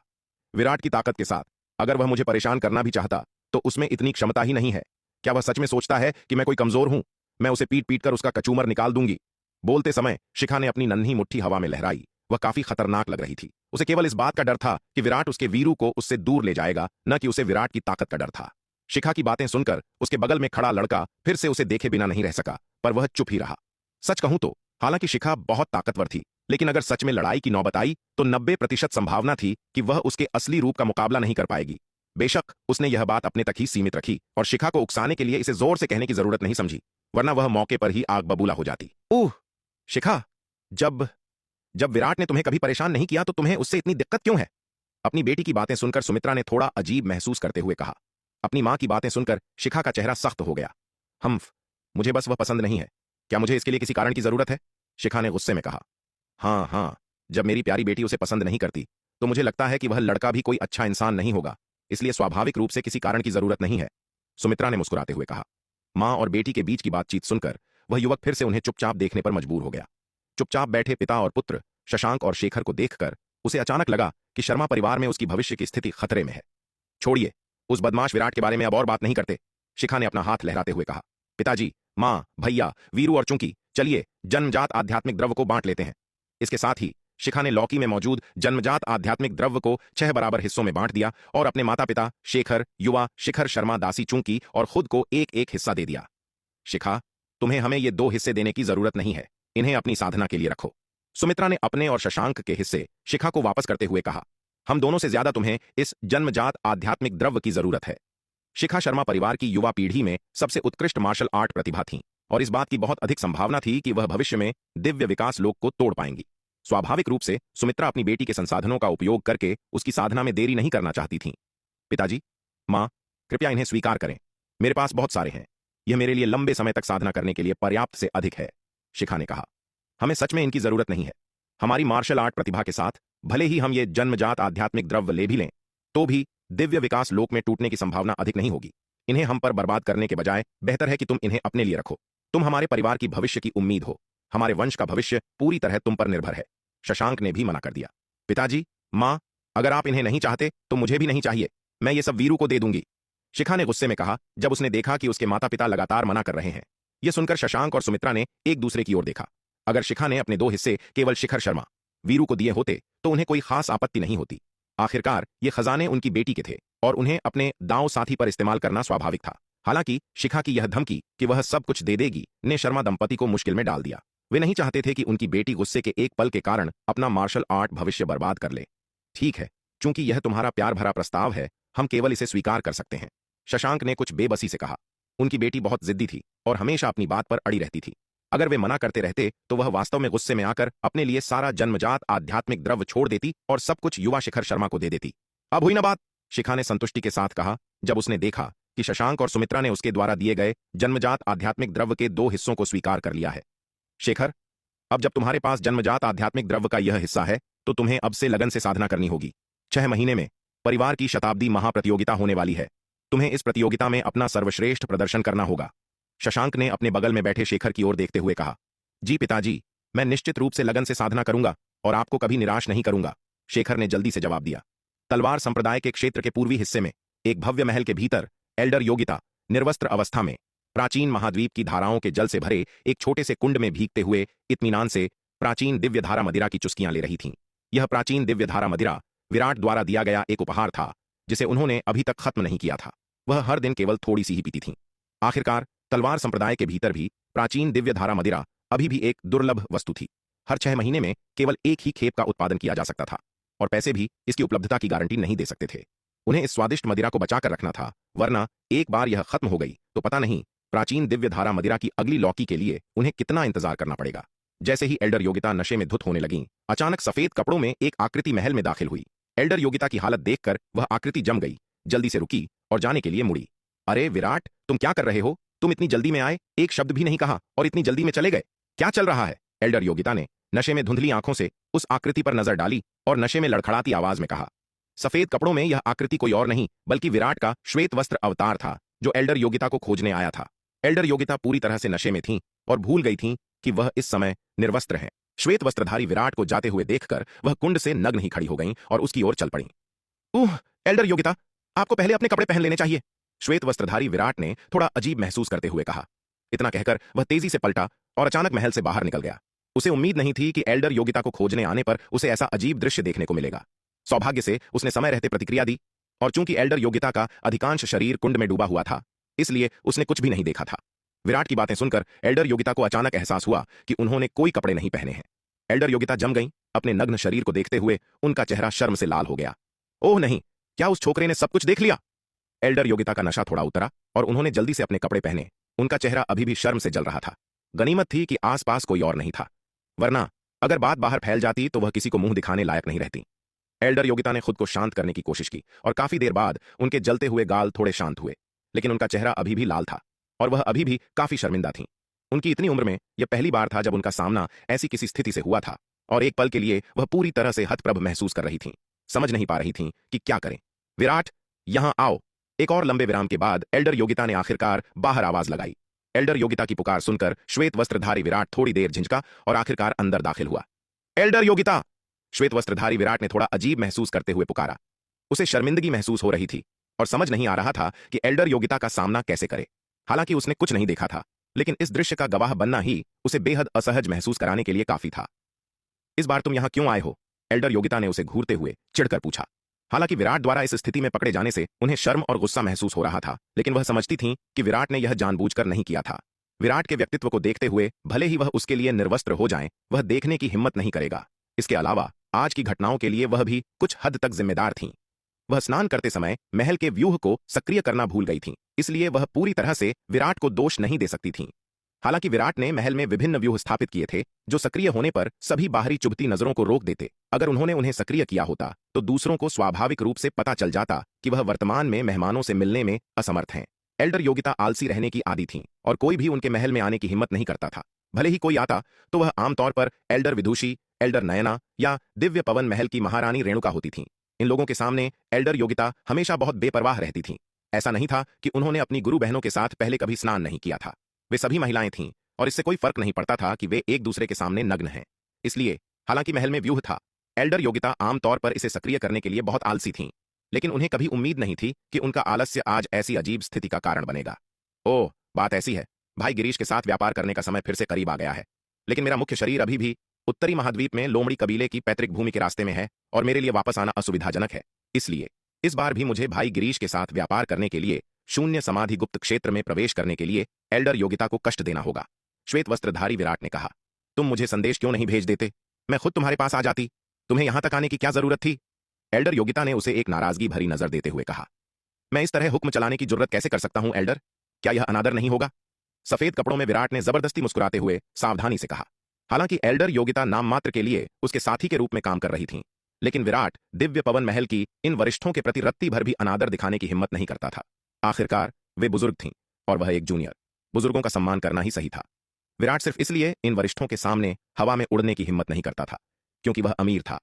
विराट की ताकत के साथ अगर वह मुझे परेशान करना भी चाहता तो उसमें इतनी क्षमता ही नहीं है। क्या वह सच में सोचता है कि मैं कोई कमजोर हूं? मैं उसे पीट पीट कर उसका कचूमर निकाल दूंगी। बोलते समय शिखा ने अपनी नन्ही मुट्ठी हवा में लहराई। वह काफी खतरनाक लग रही थी। उसे केवल इस बात का डर था कि विराट उसके वीरू को उससे दूर ले जाएगा, न कि उसे विराट की ताकत का डर था। शिखा की बातें सुनकर उसके बगल में खड़ा लड़का फिर से उसे देखे बिना नहीं रह सका, पर वह चुप ही रहा। सच कहूं तो हालांकि शिखा बहुत ताकतवर थी, लेकिन अगर सच में लड़ाई की नौबत आई तो 90% संभावना थी कि वह उसके असली रूप का मुकाबला नहीं कर पाएगी। बेशक उसने यह बात अपने तक ही सीमित रखी और शिखा को उकसाने के लिए इसे जोर से कहने की जरूरत नहीं समझी, वरना वह मौके पर ही आग बबूला हो जाती। ओह शिखा, जब जब विराट ने तुम्हें कभी परेशान नहीं किया तो तुम्हें उससे इतनी दिक्कत क्यों है? अपनी बेटी की बातें सुनकर सुमित्रा ने थोड़ा अजीब महसूस करते हुए कहा। अपनी मां की बातें सुनकर शिखा का चेहरा सख्त हो गया। हम्फ, मुझे बस वह पसंद नहीं है। क्या मुझे इसके लिए किसी कारण की जरूरत है? शिखा ने गुस्से में कहा। हाँ हाँ, जब मेरी प्यारी बेटी उसे पसंद नहीं करती तो मुझे लगता है कि वह लड़का भी कोई अच्छा इंसान नहीं होगा, इसलिए स्वाभाविक रूप से किसी कारण की जरूरत नहीं है, सुमित्रा ने मुस्कुराते हुए कहा। मां और बेटी के बीच की बातचीत सुनकर वह युवक फिर से उन्हें चुपचाप देखने पर मजबूर हो गया। चुपचाप बैठे पिता और पुत्र शशांक और शेखर को देखकर उसे अचानक लगा कि शर्मा परिवार में उसकी भविष्य की स्थिति खतरे में है। छोड़िए, उस बदमाश विराट के बारे में अब और बात नहीं करते, शिखा ने अपना हाथ लहराते हुए कहा। पिताजी, मां, भैया, वीरू और चुंकी, चलिए जन्मजात आध्यात्मिक द्रव्य को बांट लेते हैं। इसके साथ ही शिखा ने लौकी में मौजूद जन्मजात आध्यात्मिक द्रव्य को 6 बराबर हिस्सों में बांट दिया और अपने माता पिता शेखर, युवा, शिखर शर्मा, दासी चुंकी और खुद को एक एक हिस्सा दे दिया। शिखा, तुम्हें हमें ये 2 हिस्से देने की जरूरत नहीं है, इन्हें अपनी साधना के लिए रखो, सुमित्रा ने अपने और शशांक के हिस्से शिखा को वापस करते हुए कहा। हम दोनों से ज्यादा तुम्हें इस जन्मजात आध्यात्मिक द्रव्य की जरूरत है। शिखा शर्मा परिवार की युवा पीढ़ी में सबसे उत्कृष्ट मार्शल आर्ट प्रतिभा थी और इस बात की बहुत अधिक संभावना थी कि वह भविष्य में दिव्य विकास लोक को तोड़ पाएंगी। स्वाभाविक रूप से सुमित्रा अपनी बेटी के संसाधनों का उपयोग करके उसकी साधना में देरी नहीं करना चाहती थी। पिताजी, मां, कृपया इन्हें स्वीकार करें, मेरे पास बहुत सारे हैं, यह मेरे लिए लंबे समय तक साधना करने के लिए पर्याप्त से अधिक है, शिखा ने कहा। हमें सच में इनकी जरूरत नहीं है। हमारी मार्शल आर्ट प्रतिभा के साथ भले ही हम ये जन्मजात आध्यात्मिक द्रव्य ले भी लें तो भी दिव्य विकास लोक में टूटने की संभावना अधिक नहीं होगी। इन्हें हम पर बर्बाद करने के बजाय बेहतर है कि तुम इन्हें अपने लिए रखो। तुम हमारे परिवार की भविष्य की उम्मीद हो, हमारे वंश का भविष्य पूरी तरह तुम पर निर्भर है, शशांक ने भी मना कर दिया। पिताजी, मां, अगर आप इन्हें नहीं चाहते तो मुझे भी नहीं चाहिए, मैं ये सब वीरू को दे दूंगी, शिखा ने गुस्से में कहा जब उसने देखा कि उसके माता पिता लगातार मना कर रहे हैं। यह सुनकर शशांक और सुमित्रा ने एक दूसरे की ओर देखा। अगर शिखा ने अपने 2 हिस्से केवल शिखर शर्मा, वीरू को दिए होते तो उन्हें कोई खास आपत्ति नहीं होती। आखिरकार ये खजाने उनकी बेटी के थे और उन्हें अपने दांव साथी पर इस्तेमाल करना स्वाभाविक था। हालांकि शिखा की यह धमकी कि वह सब कुछ दे देगी ने शर्मा दंपति को मुश्किल में डाल दिया। वे नहीं चाहते थे कि उनकी बेटी गुस्से के एक पल के कारण अपना मार्शल आर्ट भविष्य बर्बाद कर ले। ठीक है, चूंकि यह तुम्हारा प्यार भरा प्रस्ताव है, हम केवल इसे स्वीकार कर सकते हैं, शशांक ने कुछ बेबसी से कहा। उनकी बेटी बहुत जिद्दी थी और हमेशा अपनी बात पर अड़ी रहती थी। अगर वे मना करते रहते तो वह वास्तव में गुस्से में आकर अपने लिए सारा जन्मजात आध्यात्मिक द्रव्य छोड़ देती और सब कुछ युवा शिखर शर्मा को दे देती। अब हुई ना बात, शिखा ने संतुष्टि के साथ कहा जब उसने देखा कि शशांक और सुमित्रा ने उसके द्वारा दिए गए जन्मजात आध्यात्मिक द्रव्य के 2 हिस्सों को स्वीकार कर लिया है। शेखर, अब जब तुम्हारे पास जन्मजात आध्यात्मिक द्रव्य का यह हिस्सा है तो तुम्हें अब से लगन से साधना करनी होगी। 6 महीने में परिवार की शताब्दी महाप्रतियोगिता होने वाली है। तुम्हें इस प्रतियोगिता में अपना सर्वश्रेष्ठ प्रदर्शन करना होगा, शशांक ने अपने बगल में बैठे शेखर की ओर देखते हुए कहा। जी पिताजी, मैं निश्चित रूप से लगन से साधना करूंगा और आपको कभी निराश नहीं करूंगा, शेखर ने जल्दी से जवाब दिया। तलवार संप्रदाय के क्षेत्र के पूर्वी हिस्से में एक भव्य महल के भीतर एल्डर योगिता निर्वस्त्र अवस्था में प्राचीन महाद्वीप की धाराओं के जल से भरे एक छोटे से कुंड में भीगते हुए इत्मीनान से प्राचीन दिव्य धारा मदिरा की चुस्कियां ले रही थीं। यह प्राचीन दिव्य धारा मदिरा विराट द्वारा दिया गया एक उपहार था जिसे उन्होंने अभी तक खत्म नहीं किया था। वह हर दिन केवल थोड़ी सी ही पीती थीं। आखिरकार तलवार संप्रदाय के भीतर भी प्राचीन दिव्य धारा मदिरा अभी भी एक दुर्लभ वस्तु थी। हर 6 महीने में केवल एक ही खेप का उत्पादन किया जा सकता था और पैसे भी इसकी उपलब्धता की गारंटी नहीं दे सकते थे। उन्हें इस स्वादिष्ट मदिरा को बचाकर रखना था, वरना एक बार यह खत्म हो गई तो पता नहीं प्राचीन दिव्य धारा मदिरा की अगली लौकी के लिए उन्हें कितना इंतजार करना पड़ेगा। जैसे ही एल्डर योगिता नशे में धुत होने लगीं, अचानक सफेद कपड़ों में एक आकृति महल में दाखिल हुई। एल्डर योगिता की हालत देखकर वह आकृति जम गई, जल्दी से रुकी और जाने के लिए मुड़ी। अरे विराट, तुम क्या कर रहे हो? तुम इतनी जल्दी में आए, एक शब्द भी नहीं कहा और इतनी जल्दी में चले गए। क्या चल रहा है? एल्डर योगिता ने नशे में धुंधली आंखों से उस आकृति पर नजर डाली और नशे में लड़खड़ाती आवाज में कहा। सफेद कपड़ों में यह आकृति कोई और नहीं बल्कि विराट का श्वेत वस्त्र अवतार था, जो एल्डर योगिता को खोजने आया था। एल्डर योगिता पूरी तरह से नशे में थीं और भूल गई थीं कि वह इस समय निर्वस्त्र हैं। श्वेत वस्त्रधारी विराट को जाते हुए देखकर वह कुंड से नग्न ही खड़ी हो गईं और उसकी ओर चल पड़ीं। एल्डर योगिता, आपको पहले अपने कपड़े पहन लेने चाहिए, श्वेत वस्त्रधारी विराट ने थोड़ा अजीब महसूस करते हुए कहा। इतना कहकर वह तेजी से पलटा और अचानक महल से बाहर निकल गया। उसे उम्मीद नहीं थी कि एल्डर योगिता को खोजने आने पर उसे ऐसा अजीब दृश्य देखने को मिलेगा। सौभाग्य से उसने समय रहते प्रतिक्रिया दी, और चूंकि एल्डर योगिता का अधिकांश शरीर कुंड में डूबा हुआ था, इसलिए उसने कुछ भी नहीं देखा था। विराट की बातें सुनकर एल्डर योगिता को अचानक एहसास हुआ कि उन्होंने कोई कपड़े नहीं पहने हैं। एल्डर योगिता जम गईं। अपने नग्न शरीर को देखते हुए उनका चेहरा शर्म से लाल हो गया। ओह नहीं, क्या उस छोकरे ने सब कुछ देख लिया? एल्डर योगिता का नशा थोड़ा उतरा और उन्होंने जल्दी से अपने कपड़े पहने। उनका चेहरा अभी भी शर्म से जल रहा था। गनीमत थी कि आसपास कोई और नहीं था, वरना अगर बात बाहर फैल जाती तो वह किसी को मुंह दिखाने लायक नहीं रहती। एल्डर योगिता ने खुद को शांत करने की कोशिश की और काफी देर बाद उनके जलते हुए गाल थोड़े शांत हुए, लेकिन उनका चेहरा अभी भी लाल था और वह अभी भी काफी शर्मिंदा थीं। उनकी इतनी उम्र में यह पहली बार था जब उनका सामना ऐसी किसी स्थिति से हुआ था, और एक पल के लिए वह पूरी तरह से हतप्रभ महसूस कर रही थीं। समझ नहीं पा रही थीं कि क्या करें। विराट, यहां आओ। एक और लंबे विराम के बाद एल्डर योगिता ने आखिरकार बाहर आवाज लगाई। एल्डर योगिता की पुकार सुनकर श्वेत वस्त्रधारी विराट थोड़ी देर झिझका और आखिरकार अंदर दाखिल हुआ। एल्डर योगिता, श्वेत वस्त्रधारी विराट ने थोड़ा अजीब महसूस करते हुए पुकारा। उसे शर्मिंदगी महसूस हो रही थी और समझ नहीं आ रहा था कि एल्डर योगिता का सामना कैसे करे। हालांकि उसने कुछ नहीं देखा था, लेकिन इस दृश्य का गवाह बनना ही उसे बेहद असहज महसूस कराने के लिए काफी था। इस बार तुम यहां क्यों आए हो? एल्डर योगिता ने उसे घूरते हुए चिढ़कर पूछा। हालांकि विराट द्वारा इस स्थिति में पकड़े जाने से उन्हें शर्म और गुस्सा महसूस हो रहा था, लेकिन वह समझती थीं कि विराट ने यह जानबूझकर नहीं किया था। विराट के व्यक्तित्व को देखते हुए भले ही वह उसके लिए निर्वस्त्र हो जाएं, वह देखने की हिम्मत नहीं करेगा। इसके अलावा आज की घटनाओं के लिए वह भी कुछ हद तक जिम्मेदार थीं। वह स्नान करते समय महल के व्यूह को सक्रिय करना भूल गई थीं, इसलिए वह पूरी तरह से विराट को दोष नहीं दे सकती थीं। हालांकि विराट ने महल में विभिन्न व्यूह स्थापित किए थे, जो सक्रिय होने पर सभी बाहरी चुभती नजरों को रोक देते। अगर उन्होंने उन्हें सक्रिय किया होता तो दूसरों को स्वाभाविक रूप से पता चल जाता कि वह वर्तमान में मेहमानों से मिलने में असमर्थ हैं। एल्डर योगिता आलसी रहने की आदी थीं और कोई भी उनके महल में आने की हिम्मत नहीं करता था। भले ही कोई आता तो वह आमतौर पर एल्डर विदुषी, एल्डर नयना या दिव्य पवन महल की महारानी रेणुका होती थीं। इन लोगों के सामने एल्डर योगिता हमेशा बहुत बेपरवाह रहती थीं। ऐसा नहीं था कि उन्होंने अपनी गुरु बहनों के साथ पहले कभी स्नान नहीं किया था। वे सभी महिलाएं थीं और इससे कोई फर्क नहीं पड़ता था कि वे एक दूसरे के सामने नग्न हैं। इसलिए हालांकि महल में व्यूह था, एल्डर योगिता आमतौर पर इसे सक्रिय करने के लिए बहुत आलसी थीं, लेकिन उन्हें कभी उम्मीद नहीं थी कि उनका आलस्य आज ऐसी अजीब स्थिति का कारण बनेगा। ओह, बात ऐसी है, भाई गिरीश के साथ व्यापार करने का समय फिर से करीब आ गया है, लेकिन मेरा मुख्य शरीर अभी भी उत्तरी महाद्वीप में लोमड़ी कबीले की पैतृक भूमि के रास्ते में है और मेरे लिए वापस आना असुविधाजनक है। इसलिए इस बार भी मुझे भाई गिरीश के साथ व्यापार करने के लिए शून्य समाधि गुप्त क्षेत्र में प्रवेश करने के लिए एल्डर योगिता को कष्ट देना होगा। श्वेत वस्त्रधारी विराट ने कहा। तुम मुझे संदेश क्यों नहीं भेज देते? मैं खुद तुम्हारे पास आ जाती। तुम्हें यहां तक आने की क्या जरूरत थी? एल्डर योगिता ने उसे एक नाराजगी भरी नजर देते हुए कहा। मैं इस तरह हुक्म चलाने की जुर्रत कैसे कर सकता हूं एल्डर? क्या यह अनादर नहीं होगा? सफेद कपड़ों में विराट ने जबरदस्ती मुस्कुराते हुए सावधानी से कहा। हालांकि एल्डर योगिता नाम मात्र के लिए उसके साथी के रूप में काम कर रही थीं, लेकिन विराट दिव्य पवन महल की इन वरिष्ठों के प्रति रत्ती भर भी अनादर दिखाने की हिम्मत नहीं करता था। आखिरकार वे बुजुर्ग थीं और वह एक जूनियर। बुजुर्गों का सम्मान करना ही सही था। विराट सिर्फ इसलिए इन वरिष्ठों के सामने हवा में उड़ने की हिम्मत नहीं करता था क्योंकि वह अमीर था।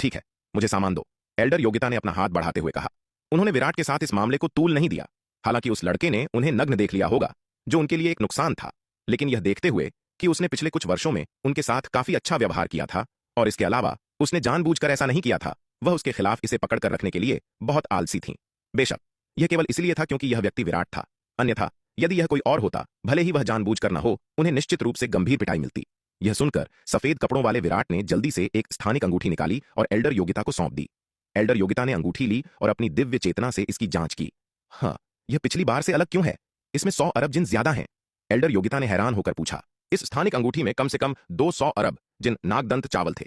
ठीक है, मुझे सामान दो, एल्डर योगिता ने अपना हाथ बढ़ाते हुए कहा। उन्होंने विराट के साथ इस मामले को तूल नहीं दिया। हालांकि उस लड़के ने उन्हें नग्न देख लिया होगा, जो उनके लिए एक नुकसान था, लेकिन यह देखते हुए कि उसने पिछले कुछ वर्षों में उनके साथ काफी अच्छा व्यवहार किया था और इसके अलावा उसने जानबूझकर ऐसा नहीं किया था, वह उसके खिलाफ इसे पकड़कर रखने के लिए बहुत आलसी थी। बेशक यह केवल इसलिए था क्योंकि यह व्यक्ति विराट था, अन्यथा यदि यह कोई और होता, भले ही वह जानबूझकर न हो, उन्हें निश्चित रूप से गंभीर पिटाई मिलती। यह सुनकर सफेद कपड़ों वाले विराट ने जल्दी से एक स्थानिक अंगूठी निकाली और एल्डर योगिता को सौंप दी। एल्डर योगिता ने अंगूठी ली और अपनी दिव्य चेतना से इसकी जांच की। हाँ, यह पिछली बार से अलग क्यों है? इसमें 100 अरब जिन ज्यादा हैं। एल्डर योगिता ने हैरान होकर पूछा। इस स्थानिक अंगूठी में कम से कम 200 अरब जिन नागदंत चावल थे।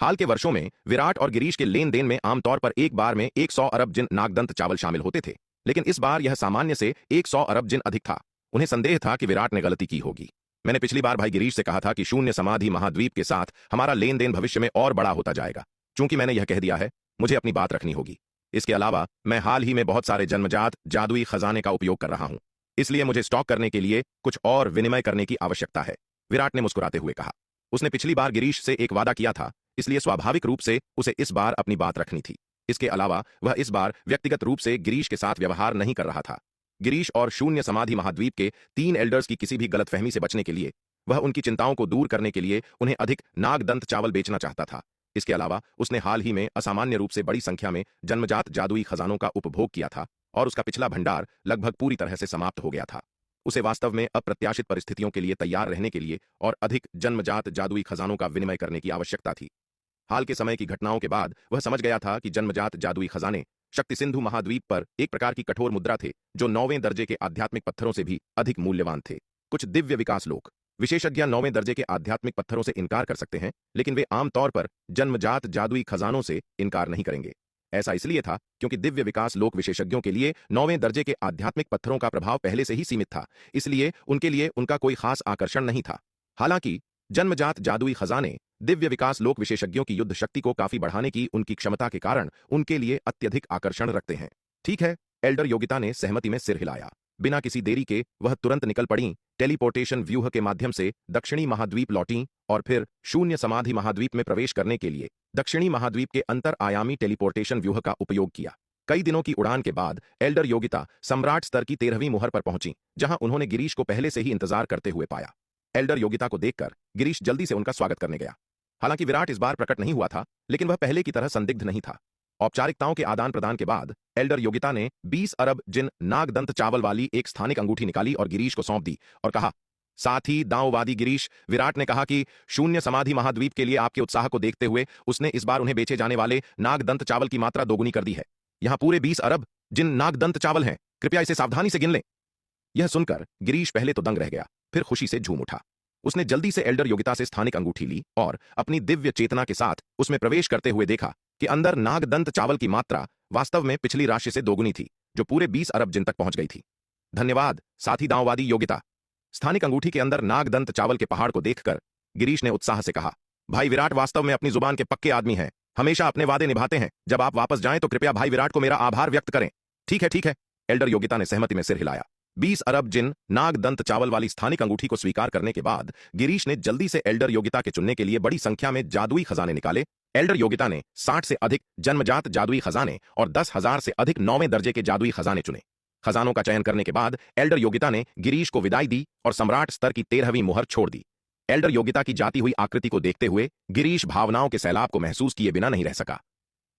हाल के वर्षों में विराट और गिरीश के लेन देन में आमतौर पर एक बार में 100 अरब जिन नागदंत चावल शामिल होते थे, लेकिन इस बार यह सामान्य से 100 अरब जिन अधिक था। उन्हें संदेह था कि विराट ने गलती की होगी। मैंने पिछली बार भाई गिरीश से कहा था कि शून्य समाधि महाद्वीप के साथ हमारा लेन देन भविष्य में और बड़ा होता जाएगा। चूंकि मैंने यह कह दिया है, मुझे अपनी बात रखनी होगी। इसके अलावा मैं हाल ही में बहुत सारे जन्मजात जादुई खजाने का उपयोग कर रहा हूं, इसलिए मुझे स्टॉक करने के लिए कुछ और विनिमय करने की आवश्यकता है, विराट ने मुस्कुराते हुए कहा। उसने पिछली बार गिरीश से एक वादा किया था, इसलिए स्वाभाविक रूप से उसे इस बार अपनी बात रखनी थी। इसके अलावा वह इस बार व्यक्तिगत रूप से गिरीश के साथ व्यवहार नहीं कर रहा था। गिरीश और शून्य समाधि महाद्वीप के 3 एल्डर्स की किसी भी गलतफहमी से बचने के लिए वह उनकी चिंताओं को दूर करने के लिए उन्हें अधिक नागदंत चावल बेचना चाहता था। इसके अलावा उसने हाल ही में असामान्य रूप से बड़ी संख्या में जन्मजात जादुई खजानों का उपभोग किया था और उसका पिछला भंडार लगभग पूरी तरह से समाप्त हो गया था। उसे वास्तव में अप्रत्याशित परिस्थितियों के लिए तैयार रहने के लिए और अधिक जन्मजात जादुई खजानों का विनिमय करने की आवश्यकता थी। हाल के समय की घटनाओं के बाद वह समझ गया था कि जन्मजात जादुई खजाने शक्ति सिंधु महाद्वीप पर एक प्रकार की कठोर मुद्रा थे, जो 9वें दर्जे के आध्यात्मिक पत्थरों से भी अधिक मूल्यवान थे। कुछ दिव्य विकास लोक विशेषज्ञ 9वें दर्जे के आध्यात्मिक पत्थरों से इनकार कर सकते हैं, लेकिन वे आमतौर पर जन्मजात जादुई खजानों से इनकार नहीं करेंगे। ऐसा इसलिए था क्योंकि दिव्य विकास लोक विशेषज्ञों के लिए 9वें दर्जे के आध्यात्मिक पत्थरों का प्रभाव पहले से ही सीमित था, इसलिए उनके लिए उनका कोई खास आकर्षण नहीं था। हालांकि जन्मजात जादुई खजाने दिव्य विकास लोक विशेषज्ञों की युद्ध शक्ति को काफी बढ़ाने की उनकी क्षमता के कारण उनके लिए अत्यधिक आकर्षण रखते हैं। ठीक है, एल्डर योगिता ने सहमति में सिर हिलाया। बिना किसी देरी के वह तुरंत निकल पड़ी, टेलीपोर्टेशन व्यूह के माध्यम से दक्षिणी महाद्वीप लौटी और फिर शून्य समाधि महाद्वीप में प्रवेश करने के लिए दक्षिणी महाद्वीप के अंतर आयामी टेलीपोर्टेशन व्यूह का उपयोग किया। कई दिनों की उड़ान के बाद एल्डर योगिता सम्राट स्तर की 13वीं मुहर पर पहुंची, जहां उन्होंने गिरीश को पहले से ही इंतजार करते हुए पाया। एल्डर योगिता को देखकर गिरीश जल्दी से उनका स्वागत करने गया। हालांकि विराट इस बार प्रकट नहीं हुआ था, लेकिन वह पहले की तरह संदिग्ध नहीं था। औपचारिकताओं के आदान प्रदान के बाद एल्डर योगिता ने 20 अरब जिन नागदंत चावल वाली एक स्थानिक अंगूठी निकाली और गिरीश को सौंप दी और कहा, साथी दांववादी गिरीश, विराट ने कहा कि शून्य समाधि महाद्वीप के लिए आपके उत्साह को देखते हुए उसने इस बार उन्हें बेचे जाने वाले नागदंत चावल की मात्रा दोगुनी कर दी है। यहां पूरे 20 अरब जिन नागदंत चावल हैं, कृपया इसे सावधानी से गिन लें। यह सुनकर गिरीश पहले तो दंग रह गया, फिर खुशी से झूम उठा। उसने जल्दी से एल्डर योगिता से स्थानिक अंगूठी ली और अपनी दिव्य चेतना के साथ उसमें प्रवेश करते हुए देखा कि अंदर नागदंत चावल की मात्रा वास्तव में पिछली राशि से दोगुनी थी, जो पूरे 20 अरब जिन तक पहुंच गई थी। धन्यवाद साथी दांववादी योगिता। स्थानिक अंगूठी के अंदर नागदंत चावल के पहाड़ को देखकर गिरीश ने उत्साह से कहा, भाई विराट वास्तव में अपनी जुबान के पक्के आदमी हैं, हमेशा अपने वादे निभाते हैं। जब आप वापस जाएं तो कृपया भाई विराट को मेरा आभार व्यक्त करें। ठीक है, एल्डर योगिता ने सहमति में सिर हिलाया। 20 अरब जिन नागदंत चावल वाली स्थानिक अंगूठी को स्वीकार करने के बाद गिरीश ने जल्दी से एल्डर योगिता के चुनने के लिए बड़ी संख्या में जादुई खजाने निकाले। एल्डर योगिता ने 60 से अधिक जन्मजात जादुई खजाने और 10,000 से अधिक 9वें दर्जे के जादुई खजाने चुने। खजानों का चयन करने के बाद एल्डर योगिता ने गिरीश को विदाई दी और सम्राट स्तर की 13वीं मुहर छोड़ दी। एल्डर योगिता की जाती हुई आकृति को देखते हुए गिरीश भावनाओं के सैलाब को महसूस किए बिना नहीं रह सका।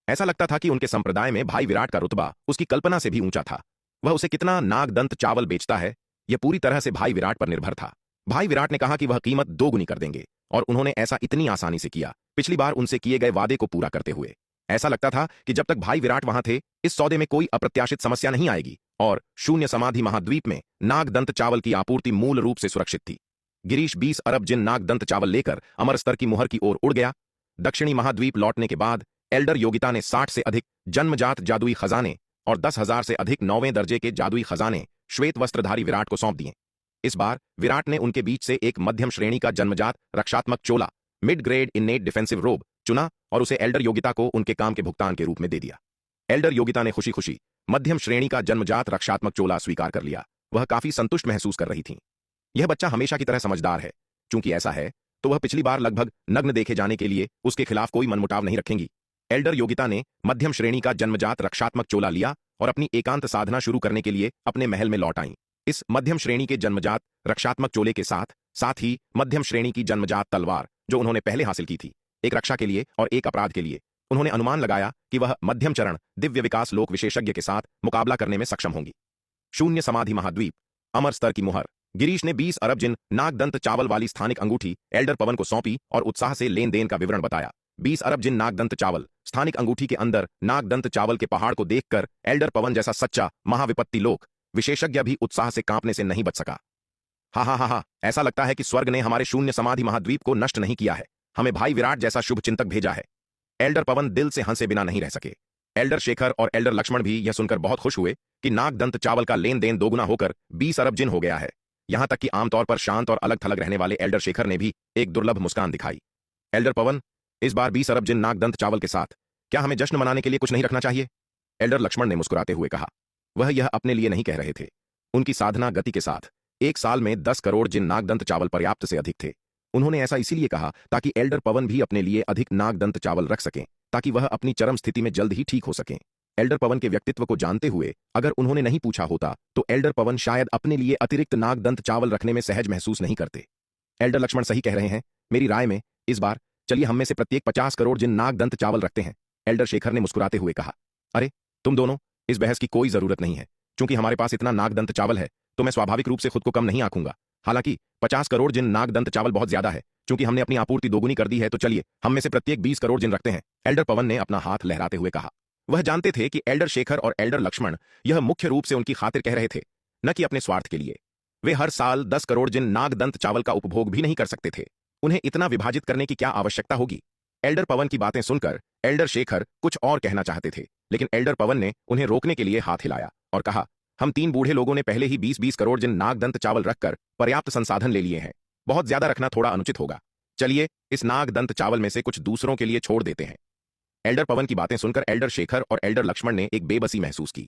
ऐसा लगता था कि उनके संप्रदाय में भाई विराट का रुतबा उसकी कल्पना से भी ऊंचा था। वह उसे कितना नागदंत चावल बेचता है, यह पूरी तरह से भाई विराट पर निर्भर था। भाई विराट ने कहा कि वह कीमत दोगुनी कर देंगे और उन्होंने ऐसा इतनी आसानी से किया, पिछली बार उनसे किए गए वादे को पूरा करते हुए। ऐसा लगता था कि जब तक भाई विराट वहां थे, इस सौदे में कोई अप्रत्याशित समस्या नहीं आएगी और शून्य समाधि महाद्वीप में नागदंत चावल की आपूर्ति मूल रूप से सुरक्षित थी। गिरीश 20 अरब जिन नागदंत चावल लेकर अमर स्तर की मुहर की ओर उड़ गया। दक्षिणी महाद्वीप लौटने के बाद एल्डर योगिता ने 60 से अधिक जन्मजात जादुई खजाने और 10,000 से अधिक 9वें दर्जे के जादुई खजाने श्वेत वस्त्रधारी विराट को सौंप दिए। इस बार विराट ने उनके बीच से एक मध्यम श्रेणी का जन्मजात रक्षात्मक चोला, मिड ग्रेड इन्नेट डिफेंसिव रोब चुना और उसे एल्डर योगिता को उनके काम के भुगतान के रूप में दे दिया। एल्डर योगिता ने खुशी खुशी मध्यम श्रेणी का जन्मजात रक्षात्मक चोला स्वीकार कर लिया। वह काफी संतुष्ट महसूस कर रही थी। यह बच्चा हमेशा की तरह समझदार है। चूंकि ऐसा है तो वह पिछली बार लगभग नग्न देखे जाने के लिए उसके खिलाफ कोई मनमुटाव नहीं रखेंगी। एल्डर योगिता ने मध्यम श्रेणी का जन्मजात रक्षात्मक चोला लिया और अपनी एकांत साधना शुरू करने के लिए अपने महल में लौट आईं। इस मध्यम श्रेणी के जन्मजात रक्षात्मक चोले के साथ ही मध्यम श्रेणी की जन्मजात तलवार जो उन्होंने पहले हासिल की थी, एक रक्षा के लिए और एक अपराध के लिए। उन्होंने अनुमान लगाया कि वह मध्यम चरण दिव्य विकास लोक विशेषज्ञ के साथ मुकाबला करने में सक्षम होंगी। शून्य समाधि महाद्वीप अमर स्तर की मुहर। गिरीश ने 20 अरब जिन नागदंत चावल वाली स्थानिक अंगूठी एल्डर पवन को सौंपी और उत्साह से लेन देन का विवरण बताया। 20 अरब जिन नागदंत चावल स्थानिक अंगूठी के अंदर नागदंत चावल के पहाड़ को देखकर एल्डर पवन जैसा सच्चा महाविपत्ति लोक विशेषज्ञ भी उत्साह से कांपने से नहीं बच सका। हा, ऐसा लगता है कि स्वर्ग ने हमारे शून्य समाधि महाद्वीप को नष्ट नहीं किया है। हमें भाई विराट जैसा शुभ चिंतक भेजा है। एल्डर पवन दिल से हंसे बिना नहीं रह सके। एल्डर शेखर और एल्डर लक्ष्मण भी यह सुनकर बहुत खुश हुए कि नागदंत चावल का लेन देन दोगुना होकर 20 अरब जिन हो गया है। यहां तक कि आमतौर पर शांत और अलग थलग रहने वाले एल्डर शेखर ने भी एक दुर्लभ मुस्कान दिखाई। एल्डर पवन, इस बार 20 अरब जिन नागदंत चावल के साथ क्या हमें जश्न मनाने के लिए कुछ नहीं रखना चाहिए? एल्डर लक्ष्मण ने मुस्कुराते हुए कहा। वह यह अपने लिए नहीं कह रहे थे। उनकी साधना गति के साथ एक साल में 10 करोड़ जिन नागदंत चावल पर्याप्त से अधिक थे। उन्होंने ऐसा इसीलिए कहा ताकि एल्डर पवन भी अपने लिए अधिक नागदंत चावल रख सकें, ताकि वह अपनी चरम स्थिति में जल्द ही ठीक हो सकें। एल्डर पवन के व्यक्तित्व को जानते हुए अगर उन्होंने नहीं पूछा होता तो एल्डर पवन शायद अपने लिए अतिरिक्त नागदंत चावल रखने में सहज महसूस नहीं करते। एल्डर लक्ष्मण सही कह रहे हैं। मेरी राय में इस बार चलिए हम में से प्रत्येक 50 करोड़ जिन नागदंत चावल रखते हैं। एल्डर शेखर ने मुस्कुराते हुए कहा। अरे तुम दोनों, इस बहस की कोई जरूरत नहीं है। क्योंकि हमारे पास इतना नागदंत चावल है तो मैं स्वाभाविक रूप से खुद को कम नहीं आंकूंगा। हालांकि 50 करोड़ जिन नागदंत चावल बहुत ज्यादा है। क्योंकि हमने अपनी आपूर्ति दोगुनी कर दी है तो चलिए हम में से प्रत्येक 20 करोड़ जिन रखते हैं। एल्डर पवन ने अपना हाथ लहराते हुए कहा। वह जानते थे कि एल्डर शेखर और एल्डर लक्ष्मण यह मुख्य रूप से उनकी खातिर कह रहे थे, न कि अपने स्वार्थ के लिए। वे हर साल 10 करोड़ जिन नागदंत चावल का उपभोग भी नहीं कर सकते थे। उन्हें इतना विभाजित करने की क्या आवश्यकता होगी? एल्डर पवन की बातें सुनकर एल्डर शेखर कुछ और कहना चाहते थे, लेकिन एल्डर पवन ने उन्हें रोकने के लिए हाथ हिलाया और कहा, हम 3 बूढ़े लोगों ने पहले ही 20-20 करोड़ जिन नागदंत चावल रखकर पर्याप्त संसाधन ले लिए हैं। बहुत ज्यादा रखना थोड़ा अनुचित होगा। चलिए इस नागदंत चावल में से कुछ दूसरों के लिए छोड़ देते हैं। एल्डर पवन की बातें सुनकर एल्डर शेखर और एल्डर लक्ष्मण ने एक बेबसी महसूस की।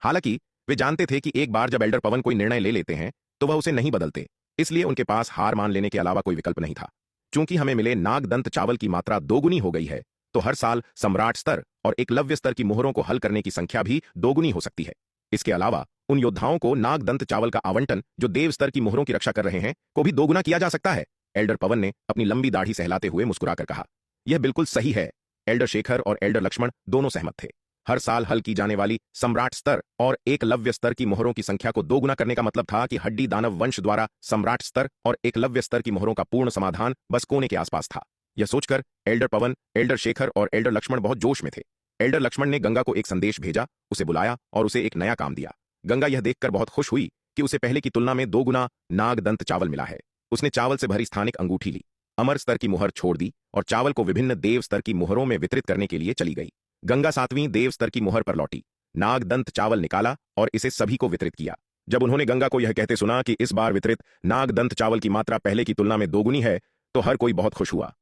हालांकि वे जानते थे कि एक बार जब एल्डर पवन कोई निर्णय ले लेते हैं तो वह उसे नहीं बदलते, इसलिए उनके पास हार मान लेने के अलावा कोई विकल्प नहीं था। चूंकि हमें मिले नागदंत चावल की मात्रा दोगुनी हो गई है तो हर साल सम्राट स्तर और एकलव्य स्तर की मोहरों को हल करने की संख्या भी दोगुनी हो सकती है। इसके अलावा उन योद्धाओं को नागदंत चावल का आवंटन जो देव स्तर की मोहरों की रक्षा कर रहे हैं को भी दोगुना किया जा सकता है। एल्डर पवन ने अपनी लंबी दाढ़ी सहलाते हुए मुस्कुराकर कहा। यह बिल्कुल सही है। एल्डर शेखर और एल्डर लक्ष्मण दोनों सहमत थे। हर साल हल की जाने वाली सम्राट स्तर और एकलव्य स्तर की मोहरों की संख्या को दोगुना करने का मतलब था कि हड्डी दानव वंश द्वारा सम्राट स्तर और एकलव्य स्तर की मोहरों का पूर्ण समाधान बस कोने के आसपास था। यह सोचकर एल्डर पवन, एल्डर शेखर और एल्डर लक्ष्मण बहुत जोश में थे। एल्डर लक्ष्मण ने गंगा को एक संदेश भेजा, उसे बुलाया और उसे एक नया काम दिया। गंगा यह देखकर बहुत खुश हुई कि उसे पहले की तुलना में दोगुना नागदंत चावल मिला है। उसने चावल से भरी स्थानिक अंगूठी ली, अमर स्तर की मुहर छोड़ दी और चावल को विभिन्न देव स्तर की मुहरों में वितरित करने के लिए चली गई। गंगा 7वीं देव स्तर की मुहर पर लौटी, नागदंत चावल निकाला और इसे सभी को वितरित किया। जब उन्होंने गंगा को यह कहते सुना कि इस बार वितरित नागदंत चावल की मात्रा पहले की तुलना में दोगुनी है तो हर कोई बहुत खुश हुआ।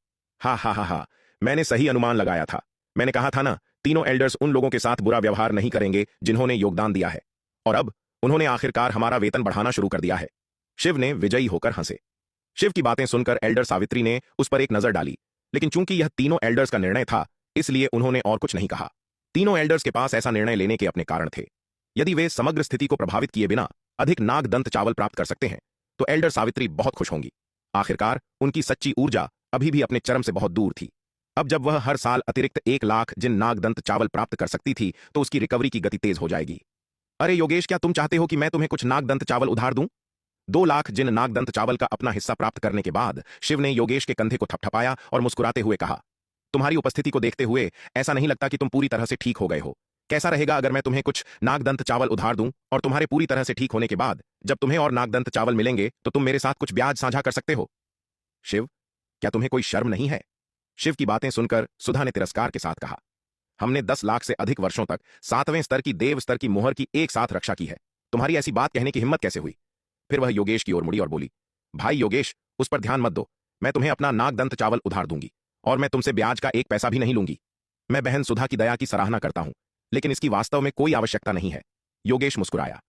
हा हा हा हा, मैंने सही अनुमान लगाया था। मैंने कहा था ना, तीनों एल्डर्स उन लोगों के साथ बुरा व्यवहार नहीं करेंगे जिन्होंने योगदान दिया है। और अब उन्होंने आखिरकार हमारा वेतन बढ़ाना शुरू कर दिया है। शिव ने विजयी होकर हंसे। शिव की बातें सुनकर एल्डर सावित्री ने उस पर एक नजर डाली, लेकिन चूंकि यह तीनों एल्डर्स का निर्णय था इसलिए उन्होंने और कुछ नहीं कहा। तीनों एल्डर्स के पास ऐसा निर्णय लेने के अपने कारण थे। यदि वे समग्र स्थिति को प्रभावित किए बिना अधिक नागदंत चावल प्राप्त कर सकते हैं तो एल्डर सावित्री बहुत खुश होंगी। आखिरकार उनकी सच्ची ऊर्जा अभी भी अपने चरम से बहुत दूर थी। अब जब वह हर साल अतिरिक्त 1 लाख जिन नागदंत चावल प्राप्त कर सकती थी तो उसकी रिकवरी की गति तेज हो जाएगी। अरे योगेश, क्या तुम चाहते हो कि मैं तुम्हें कुछ नागदंत चावल उधार दूं? 2 लाख जिन नागदंत चावल का अपना हिस्सा प्राप्त करने के बाद शिव ने योगेश के कंधे को थपथपाया और मुस्कुराते हुए कहा, तुम्हारी उपस्थिति को देखते हुए ऐसा नहीं लगता कि तुम पूरी तरह से ठीक हो गए हो। कैसा रहेगा अगर मैं तुम्हें कुछ नागदंत चावल उधार दूं और तुम्हारे पूरी तरह से ठीक होने के बाद जब तुम्हें और नागदंत चावल मिलेंगे तो तुम मेरे साथ कुछ ब्याज साझा कर सकते हो? शिव, क्या तुम्हें कोई शर्म नहीं है? शिव की बातें सुनकर सुधा ने तिरस्कार के साथ कहा, हमने 10 लाख से अधिक वर्षों तक 7वें स्तर की देव स्तर की मोहर की एक साथ रक्षा की है। तुम्हारी ऐसी बात कहने की हिम्मत कैसे हुई? फिर वह योगेश की ओर मुड़ी और बोली, भाई योगेश, उस पर ध्यान मत दो। मैं तुम्हें अपना नागदंत चावल उधार दूंगी और मैं तुमसे ब्याज का 1 पैसा भी नहीं लूंगी। मैं बहन सुधा की दया की सराहना करता हूं, लेकिन इसकी वास्तव में कोई आवश्यकता नहीं है। योगेश मुस्कुराया।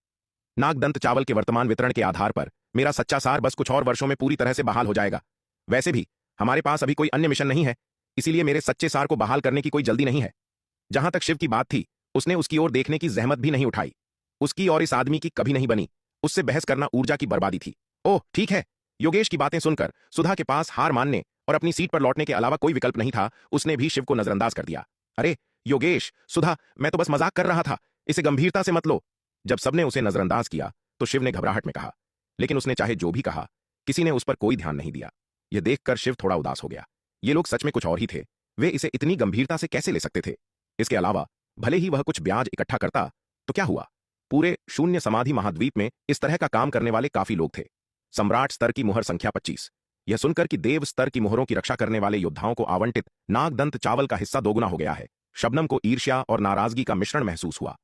नागदंत चावल के वर्तमान वितरण के आधार पर मेरा सच्चा सार बस कुछ और वर्षों में पूरी तरह से बहाल हो जाएगा। वैसे भी हमारे पास अभी कोई अन्य मिशन नहीं है, इसीलिए मेरे सच्चे सार को बहाल करने की कोई जल्दी नहीं है। जहां तक शिव की बात थी, उसने उसकी ओर देखने की जहमत भी नहीं उठाई। उसकी और इस आदमी की कभी नहीं बनी। उससे बहस करना ऊर्जा की बर्बादी थी। ओह ठीक है। योगेश की बातें सुनकर सुधा के पास हार मानने और अपनी सीट पर लौटने के अलावा कोई विकल्प नहीं था। उसने भी शिव को नजरअंदाज कर दिया। अरे योगेश, सुधा, मैं तो बस मजाक कर रहा था, इसे गंभीरता से मत लो। जब सबने उसे नजरअंदाज किया तो शिव ने घबराहट में कहा, लेकिन उसने चाहे जो भी कहा किसी ने उस पर कोई ध्यान नहीं दिया। यह देखकर शिव थोड़ा उदास हो गया। ये लोग सच में कुछ और ही थे। वे इसे इतनी गंभीरता से कैसे ले सकते थे? इसके अलावा भले ही वह कुछ ब्याज इकट्ठा करता तो क्या हुआ? पूरे शून्य समाधि महाद्वीप में इस तरह का काम करने वाले काफी लोग थे। सम्राट स्तर की मुहर संख्या 25, यह सुनकर कि देव स्तर की मोहरों की रक्षा करने वाले योद्धाओं को आवंटित नागदंत चावल का हिस्सा दोगुना हो गया है, शबनम को ईर्ष्या और नाराजगी का मिश्रण महसूस हुआ।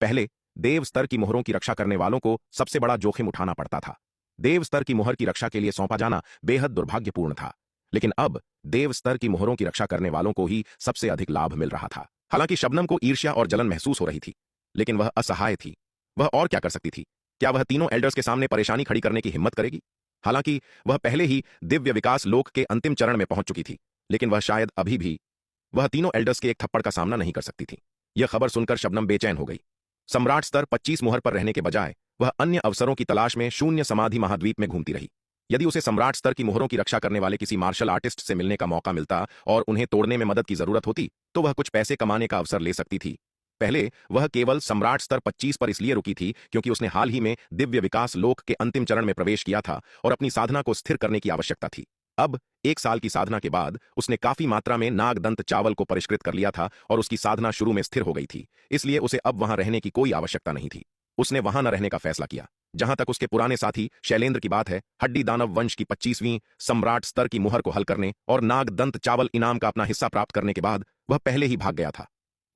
पहले देव स्तर की मोहरों की रक्षा करने वालों को सबसे बड़ा जोखिम उठाना पड़ता था। देव स्तर की मोहर की रक्षा के लिए सौंपा जाना बेहद दुर्भाग्यपूर्ण था, लेकिन अब देव स्तर की मोहरों की रक्षा करने वालों को ही सबसे अधिक लाभ मिल रहा था। हालांकि शबनम को ईर्ष्या और जलन महसूस हो रही थी, लेकिन वह असहाय थी। वह और क्या कर सकती थी? क्या वह तीनों एल्डर्स के सामने परेशानी खड़ी करने की हिम्मत करेगी? हालांकि वह पहले ही दिव्य विकास लोक के अंतिम चरण में पहुंच चुकी थी, लेकिन वह शायद अभी भी वह तीनों एल्डर्स के एक थप्पड़ का सामना नहीं कर सकती थी। यह खबर सुनकर शबनम बेचैन हो गई। सम्राट स्तर 25 मोहर पर रहने के बजाय वह अन्य अवसरों की तलाश में शून्य समाधि महाद्वीप में घूमती रही। यदि उसे सम्राट स्तर की मोहरों की रक्षा करने वाले किसी मार्शल आर्टिस्ट से मिलने का मौका मिलता और उन्हें तोड़ने में मदद की जरूरत होती, तो वह कुछ पैसे कमाने का अवसर ले सकती थी। पहले वह केवल सम्राट स्तर 25 पर इसलिए रुकी थी क्योंकि उसने हाल ही में दिव्य विकास लोक के अंतिम चरण में प्रवेश किया था और अपनी साधना को स्थिर करने की आवश्यकता थी। अब 1 साल की साधना के बाद उसने काफी मात्रा में नागदंत चावल को परिष्कृत कर लिया था और उसकी साधना शुरू में स्थिर हो गई थी, इसलिए उसे अब वहां रहने की कोई आवश्यकता नहीं थी। उसने वहां न रहने का फैसला किया। जहां तक उसके पुराने साथी शैलेंद्र की बात है, हड्डी दानव वंश की 25वीं सम्राट स्तर की मुहर को हल करने और नागदंत चावल इनाम का अपना हिस्सा प्राप्त करने के बाद वह पहले ही भाग गया था।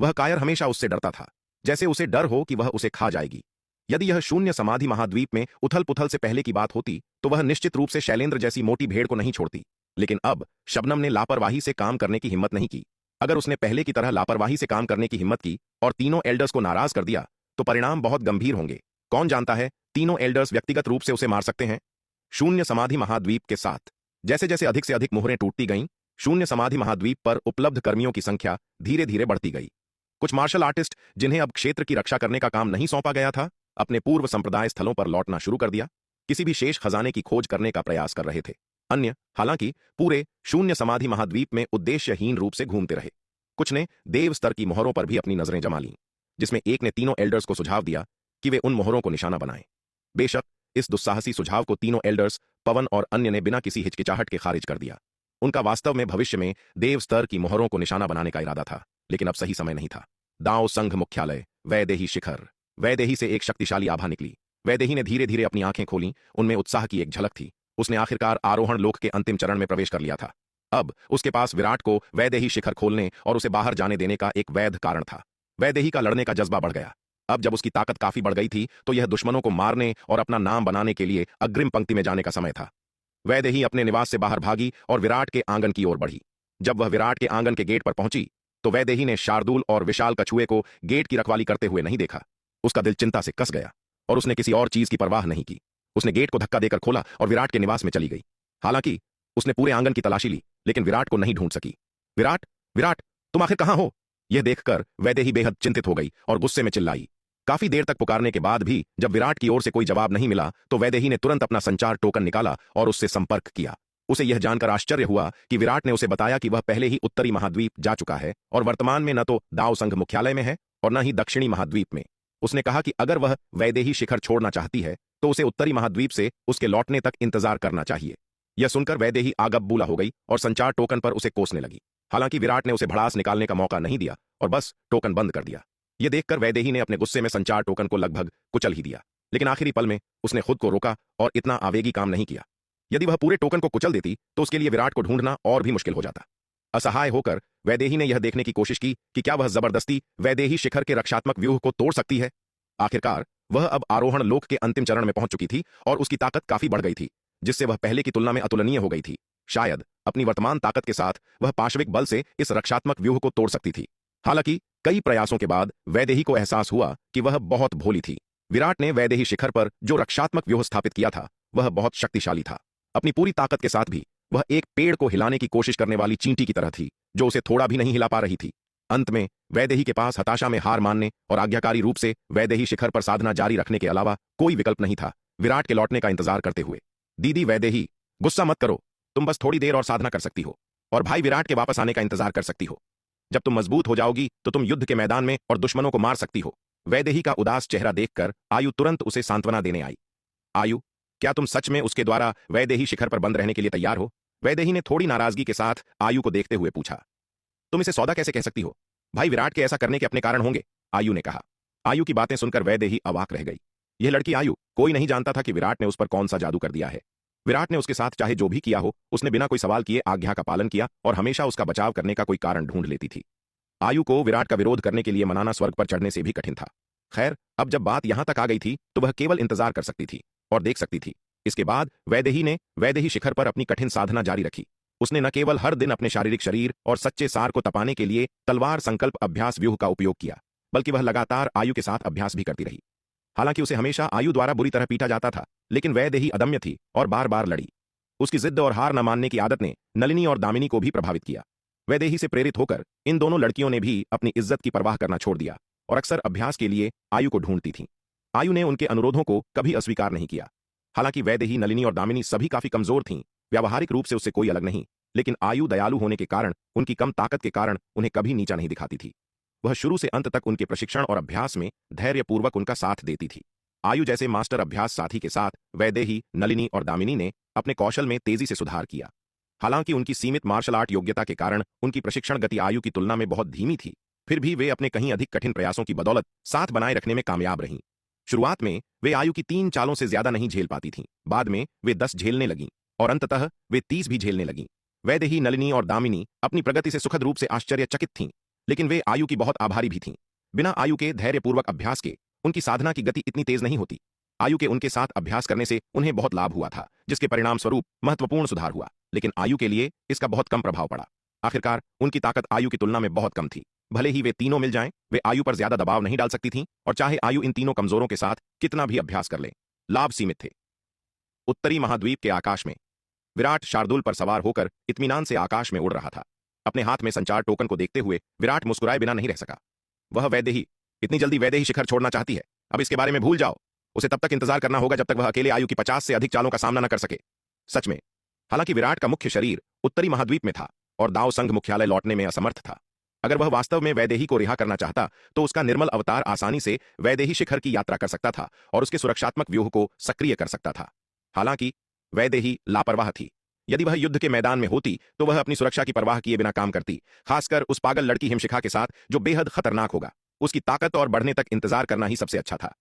वह कायर हमेशा उससे डरता था, जैसे उसे डर हो कि वह उसे खा जाएगी। यदि यह शून्य समाधि महाद्वीप में उथल पुथल से पहले की बात होती तो वह निश्चित रूप से शैलेंद्र जैसी मोटी भेड़ को नहीं छोड़ती, लेकिन अब शबनम ने लापरवाही से काम करने की हिम्मत नहीं की। अगर उसने पहले की तरह लापरवाही से काम करने की हिम्मत की और तीनों एल्डर्स को नाराज कर दिया तो परिणाम बहुत गंभीर होंगे। कौन जानता है, तीनों एल्डर्स व्यक्तिगत रूप से उसे मार सकते हैं। शून्य समाधि महाद्वीप के साथ जैसे जैसे अधिक से अधिक मोहरें टूटती गईं, शून्य समाधि महाद्वीप पर उपलब्ध कर्मियों की संख्या धीरे धीरे बढ़ती गई। कुछ मार्शल आर्टिस्ट जिन्हें अब क्षेत्र की रक्षा करने का काम नहीं सौंपा गया था, अपने पूर्व संप्रदाय स्थलों पर लौटना शुरू कर दिया, किसी भी शेष खजाने की खोज करने का प्रयास कर रहे थे। अन्य हालांकि पूरे शून्य समाधि महाद्वीप में उद्देश्यहीन रूप से घूमते रहे। कुछ ने देव स्तर की मोहरों पर भी अपनी नजरें जमा लीं, जिसमें एक ने तीनों एल्डर्स को सुझाव दिया कि वे उन मोहरों को निशाना बनाएं। बेशक इस दुस्साहसी सुझाव को तीनों एल्डर्स, पवन और अन्य ने बिना किसी हिचकिचाहट के खारिज कर दिया। उनका वास्तव में भविष्य में देव स्तर की मोहरों को निशाना बनाने का इरादा था, लेकिन अब सही समय नहीं था। दाओ संघ मुख्यालय, वैदेही शिखर। वैदेही से एक शक्तिशाली आभा निकली। वैदेही ने धीरे धीरे अपनी आंखें खोलीं, उनमें उत्साह की एक झलक थी। उसने आखिरकार आरोहण लोक के अंतिम चरण में प्रवेश कर लिया था। अब उसके पास विराट को वैदेही शिखर खोलने और उसे बाहर जाने देने का एक वैध कारण था। वैदेही का लड़ने का जज्बा बढ़ गया। अब जब उसकी ताकत काफी बढ़ गई थी तो यह दुश्मनों को मारने और अपना नाम बनाने के लिए अग्रिम पंक्ति में जाने का समय था। वैदेही अपने निवास से बाहर भागी और विराट के आंगन की ओर बढ़ी। जब वह विराट के आंगन के गेट पर पहुंची तो वैदेही ने शार्दूल और विशाल कछुए को गेट की रखवाली करते हुए नहीं देखा। उसका दिल चिंता से कस गया और उसने किसी और चीज की परवाह नहीं की। उसने गेट को धक्का देकर खोला और विराट के निवास में चली गई। हालांकि उसने पूरे आंगन की तलाशी ली, लेकिन विराट को नहीं ढूंढ सकी। विराट, विराट, तुम आखिर कहां हो? यह देखकर वैदेही बेहद चिंतित हो गई और गुस्से में चिल्लाई। काफी देर तक पुकारने के बाद भी जब विराट की ओर से कोई जवाब नहीं मिला तो वैदेही ने तुरंत अपना संचार टोकन निकाला और उससे संपर्क किया। उसे यह जानकर आश्चर्य हुआ कि विराट ने उसे बताया कि वह पहले ही उत्तरी महाद्वीप जा चुका है और वर्तमान में न तो दाव संघ मुख्यालय में है और न ही दक्षिणी महाद्वीप में। उसने कहा कि अगर वह वैदेही शिखर छोड़ना चाहती है तो उसे उत्तरी महाद्वीप से उसके लौटने तक इंतजार करना चाहिए। यह सुनकर वैदेही आगबबूला हो गई और संचार टोकन पर उसे कोसने लगी। हालांकि विराट ने उसे भड़ास निकालने का मौका नहीं दिया और बस टोकन बंद कर दिया। यह देखकर वैदेही ने अपने गुस्से में संचार टोकन को लगभग कुचल ही दिया, लेकिन आखिरी पल में उसने खुद को रोका और इतना आवेगी काम नहीं किया। यदि वह पूरे टोकन को कुचल देती तो उसके लिए विराट को ढूंढना और भी मुश्किल हो जाता। असहाय होकर वैदेही ने यह देखने की कोशिश की कि क्या वह जबरदस्ती वैदेही शिखर के रक्षात्मक व्यूह को तोड़ सकती है। आखिरकार वह अब आरोहण लोक के अंतिम चरण में पहुंच चुकी थी और उसकी ताकत काफी बढ़ गई थी, जिससे वह पहले की तुलना में अतुलनीय हो गई थी। शायद अपनी वर्तमान ताकत के साथ वह पाशविक बल से इस रक्षात्मक व्यूह को तोड़ सकती थी। हालांकि कई प्रयासों के बाद वैदेही को एहसास हुआ कि वह बहुत भोली थी। विराट ने वैदेही शिखर पर जो रक्षात्मक व्यूह स्थापित किया था वह बहुत शक्तिशाली था। अपनी पूरी ताकत के साथ भी वह एक पेड़ को हिलाने की कोशिश करने वाली चींटी की तरह थी जो उसे थोड़ा भी नहीं हिला पा रही थी। अंत में वैदेही के पास हताशा में हार मानने और आज्ञाकारी रूप से वैदेही शिखर पर साधना जारी रखने के अलावा कोई विकल्प नहीं था, विराट के लौटने का इंतजार करते हुए। दीदी वैदेही, गुस्सा मत करो, तुम बस थोड़ी देर और साधना कर सकती हो और भाई विराट के वापस आने का इंतजार कर सकती हो। जब तुम मजबूत हो जाओगी तो तुम युद्ध के मैदान में और दुश्मनों को मार सकती हो। वैदेही का उदास चेहरा देखकर आयु तुरंत उसे सांत्वना देने आई। आयु, क्या तुम सच में उसके द्वारा वैदेही शिखर पर बंद रहने के लिए तैयार हो? वैदेही ने थोड़ी नाराजगी के साथ आयु को देखते हुए पूछा। तुम इसे सौदा कैसे कह सकती हो? भाई विराट के ऐसा करने के अपने कारण होंगे, आयु ने कहा। आयु की बातें सुनकर वैदेही अवाक रह गई। यह लड़की आयु, कोई नहीं जानता था कि विराट ने उस पर कौन सा जादू कर दिया है। विराट ने उसके साथ चाहे जो भी किया हो, उसने बिना कोई सवाल किए आज्ञा का पालन किया और हमेशा उसका बचाव करने का कोई कारण ढूंढ लेती थी। आयु को विराट का विरोध करने के लिए मनाना स्वर्ग पर चढ़ने से भी कठिन था। खैर, अब जब बात यहां तक आ गई थी तो वह केवल इंतजार कर सकती थी और देख सकती थी। इसके बाद वैदेही ने वैदेही शिखर पर अपनी कठिन साधना जारी रखी। उसने न केवल हर दिन अपने शारीरिक शरीर और सच्चे सार को तपाने के लिए तलवार संकल्प अभ्यास व्यूह का उपयोग किया, बल्कि वह लगातार आयु के साथ अभ्यास भी करती रही। हालांकि उसे हमेशा आयु द्वारा बुरी तरह पीटा जाता था, लेकिन वैदेही अदम्य थी और बार बार लड़ी। उसकी जिद्द और हार न मानने की आदत ने नलिनी और दामिनी को भी प्रभावित किया। वैदेही से प्रेरित होकर इन दोनों लड़कियों ने भी अपनी इज्जत की परवाह करना छोड़ दिया और अक्सर अभ्यास के लिए आयु को ढूंढती थीं। आयु ने उनके अनुरोधों को कभी अस्वीकार नहीं किया। हालांकि वैदेही, नलिनी और दामिनी सभी काफी कमजोर थीं, व्यावहारिक रूप से उससे कोई अलग नहीं, लेकिन आयु दयालु होने के कारण, उनकी कम ताकत के कारण उन्हें कभी नीचा नहीं दिखाती थी। वह शुरू से अंत तक उनके प्रशिक्षण और अभ्यास में धैर्यपूर्वक उनका साथ देती थी। आयु जैसे मास्टर अभ्यास साथी के साथ वैदेही, नलिनी और दामिनी ने अपने कौशल में तेजी से सुधार किया। हालांकि उनकी सीमित मार्शल आर्ट योग्यता के कारण उनकी प्रशिक्षण गति आयु की तुलना में बहुत धीमी थी, फिर भी वे अपने कहीं अधिक कठिन प्रयासों की बदौलत साथ बनाए रखने में कामयाब रहीं। शुरुआत में वे आयु की 3 चालों से ज्यादा नहीं झेल पाती थीं, बाद में वे 10 झेलने लगीं और अंततः वे 30 भी झेलने लगीं। वैदेही, नलिनी और दामिनी अपनी प्रगति से सुखद रूप से आश्चर्यचकित थीं, लेकिन वे आयु की बहुत आभारी भी थीं। बिना आयु के धैर्यपूर्वक अभ्यास के उनकी साधना की गति इतनी तेज नहीं होती। आयु के उनके साथ अभ्यास करने से उन्हें बहुत लाभ हुआ था, जिसके परिणाम स्वरूप महत्वपूर्ण सुधार हुआ, लेकिन आयु के लिए इसका बहुत कम प्रभाव पड़ा। आखिरकार उनकी ताकत आयु की तुलना में बहुत कम थी। भले ही वे तीनों मिल जाएं, वे आयु पर ज्यादा दबाव नहीं डाल सकती थीं, और चाहे आयु इन तीनों कमजोरों के साथ कितना भी अभ्यास कर ले, लाभ सीमित थे। उत्तरी महाद्वीप के आकाश में विराट शार्दुल पर सवार होकर इत्मीनान से आकाश में उड़ रहा था। अपने हाथ में संचार टोकन को देखते हुए विराट मुस्कुराए बिना नहीं रह सका। वह वैदेही इतनी जल्दी वैदेही शिखर छोड़ना चाहती है? अब इसके बारे में भूल जाओ। उसे तब तक इंतजार करना होगा जब तक वह अकेले आयु की 50 से अधिक चालों का सामना न कर सके। सच में, हालांकि विराट का मुख्य शरीर उत्तरी महाद्वीप में था और दाव संघ मुख्यालय लौटने में असमर्थ था। अगर वह वास्तव में वैदेही को रिहा करना चाहता तो उसका निर्मल अवतार आसानी से वैदेही शिखर की यात्रा कर सकता था और उसके सुरक्षात्मक व्यूह को सक्रिय कर सकता था। हालांकि वैदेही लापरवाह थी। यदि वह युद्ध के मैदान में होती तो वह अपनी सुरक्षा की परवाह किए बिना काम करती, खासकर उस पागल लड़की हिमशिखा के साथ जो बेहद खतरनाक होगा। उसकी ताकत और बढ़ने तक इंतजार करना ही सबसे अच्छा था।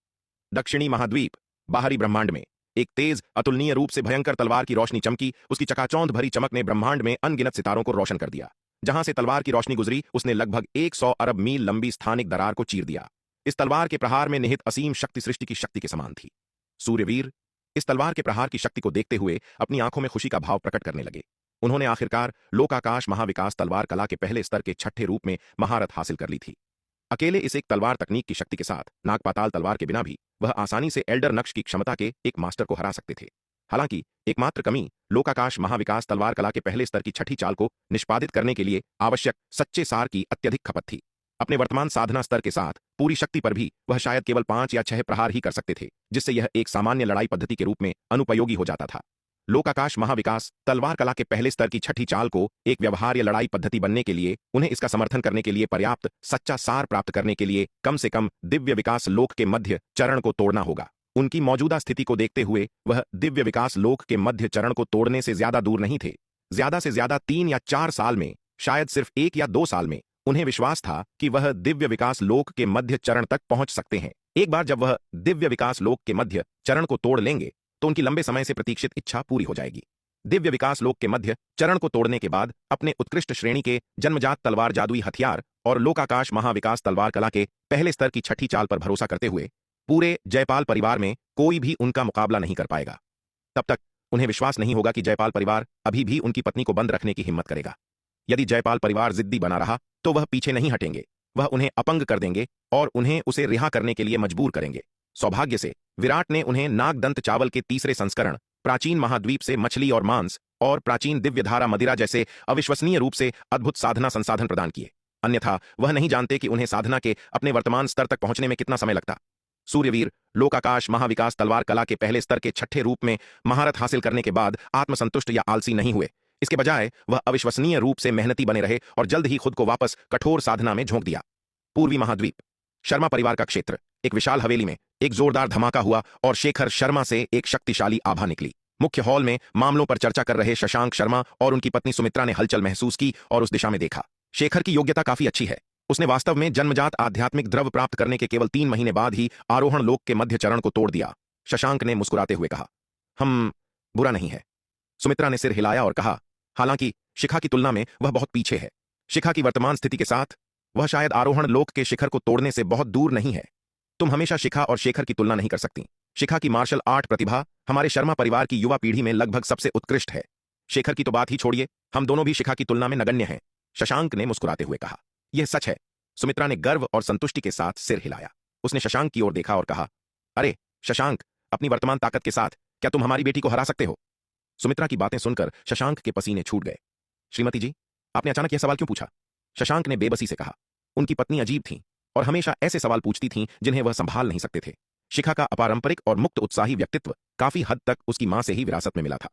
दक्षिणी महाद्वीप, बाहरी ब्रह्मांड में एक तेज, अतुलनीय रूप से भयंकर तलवार की रोशनी चमकी। उसकी चकाचौंध भरी चमक ने ब्रह्मांड में अनगिनत सितारों को रोशन कर दिया। जहां से तलवार की रोशनी गुजरी, उसने लगभग 100 अरब मील लंबी स्थानिक दरार को चीर दिया। इस तलवार के प्रहार में निहित असीम शक्ति सृष्टि की शक्ति के समान थी। सूर्यवीर इस तलवार के प्रहार की शक्ति को देखते हुए अपनी आंखों में खुशी का भाव प्रकट करने लगे। उन्होंने आखिरकार लोकाकाश महाविकास तलवार कला के पहले स्तर के छठे रूप में महारत हासिल कर ली थी। अकेले इस एक तलवार तकनीक की शक्ति के साथ नागपाताल तलवार के बिना भी वह आसानी से एल्डर नक्श की क्षमता के एक मास्टर को हरा सकते थे। हालांकि एकमात्र कमी लोकाकाश महाविकास तलवार कला के पहले स्तर की छठी चाल को निष्पादित करने के लिए आवश्यक सच्चे सार की अत्यधिक खपत थी। अपने वर्तमान साधना स्तर के साथ पूरी शक्ति पर भी वह शायद केवल 5 या 6 प्रहार ही कर सकते थे, जिससे यह एक सामान्य लड़ाई पद्धति के रूप में अनुपयोगी हो जाता था। लोकाकाश महाविकास तलवार कला के पहले स्तर की छठी चाल को एक व्यवहार्य लड़ाई पद्धति बनने के लिए उन्हें इसका समर्थन करने के लिए पर्याप्त सच्चा सार प्राप्त करने के लिए कम से कम दिव्य विकास लोक के मध्य चरण को तोड़ना होगा। उनकी मौजूदा स्थिति को देखते हुए वह दिव्य विकास लोक के मध्य चरण को तोड़ने से ज्यादा दूर नहीं थे। ज्यादा से ज्यादा 3 या 4 साल में, शायद सिर्फ 1 या 2 साल में उन्हें विश्वास था कि वह दिव्य विकास लोक के मध्य चरण तक पहुंच सकते हैं। एक बार जब वह दिव्य विकास लोक के मध्य चरण को तोड़ लेंगे तो उनकी लंबे समय से प्रतीक्षित इच्छा पूरी हो जाएगी। दिव्य विकास लोक के मध्य चरण को तोड़ने के बाद अपने उत्कृष्ट श्रेणी के जन्मजात तलवार जादुई हथियार और लोकाकाश महाविकास तलवार कला के पहले स्तर की छठी चाल पर भरोसा करते हुए पूरे जयपाल परिवार में कोई भी उनका मुकाबला नहीं कर पाएगा। तब तक उन्हें विश्वास नहीं होगा कि जयपाल परिवार अभी भी उनकी पत्नी को बंद रखने की हिम्मत करेगा। यदि जयपाल परिवार जिद्दी बना रहा तो वह पीछे नहीं हटेंगे। वह उन्हें अपंग कर देंगे और उन्हें उसे रिहा करने के लिए मजबूर करेंगे। सौभाग्य से विराट ने उन्हें नागदंत चावल के तीसरे संस्करण, प्राचीन महाद्वीप से मछली और मांस और प्राचीन दिव्यधारा मदिरा जैसे अविश्वसनीय रूप से अद्भुत साधना संसाधन प्रदान किए। अन्यथा वह नहीं जानते कि उन्हें साधना के अपने वर्तमान स्तर तक पहुंचने में कितना समय लगता। सूर्यवीर लोकाकाश महाविकास तलवार कला के पहले स्तर के छठे रूप में महारत हासिल करने के बाद आत्मसंतुष्ट या आलसी नहीं हुए। इसके बजाय वह अविश्वसनीय रूप से मेहनती बने रहे और जल्द ही खुद को वापस कठोर साधना में झोंक दिया। पूर्वी महाद्वीप, शर्मा परिवार का क्षेत्र, एक विशाल हवेली में एक जोरदार धमाका हुआ और शेखर शर्मा से एक शक्तिशाली आभा निकली। मुख्य हॉल में मामलों पर चर्चा कर रहे शशांक शर्मा और उनकी पत्नी सुमित्रा ने हलचल महसूस की और उस दिशा में देखा। शेखर की योग्यता काफी अच्छी है। उसने वास्तव में जन्मजात आध्यात्मिक द्रव प्राप्त करने के केवल 3 महीने बाद ही आरोहण लोक के मध्य चरण को तोड़ दिया। शशांक ने मुस्कुराते हुए कहा, हम बुरा नहीं है। सुमित्रा ने सिर हिलाया और कहा, हालांकि शिखा की तुलना में वह बहुत पीछे है। शिखा की वर्तमान स्थिति के साथ वह शायद आरोहण लोक के शिखर को तोड़ने से बहुत दूर नहीं है। तुम हमेशा शिखा और शेखर की तुलना नहीं कर सकती। शिखा की मार्शल आर्ट प्रतिभा हमारे शर्मा परिवार की युवा पीढ़ी में लगभग सबसे उत्कृष्ट है। शेखर की तो बात ही छोड़िए, हम दोनों भी शिखा की तुलना में नगण्य हैं। शशांक ने मुस्कुराते हुए कहा। यह सच है। सुमित्रा ने गर्व और संतुष्टि के साथ सिर हिलाया। उसने शशांक की ओर देखा और कहा, अरे शशांक, अपनी वर्तमान ताकत के साथ क्या तुम हमारी बेटी को हरा सकते हो? सुमित्रा की बातें सुनकर शशांक के पसीने छूट गए। श्रीमती जी, आपने अचानक यह सवाल क्यों पूछा? शशांक ने बेबसी से कहा। उनकी पत्नी अजीब थी और हमेशा ऐसे सवाल पूछती थीं जिन्हें वह संभाल नहीं सकते थे। शिखा का अपारंपरिक और मुक्त उत्साही व्यक्तित्व काफी हद तक उसकी मां से ही विरासत में मिला था।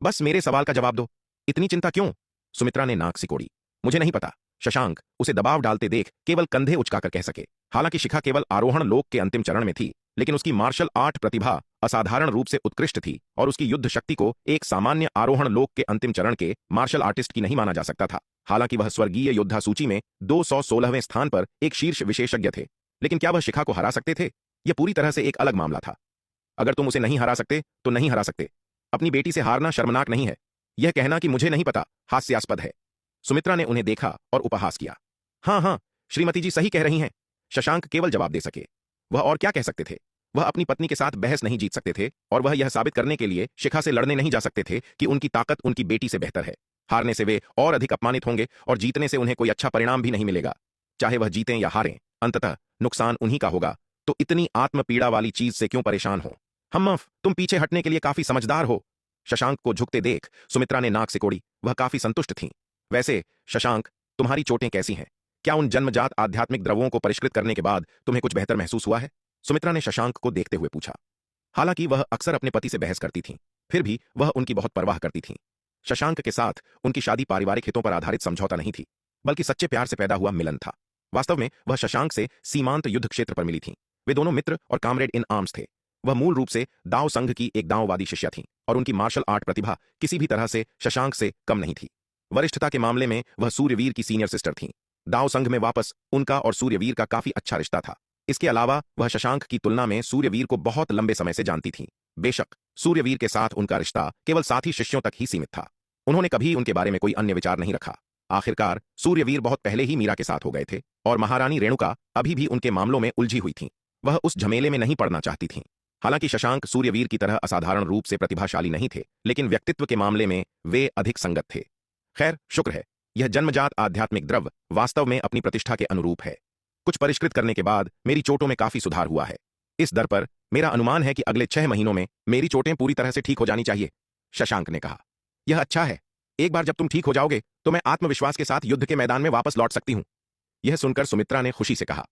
बस मेरे सवाल का जवाब दो, इतनी चिंता क्यों? सुमित्रा ने नाक सिकोड़ी। मुझे नहीं पता। शशांक उसे दबाव डालते देख केवल कंधे उचकाकर कह सके। हालांकि शिखा केवल आरोहण लोक के अंतिम चरण में थी, लेकिन उसकी मार्शल आर्ट प्रतिभा असाधारण रूप से उत्कृष्ट थी और उसकी युद्ध शक्ति को एक सामान्य आरोहण लोक के अंतिम चरण के मार्शल आर्टिस्ट की नहीं माना जा सकता था। हालांकि वह स्वर्गीय योद्धा सूची में 216वें स्थान पर एक शीर्ष विशेषज्ञ थे, लेकिन क्या वह शिखा को हरा सकते थे? यह पूरी तरह से एक अलग मामला था। अगर तुम उसे नहीं हरा सकते तो नहीं हरा सकते। अपनी बेटी से हारना शर्मनाक नहीं है। यह कहना कि मुझे नहीं पता हास्यास्पद है। सुमित्रा ने उन्हें देखा और उपहास किया। हाँ हाँ, श्रीमती जी सही कह रही हैं। शशांक केवल जवाब दे सके। वह और क्या कह सकते थे? वह अपनी पत्नी के साथ बहस नहीं जीत सकते थे और वह यह साबित करने के लिए शिखा से लड़ने नहीं जा सकते थे कि उनकी ताकत उनकी बेटी से बेहतर है। हारने से वे और अधिक अपमानित होंगे और जीतने से उन्हें कोई अच्छा परिणाम भी नहीं मिलेगा। चाहे वह जीतें या हारें, अंततः नुकसान उन्हीं का होगा। तो इतनी आत्मपीड़ा वाली चीज से क्यों परेशान हो? हम्मफ, तुम पीछे हटने के लिए काफी समझदार हो। शशांक को झुकते देख सुमित्रा ने नाक सिकोड़ी। वह काफी संतुष्ट थीं। वैसे शशांक, तुम्हारी चोटें कैसी हैं? क्या उन जन्मजात आध्यात्मिक द्रवों को परिष्कृत करने के बाद तुम्हें कुछ बेहतर महसूस हुआ है? सुमित्रा ने शशांक को देखते हुए पूछा। हालांकि वह अक्सर अपने पति से बहस करती थीं, फिर भी वह उनकी बहुत परवाह करती थीं। शशांक के साथ उनकी शादी पारिवारिक हितों पर आधारित समझौता नहीं थी, बल्कि सच्चे प्यार से पैदा हुआ मिलन था। वास्तव में वह शशांक से सीमांत युद्ध क्षेत्र पर मिली थीं। वे दोनों मित्र और कामरेड इन आर्म्स थे। वह मूल रूप से दाव संघ की एक दाववादी शिष्या थीं और उनकी मार्शल आर्ट प्रतिभा किसी भी तरह से शशांक से कम नहीं थी। वरिष्ठता के मामले में वह सूर्यवीर की सीनियर सिस्टर थीं। दाव संघ में वापस उनका और सूर्यवीर का काफी अच्छा रिश्ता था। इसके अलावा वह शशांक की तुलना में सूर्यवीर को बहुत लंबे समय से जानती थीं। बेशक सूर्यवीर के साथ उनका रिश्ता केवल साथी शिष्यों तक ही सीमित था। उन्होंने कभी उनके बारे में कोई अन्य विचार नहीं रखा। आखिरकार सूर्यवीर बहुत पहले ही मीरा के साथ हो गए थे और महारानी रेणुका अभी भी उनके मामलों में उलझी हुई थीं। वह उस झमेले में नहीं पड़ना चाहती थीं। हालांकि शशांक सूर्यवीर की तरह असाधारण रूप से प्रतिभाशाली नहीं थे, लेकिन व्यक्तित्व के मामले में वे अधिक संगत थे। खैर, शुक्र है, यह जन्मजात आध्यात्मिक द्रव वास्तव में अपनी प्रतिष्ठा के अनुरूप है। कुछ परिष्कृत करने के बाद मेरी चोटों में काफी सुधार हुआ है। इस दर पर मेरा अनुमान है कि अगले 6 महीनों में मेरी चोटें पूरी तरह से ठीक हो जानी चाहिए। शशांक ने कहा। यह अच्छा है। एक बार जब तुम ठीक हो जाओगे तो मैं आत्मविश्वास के साथ युद्ध के मैदान में वापस लौट सकती हूं। यह सुनकर सुमित्रा ने खुशी से कहा।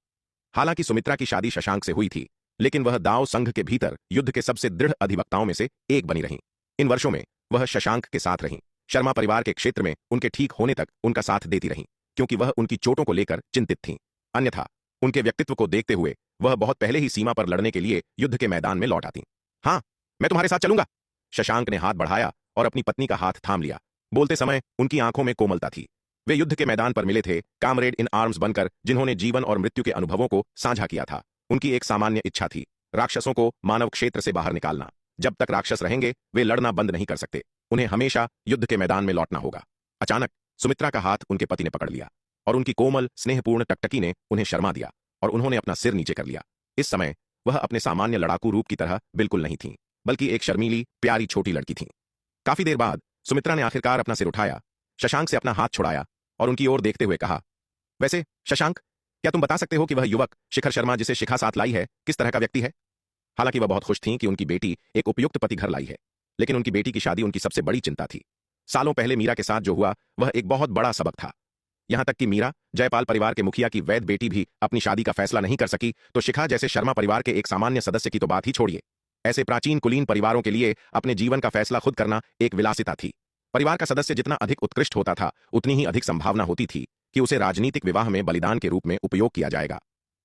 हालांकि सुमित्रा की शादी शशांक से हुई थी, लेकिन वह दाव संघ के भीतर युद्ध के सबसे दृढ़ अधिवक्ताओं में से एक बनी रहीं। इन वर्षों में वह शशांक के साथ रहीं। शर्मा परिवार के क्षेत्र में उनके ठीक होने तक उनका साथ देती रहीं, क्योंकि वह उनकी चोटों को लेकर चिंतित थीं। अन्यथा उनके व्यक्तित्व को देखते हुए वह बहुत पहले ही सीमा पर लड़ने के लिए युद्ध के मैदान में लौट आती। हाँ, मैं तुम्हारे साथ चलूंगा। शशांक ने हाथ बढ़ाया और अपनी पत्नी का हाथ थाम लिया। बोलते समय उनकी आंखों में कोमलता थी। वे युद्ध के मैदान पर मिले थे, कामरेड इन आर्म्स बनकर, जिन्होंने जीवन और मृत्यु के अनुभवों को साझा किया था। उनकी एक सामान्य इच्छा थी, राक्षसों को मानव क्षेत्र से बाहर निकालना। जब तक राक्षस रहेंगे वे लड़ना बंद नहीं कर सकते। उन्हें हमेशा युद्ध के मैदान में लौटना होगा। अचानक सुमित्रा का हाथ उनके पति ने पकड़ लिया और उनकी कोमल स्नेहपूर्ण टकटकी ने उन्हें शर्मा दिया और उन्होंने अपना सिर नीचे कर लिया। इस समय वह अपने सामान्य लड़ाकू रूप की तरह बिल्कुल नहीं थीं, बल्कि एक शर्मीली प्यारी छोटी लड़की थीं। काफी देर बाद सुमित्रा ने आखिरकार अपना सिर उठाया, शशांक से अपना हाथ छुड़ाया और उनकी ओर देखते हुए कहा, वैसे शशांक, क्या तुम बता सकते हो कि वह युवक शिखर शर्मा जिसे शिखा साथ लाई है किस तरह का व्यक्ति है? हालांकि वह बहुत खुश थीं कि उनकी बेटी एक उपयुक्त पति घर लाई है, लेकिन उनकी बेटी की शादी उनकी सबसे बड़ी चिंता थी। सालों पहले मीरा के साथ जो हुआ वह एक बहुत बड़ा सबक था। यहां तक कि मीरा, जयपाल परिवार के मुखिया की वैध बेटी भी अपनी शादी का फैसला नहीं कर सकी, तो शिखा जैसे शर्मा परिवार के एक सामान्य सदस्य की तो बात ही छोड़िए। ऐसे प्राचीन कुलीन परिवारों के लिए अपने जीवन का फैसला खुद करना एक विलासिता थी। परिवार का सदस्य जितना अधिक उत्कृष्ट होता था, उतनी ही अधिक संभावना होती थी कि उसे राजनीतिक विवाह में बलिदान के रूप में उपयोग किया जाएगा।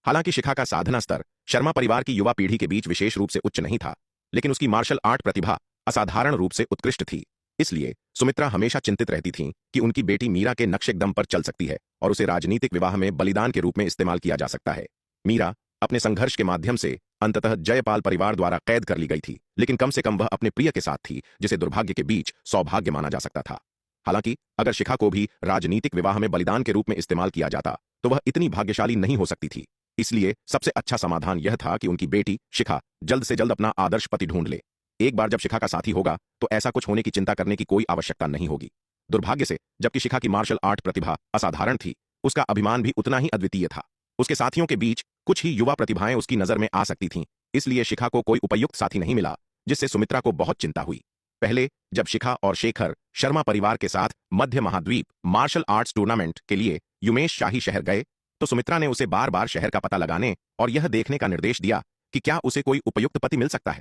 हालांकि शिखा का साधना स्तर शर्मा परिवार की युवा पीढ़ी के बीच विशेष रूप से उच्च नहीं था, लेकिन उसकी मार्शल आर्ट प्रतिभा असाधारण रूप से उत्कृष्ट थी। इसलिए सुमित्रा हमेशा चिंतित रहती थीं कि उनकी बेटी मीरा के नक्शे दम पर चल सकती है और उसे राजनीतिक विवाह में बलिदान के रूप में इस्तेमाल किया जा सकता है। मीरा अपने संघर्ष के माध्यम से अंततः जयपाल परिवार द्वारा कैद कर ली गई थी, लेकिन कम से कम वह अपने प्रिय के साथ थी जिसे दुर्भाग्य के बीच सौभाग्य माना जा सकता था। हालांकि अगर शिखा को भी राजनीतिक विवाह में बलिदान के रूप में इस्तेमाल किया जाता तो वह इतनी भाग्यशाली नहीं हो सकती थी। इसलिए सबसे अच्छा समाधान यह था कि उनकी बेटी शिखा जल्द से जल्द अपना आदर्श पति ढूंढ ले। एक बार जब शिखा का साथी होगा तो ऐसा कुछ होने की चिंता करने की कोई आवश्यकता नहीं होगी। दुर्भाग्य से जबकि शिखा की मार्शल आर्ट प्रतिभा असाधारण थी, उसका अभिमान भी उतना ही अद्वितीय था। उसके साथियों के बीच कुछ ही युवा प्रतिभाएं उसकी नजर में आ सकती थीं, इसलिए शिखा को कोई उपयुक्त साथी नहीं मिला, जिससे सुमित्रा को बहुत चिंता हुई। पहले जब शिखा और शेखर शर्मा परिवार के साथ मध्य महाद्वीप मार्शल आर्ट्स टूर्नामेंट के लिए युमेश शाही शहर गए तो सुमित्रा ने उसे बार बार शहर का पता लगाने और यह देखने का निर्देश दिया कि क्या उसे कोई उपयुक्त पति मिल सकता है।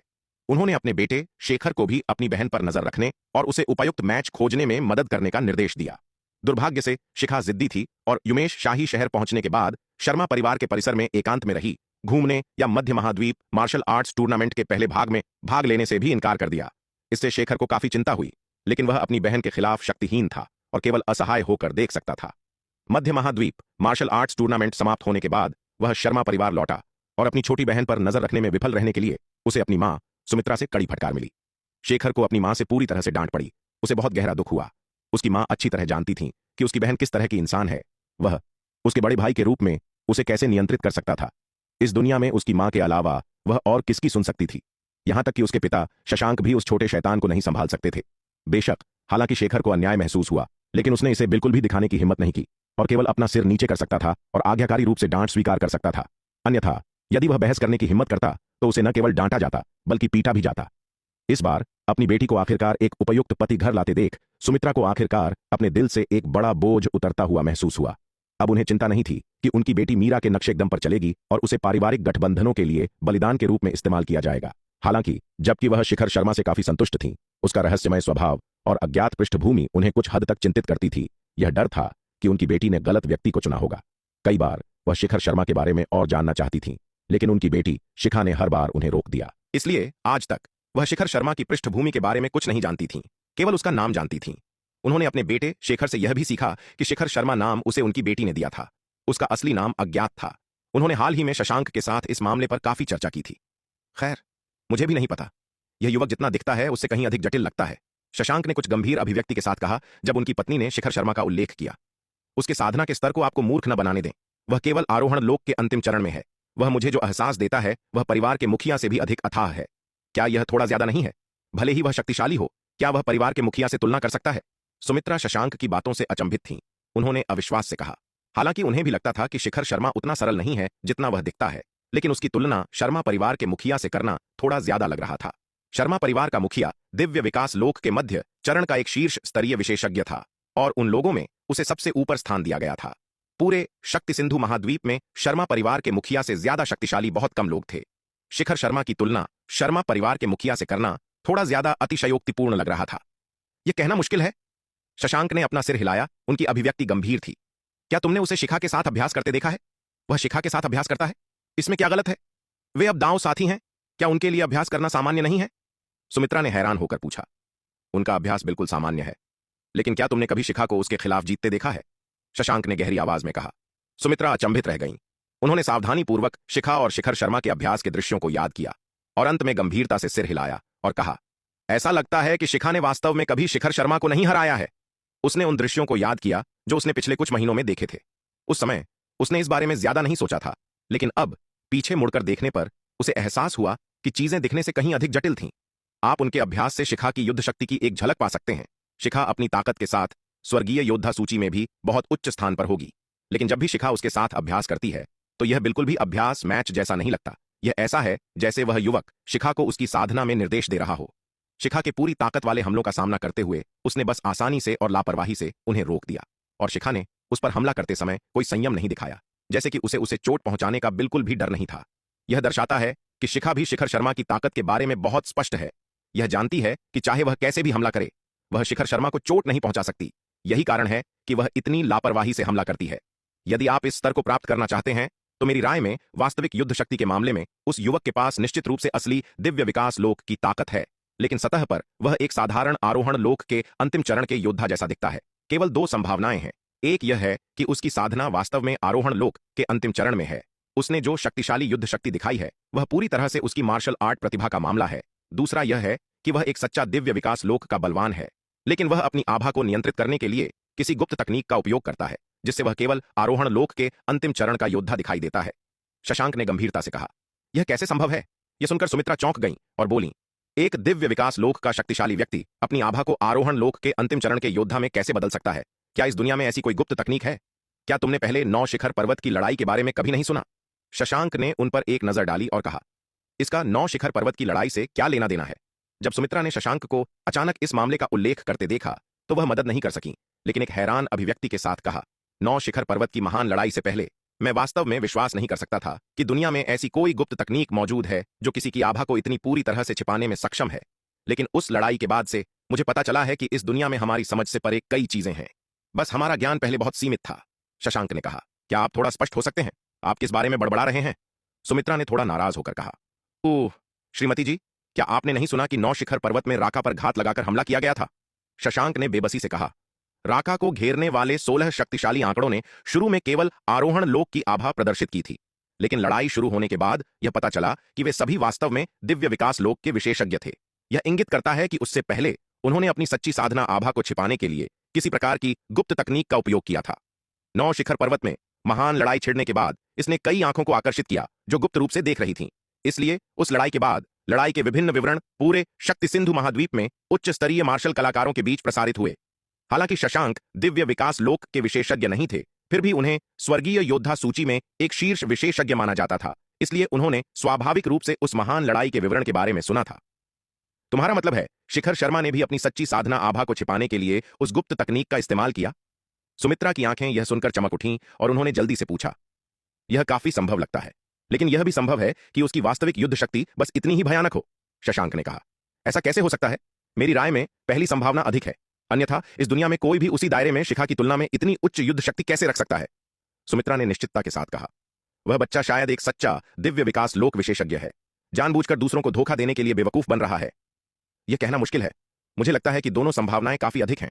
उन्होंने अपने बेटे शेखर को भी अपनी बहन पर नजर रखने और उसे उपयुक्त मैच खोजने में मदद करने का निर्देश दिया। दुर्भाग्य से शिखा जिद्दी थी और युमेश शाही शहर पहुंचने के बाद शर्मा परिवार के परिसर में एकांत में रही, घूमने या मध्य महाद्वीप मार्शल आर्ट्स टूर्नामेंट के पहले भाग में भाग लेने से भी इनकार कर दिया। इससे शेखर को काफी चिंता हुई, लेकिन वह अपनी बहन के खिलाफ शक्तिहीन था और केवल असहाय होकर देख सकता था। मध्य महाद्वीप मार्शल आर्ट्स टूर्नामेंट समाप्त होने के बाद वह शर्मा परिवार लौटा और अपनी छोटी बहन पर नजर रखने में विफल रहने के लिए उसे अपनी मां सुमित्रा से कड़ी फटकार मिली। शेखर को अपनी मां से पूरी तरह से डांट पड़ी। उसे बहुत गहरा दुख हुआ। उसकी मां अच्छी तरह जानती थी कि उसकी बहन किस तरह की इंसान है। वह उसके बड़े भाई के रूप में उसे कैसे नियंत्रित कर सकता था। इस दुनिया में उसकी मां के अलावा वह और किसकी सुन सकती थी। यहां तक कि उसके पिता शशांक भी उस छोटे शैतान को नहीं संभाल सकते थे। बेशक हालांकि शेखर को अन्याय महसूस हुआ, लेकिन उसने इसे बिल्कुल भी दिखाने की हिम्मत नहीं की और केवल अपना सिर नीचे कर सकता था और आज्ञाकारी रूप से डांट स्वीकार कर सकता था। अन्यथा यदि वह बहस करने की हिम्मत करता तो उसे न केवल डांटा जाता बल्कि पीटा भी जाता। इस बार अपनी बेटी को आखिरकार एक उपयुक्त पति घर लाते देख सुमित्रा को आखिरकार अपने दिल से एक बड़ा बोझ उतरता हुआ महसूस हुआ। अब उन्हें चिंता नहीं थी कि उनकी बेटी मीरा के नक्शे कदम पर चलेगी और उसे पारिवारिक गठबंधनों के लिए बलिदान के रूप में इस्तेमाल किया जाएगा। हालांकि जबकि वह शिखर शर्मा से काफी संतुष्ट थीं, उसका रहस्यमय स्वभाव और अज्ञात पृष्ठभूमि उन्हें कुछ हद तक चिंतित करती थी। यह डर था कि उनकी बेटी ने गलत व्यक्ति को चुना होगा। कई बार वह शिखर शर्मा के बारे में और जानना चाहती थीं, लेकिन उनकी बेटी शिखा ने हर बार उन्हें रोक दिया। इसलिए आज तक वह शिखर शर्मा की पृष्ठभूमि के बारे में कुछ नहीं जानती थीं, केवल उसका नाम जानती थीं। उन्होंने अपने बेटे शेखर से यह भी सीखा कि शिखर शर्मा नाम उसे उनकी बेटी ने दिया था। उसका असली नाम अज्ञात था। उन्होंने हाल ही में शशांक के साथ इस मामले पर काफी चर्चा की थी। खैर, मुझे भी नहीं पता। यह युवक जितना दिखता है उससे कहीं अधिक जटिल लगता है, शशांक ने कुछ गंभीर अभिव्यक्ति के साथ कहा जब उनकी पत्नी ने शिखर शर्मा का उल्लेख किया। उसके साधना के स्तर को आपको मूर्ख न बनाने दें। वह केवल आरोहण लोक के अंतिम चरण में है। वह मुझे जो एहसास देता है वह परिवार के मुखिया से भी अधिक अथाह है। क्या यह थोड़ा ज्यादा नहीं है? भले ही वह शक्तिशाली हो, क्या वह परिवार के मुखिया से तुलना कर सकता है? सुमित्रा शशांक की बातों से अचंभित थीं। उन्होंने अविश्वास से कहा। हालांकि उन्हें भी लगता था कि शिखर शर्मा उतना सरल नहीं है जितना वह दिखता है, लेकिन उसकी तुलना शर्मा परिवार के मुखिया से करना थोड़ा ज्यादा लग रहा था। शर्मा परिवार का मुखिया दिव्य विकास लोक के मध्य चरण का एक शीर्ष स्तरीय विशेषज्ञ था और उन लोगों में उसे सबसे ऊपर स्थान दिया गया था। पूरे शक्ति सिंधु महाद्वीप में शर्मा परिवार के मुखिया से ज्यादा शक्तिशाली बहुत कम लोग थे। शिखर शर्मा की तुलना शर्मा परिवार के मुखिया से करना थोड़ा ज्यादा अतिशयोक्तिपूर्ण लग रहा था। यह कहना मुश्किल है। शशांक ने अपना सिर हिलाया। उनकी अभिव्यक्ति गंभीर थी। क्या तुमने उसे शिखा के साथ अभ्यास करते देखा है? वह शिखा के साथ अभ्यास करता है, इसमें क्या गलत है? वे अब दांव साथी हैं, क्या उनके लिए अभ्यास करना सामान्य नहीं है? सुमित्रा ने हैरान होकर पूछा। उनका अभ्यास बिल्कुल सामान्य है, लेकिन क्या तुमने कभी शिखा को उसके खिलाफ जीतते देखा है? शशांक ने गहरी आवाज में कहा। सुमित्रा अचंभित रह गईं। उन्होंने सावधानीपूर्वक शिखा और शिखर शर्मा के अभ्यास के दृश्यों को याद किया और अंत में गंभीरता से सिर हिलाया और कहा, ऐसा लगता है कि शिखा ने वास्तव में कभी शिखर शर्मा को नहीं हराया है। उसने उन दृश्यों को याद किया जो उसने पिछले कुछ महीनों में देखे थे। उस समय उसने इस बारे में ज्यादा नहीं सोचा था, लेकिन अब पीछे मुड़कर देखने पर उसे एहसास हुआ कि चीजें दिखने से कहीं अधिक जटिल थीं। आप उनके अभ्यास से शिखा की युद्ध शक्ति की एक झलक पा सकते हैं। शिखा अपनी ताकत के साथ स्वर्गीय योद्धा सूची में भी बहुत उच्च स्थान पर होगी, लेकिन जब भी शिखा उसके साथ अभ्यास करती है तो यह बिल्कुल भी अभ्यास मैच जैसा नहीं लगता। यह ऐसा है जैसे वह युवक शिखा को उसकी साधना में निर्देश दे रहा हो। शिखा के पूरी ताकत वाले हमलों का सामना करते हुए उसने बस आसानी से और लापरवाही से उन्हें रोक दिया, और शिखा ने उस पर हमला करते समय कोई संयम नहीं दिखाया, जैसे कि उसे चोट पहुंचाने का बिल्कुल भी डर नहीं था। यह दर्शाता है कि शिखा भी शिखर शर्मा की ताकत के बारे में बहुत स्पष्ट है। यह जानती है कि चाहे वह कैसे भी हमला करे, वह शिखर शर्मा को चोट नहीं पहुंचा सकती। यही कारण है कि वह इतनी लापरवाही से हमला करती है। यदि आप इस स्तर को प्राप्त करना चाहते हैं तो मेरी राय में वास्तविक युद्ध शक्ति के मामले में उस युवक के पास निश्चित रूप से असली दिव्य विकास लोक की ताकत है, लेकिन सतह पर वह एक साधारण आरोहण लोक के अंतिम चरण के योद्धा जैसा दिखता है। केवल दो संभावनाएं हैं। एक यह है कि उसकी साधना वास्तव में आरोहण लोक के अंतिम चरण में है, उसने जो शक्तिशाली युद्ध शक्ति दिखाई है वह पूरी तरह से उसकी मार्शल आर्ट प्रतिभा का मामला है। दूसरा यह है कि वह एक सच्चा दिव्य विकास लोक का बलवान है, लेकिन वह अपनी आभा को नियंत्रित करने के लिए किसी गुप्त तकनीक का उपयोग करता है, जिससे वह केवल आरोहण लोक के अंतिम चरण का योद्धा दिखाई देता है। शशांक ने गंभीरता से कहा, यह कैसे संभव है? यह सुनकर सुमित्रा चौंक गई और बोली, एक दिव्य विकास लोक का शक्तिशाली व्यक्ति अपनी आभा को आरोहण लोक के अंतिम चरण के योद्धा में कैसे बदल सकता है? क्या इस दुनिया में ऐसी कोई गुप्त तकनीक है? क्या तुमने पहले 9 शिखर पर्वत की लड़ाई के बारे में कभी नहीं सुना? शशांक ने उन पर एक नजर डाली और कहा, इसका 9 शिखर पर्वत की लड़ाई से क्या लेना देना है? जब सुमित्रा ने शशांक को अचानक इस मामले का उल्लेख करते देखा तो वह मदद नहीं कर सकी, लेकिन एक हैरान अभिव्यक्ति के साथ कहा, 9 शिखर पर्वत की महान लड़ाई से पहले मैं वास्तव में विश्वास नहीं कर सकता था कि दुनिया में ऐसी कोई गुप्त तकनीक मौजूद है जो किसी की आभा को इतनी पूरी तरह से छिपाने में सक्षम है। लेकिन उस लड़ाई के बाद से मुझे पता चला है कि इस दुनिया में हमारी समझ से परे कई चीजें हैं। बस हमारा ज्ञान पहले बहुत सीमित था। शशांक ने कहा, क्या आप थोड़ा स्पष्ट हो सकते हैं? आप किस बारे में बड़बड़ा रहे हैं? सुमित्रा ने थोड़ा नाराज होकर कहा, ओह श्रीमती जी, क्या आपने नहीं सुना कि 9 शिखर पर्वत में राका पर घात लगाकर हमला किया गया था? शशांक ने बेबसी से कहा, राका को घेरने वाले 16 शक्तिशाली आंकड़ों ने शुरू में केवल आरोहण लोक की आभा प्रदर्शित की थी, लेकिन लड़ाई शुरू होने के बाद यह पता चला कि वे सभी वास्तव में दिव्य विकास लोक के विशेषज्ञ थे। यह इंगित करता है कि उससे पहले उन्होंने अपनी सच्ची साधना आभा को छिपाने के लिए किसी प्रकार की गुप्त तकनीक का उपयोग किया था। 9 शिखर पर्वत में महान लड़ाई छिड़ने के बाद इसने कई आंखों को आकर्षित किया जो गुप्त रूप से देख रही थीं। इसलिए उस लड़ाई के बाद लड़ाई के विभिन्न विवरण पूरे शक्ति सिंधु महाद्वीप में उच्च स्तरीय मार्शल कलाकारों के बीच प्रसारित हुए। हालांकि शशांक दिव्य विकास लोक के विशेषज्ञ नहीं थे, फिर भी उन्हें स्वर्गीय योद्धा सूची में एक शीर्ष विशेषज्ञ माना जाता था, इसलिए उन्होंने स्वाभाविक रूप से उस महान लड़ाई के विवरण के बारे में सुना था। तुम्हारा मतलब है शिखर शर्मा ने भी अपनी सच्ची साधना आभा को छिपाने के लिए उस गुप्त तकनीक का इस्तेमाल किया? सुमित्रा की आंखें यह सुनकर चमक उठीं और उन्होंने जल्दी से पूछा, यह काफी संभव लगता है, लेकिन यह भी संभव है कि उसकी वास्तविक युद्ध शक्ति बस इतनी ही भयानक हो। शशांक ने कहा, ऐसा कैसे हो सकता है? मेरी राय में पहली संभावना अधिक है, अन्यथा इस दुनिया में कोई भी उसी दायरे में शिखा की तुलना में इतनी उच्च युद्ध शक्ति कैसे रख सकता है? सुमित्रा ने निश्चितता के साथ कहा, वह बच्चा शायद एक सच्चा दिव्य विकास लोक विशेषज्ञ है, जानबूझकर दूसरों को धोखा देने के लिए बेवकूफ बन रहा है। यह कहना मुश्किल है, मुझे लगता है कि दोनों संभावनाएं काफी अधिक हैं।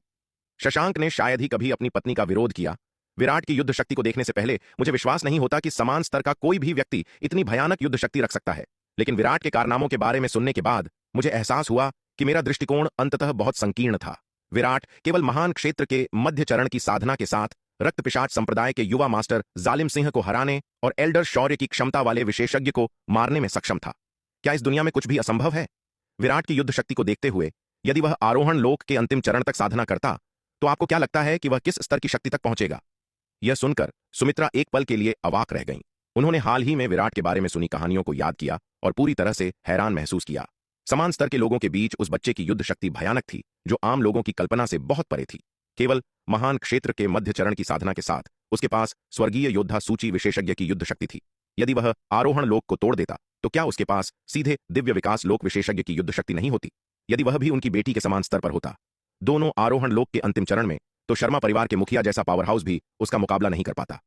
शशांक ने शायद ही कभी अपनी पत्नी का विरोध किया। विराट की युद्ध शक्ति को देखने से पहले मुझे विश्वास नहीं होता कि समान स्तर का कोई भी व्यक्ति इतनी भयानक युद्ध शक्ति रख सकता है, लेकिन विराट के कारनामों के बारे में सुनने के बाद मुझे एहसास हुआ कि मेरा दृष्टिकोण अंततः बहुत संकीर्ण था। विराट केवल महान क्षेत्र के मध्य चरण की साधना के साथ रक्त पिशाच संप्रदाय के युवा मास्टर जालिम सिंह को हराने और एल्डर शौर्य की क्षमता वाले विशेषज्ञ को मारने में सक्षम था। क्या इस दुनिया में कुछ भी असंभव है? विराट की युद्ध शक्ति को देखते हुए यदि वह आरोहण लोक के अंतिम चरण तक साधना करता तो आपको क्या लगता है कि वह किस स्तर की शक्ति तक पहुंचेगा? यह सुनकर सुमित्रा एक पल के लिए अवाक रह गईं। उन्होंने हाल ही में विराट के बारे में सुनी कहानियों को याद किया और पूरी तरह से हैरान महसूस किया। समान स्तर के लोगों के बीच उस बच्चे की युद्ध शक्ति भयानक थी, जो आम लोगों की कल्पना से बहुत परे थी। केवल महान क्षेत्र के मध्य चरण की साधना के साथ उसके पास स्वर्गीय योद्धा सूची विशेषज्ञ की युद्ध शक्ति थी। यदि वह आरोहण लोक को तोड़ देता तो क्या उसके पास सीधे दिव्य विकास लोक विशेषज्ञ की युद्ध शक्ति नहीं होती? यदि वह भी उनकी बेटी के समान स्तर पर होता, दोनों आरोहण लोक के अंतिम चरण में, तो शर्मा परिवार के मुखिया जैसा पावर हाउस भी उसका मुकाबला नहीं कर पाता।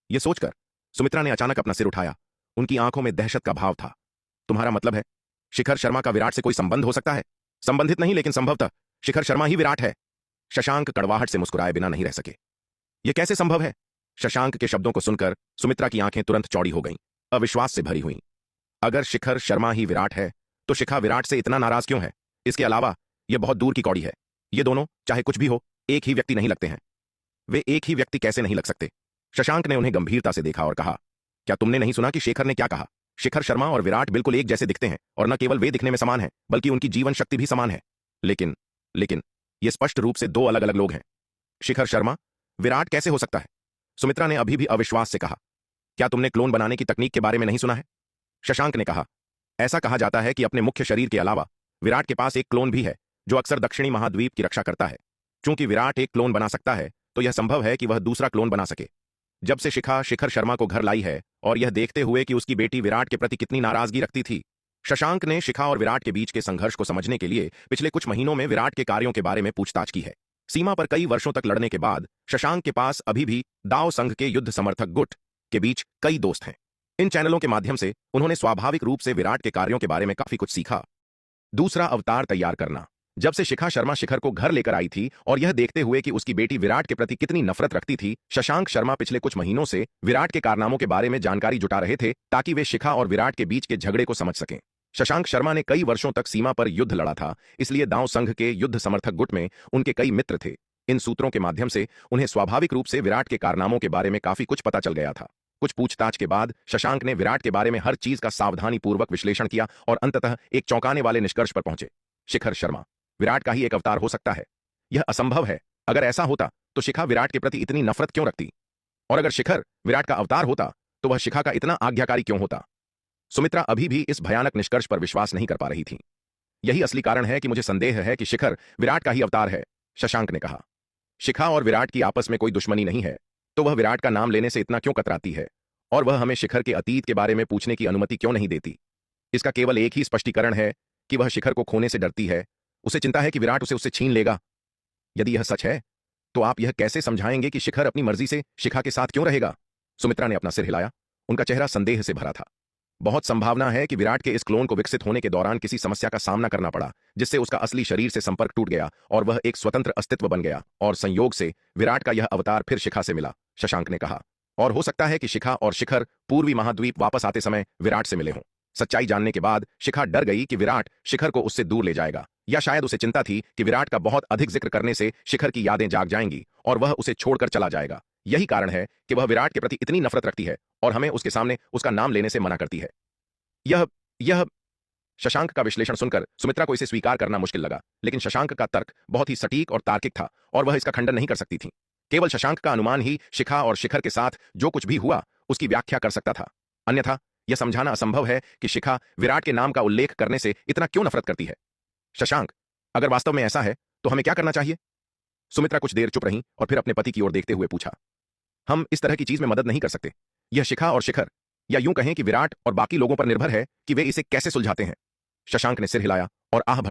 यह सोचकर सुमित्रा ने अचानक अपना सिर उठाया। उनकी आंखों में दहशत का भाव था। तुम्हारा मतलब है शिखर शर्मा का विराट से कोई संबंध हो सकता है? संबंधित नहीं, लेकिन संभवतः शिखर शर्मा ही विराट है। शशांक कड़वाहट से मुस्कुराए बिना नहीं रह सके। यह कैसे संभव है? शशांक के शब्दों को सुनकर सुमित्रा की आंखें तुरंत चौड़ी हो गईं, अविश्वास से भरी हुईं। अगर शिखर शर्मा ही विराट है तो शिखा विराट से इतना नाराज क्यों है? इसके अलावा यह बहुत दूर की कौड़ी है। ये दोनों चाहे कुछ भी हो एक ही व्यक्ति नहीं लगते हैं। वे एक ही व्यक्ति कैसे नहीं लग सकते? शशांक ने उन्हें गंभीरता से देखा और कहा, क्या तुमने नहीं सुना कि शेखर ने क्या कहा? शिखर शर्मा और विराट बिल्कुल एक जैसे दिखते हैं, और न केवल वे दिखने में समान हैं बल्कि उनकी जीवन शक्ति भी समान है। लेकिन लेकिन ये स्पष्ट रूप से दो अलग अलग लोग हैं। शिखर शर्मा विराट कैसे हो सकता है? सुमित्रा ने अभी भी अविश्वास से कहा, क्या तुमने क्लोन बनाने की तकनीक के बारे में नहीं सुना है? शशांक ने कहा, ऐसा कहा जाता है कि अपने मुख्य शरीर के अलावा विराट के पास एक क्लोन भी है जो अक्सर दक्षिणी महाद्वीप की रक्षा करता है। चूंकि विराट एक क्लोन बना सकता है तो यह संभव है कि वह दूसरा क्लोन बना सके। जब से शिखा शिखर शर्मा को घर लाई है, और यह देखते हुए कि उसकी बेटी विराट के प्रति कितनी नाराजगी रखती थी, शशांक ने शिखा और विराट के बीच के संघर्ष को समझने के लिए पिछले कुछ महीनों में विराट के कार्यों के बारे में पूछताछ की है। सीमा पर कई वर्षों तक लड़ने के बाद शशांक के पास अभी भी दाओ संघ के युद्ध समर्थक गुट के बीच कई दोस्त हैं। इन चैनलों के माध्यम से उन्होंने स्वाभाविक रूप से विराट के कार्यों के बारे में काफी कुछ सीखा। दूसरा अवतार तैयार करना। जब से शिखा शर्मा शिखर को घर लेकर आई थी और यह देखते हुए कि उसकी बेटी विराट के प्रति कितनी नफरत रखती थी, शशांक शर्मा पिछले कुछ महीनों से विराट के कारनामों के बारे में जानकारी जुटा रहे थे ताकि वे शिखा और विराट के बीच के झगड़े को समझ सकें। शशांक शर्मा ने कई वर्षों तक सीमा पर युद्ध लड़ा था, इसलिए दांव संघ के युद्ध समर्थक गुट में उनके कई मित्र थे। इन सूत्रों के माध्यम से उन्हें स्वाभाविक रूप से विराट के कारनामों के बारे में काफी कुछ पता चल गया था। कुछ पूछताछ के बाद शशांक ने विराट के बारे में हर चीज का सावधानीपूर्वक विश्लेषण किया और अंततः एक चौंकाने वाले निष्कर्ष पर पहुंचे। शिखर शर्मा विराट का ही एक अवतार हो सकता है। यह असंभव है। अगर ऐसा होता तो शिखा विराट के प्रति इतनी नफरत क्यों रखती? और अगर शिखर विराट का अवतार होता तो वह शिखा का इतना आज्ञाकारी क्यों होता? सुमित्रा अभी भी इस भयानक निष्कर्ष पर विश्वास नहीं कर पा रही थी। यही असली कारण है कि मुझे संदेह है कि शिखर विराट का ही अवतार है, शशांक ने कहा। शिखा और विराट की आपस में कोई दुश्मनी नहीं है, तो वह विराट का नाम लेने से इतना क्यों कतराती है? और वह हमें शिखर के अतीत के बारे में पूछने की अनुमति क्यों नहीं देती? इसका केवल एक ही स्पष्टीकरण है कि वह शिखर को खोने से डरती है। उसे चिंता है कि विराट उसे उससे छीन लेगा। यदि यह सच है तो आप यह कैसे समझाएंगे कि शिखर अपनी मर्जी से शिखा के साथ क्यों रहेगा? सुमित्रा ने अपना सिर हिलाया। उनका चेहरा संदेह से भरा था। बहुत संभावना है कि विराट के इस क्लोन को विकसित होने के दौरान किसी समस्या का सामना करना पड़ा, जिससे उसका असली शरीर से संपर्क टूट गया और वह एक स्वतंत्र अस्तित्व बन गया, और संयोग से विराट का यह अवतार फिर शिखा से मिला, शशांक ने कहा। और हो सकता है कि शिखा और शिखर पूर्वी महाद्वीप वापस आते समय विराट से मिले हों। सच्चाई जानने के बाद शिखा डर गई कि विराट शिखर को उससे दूर ले जाएगा, या शायद उसे चिंता थी कि विराट का बहुत अधिक जिक्र करने से शिखर की यादें जाग जाएंगी और वह उसे छोड़कर चला जाएगा। यही कारण है कि वह विराट के प्रति इतनी नफरत रखती है और हमें उसके सामने उसका नाम लेने से मना करती है। यह शशांक का विश्लेषण सुनकर सुमित्रा को इसे स्वीकार करना मुश्किल लगा, लेकिन शशांक का तर्क बहुत ही सटीक और तार्किक था और वह इसका खंडन नहीं कर सकती थी। केवल शशांक का अनुमान ही शिखा और शिखर के साथ जो कुछ भी हुआ उसकी व्याख्या कर सकता था। अन्यथा यह समझाना असंभव है कि शिखा विराट के नाम का उल्लेख करने से इतना क्यों नफरत करती है। शशांक, अगर वास्तव में ऐसा है तो हमें क्या करना चाहिए? सुमित्रा कुछ देर चुप रहीं और फिर अपने पति की ओर देखते हुए पूछा। हम इस तरह की चीज में मदद नहीं कर सकते। यह शिखा और शिखर, या यूं कहें कि विराट और बाकी लोगों पर निर्भर है कि वे इसे कैसे सुलझाते हैं। शशांक ने सिर हिलाया और आह भर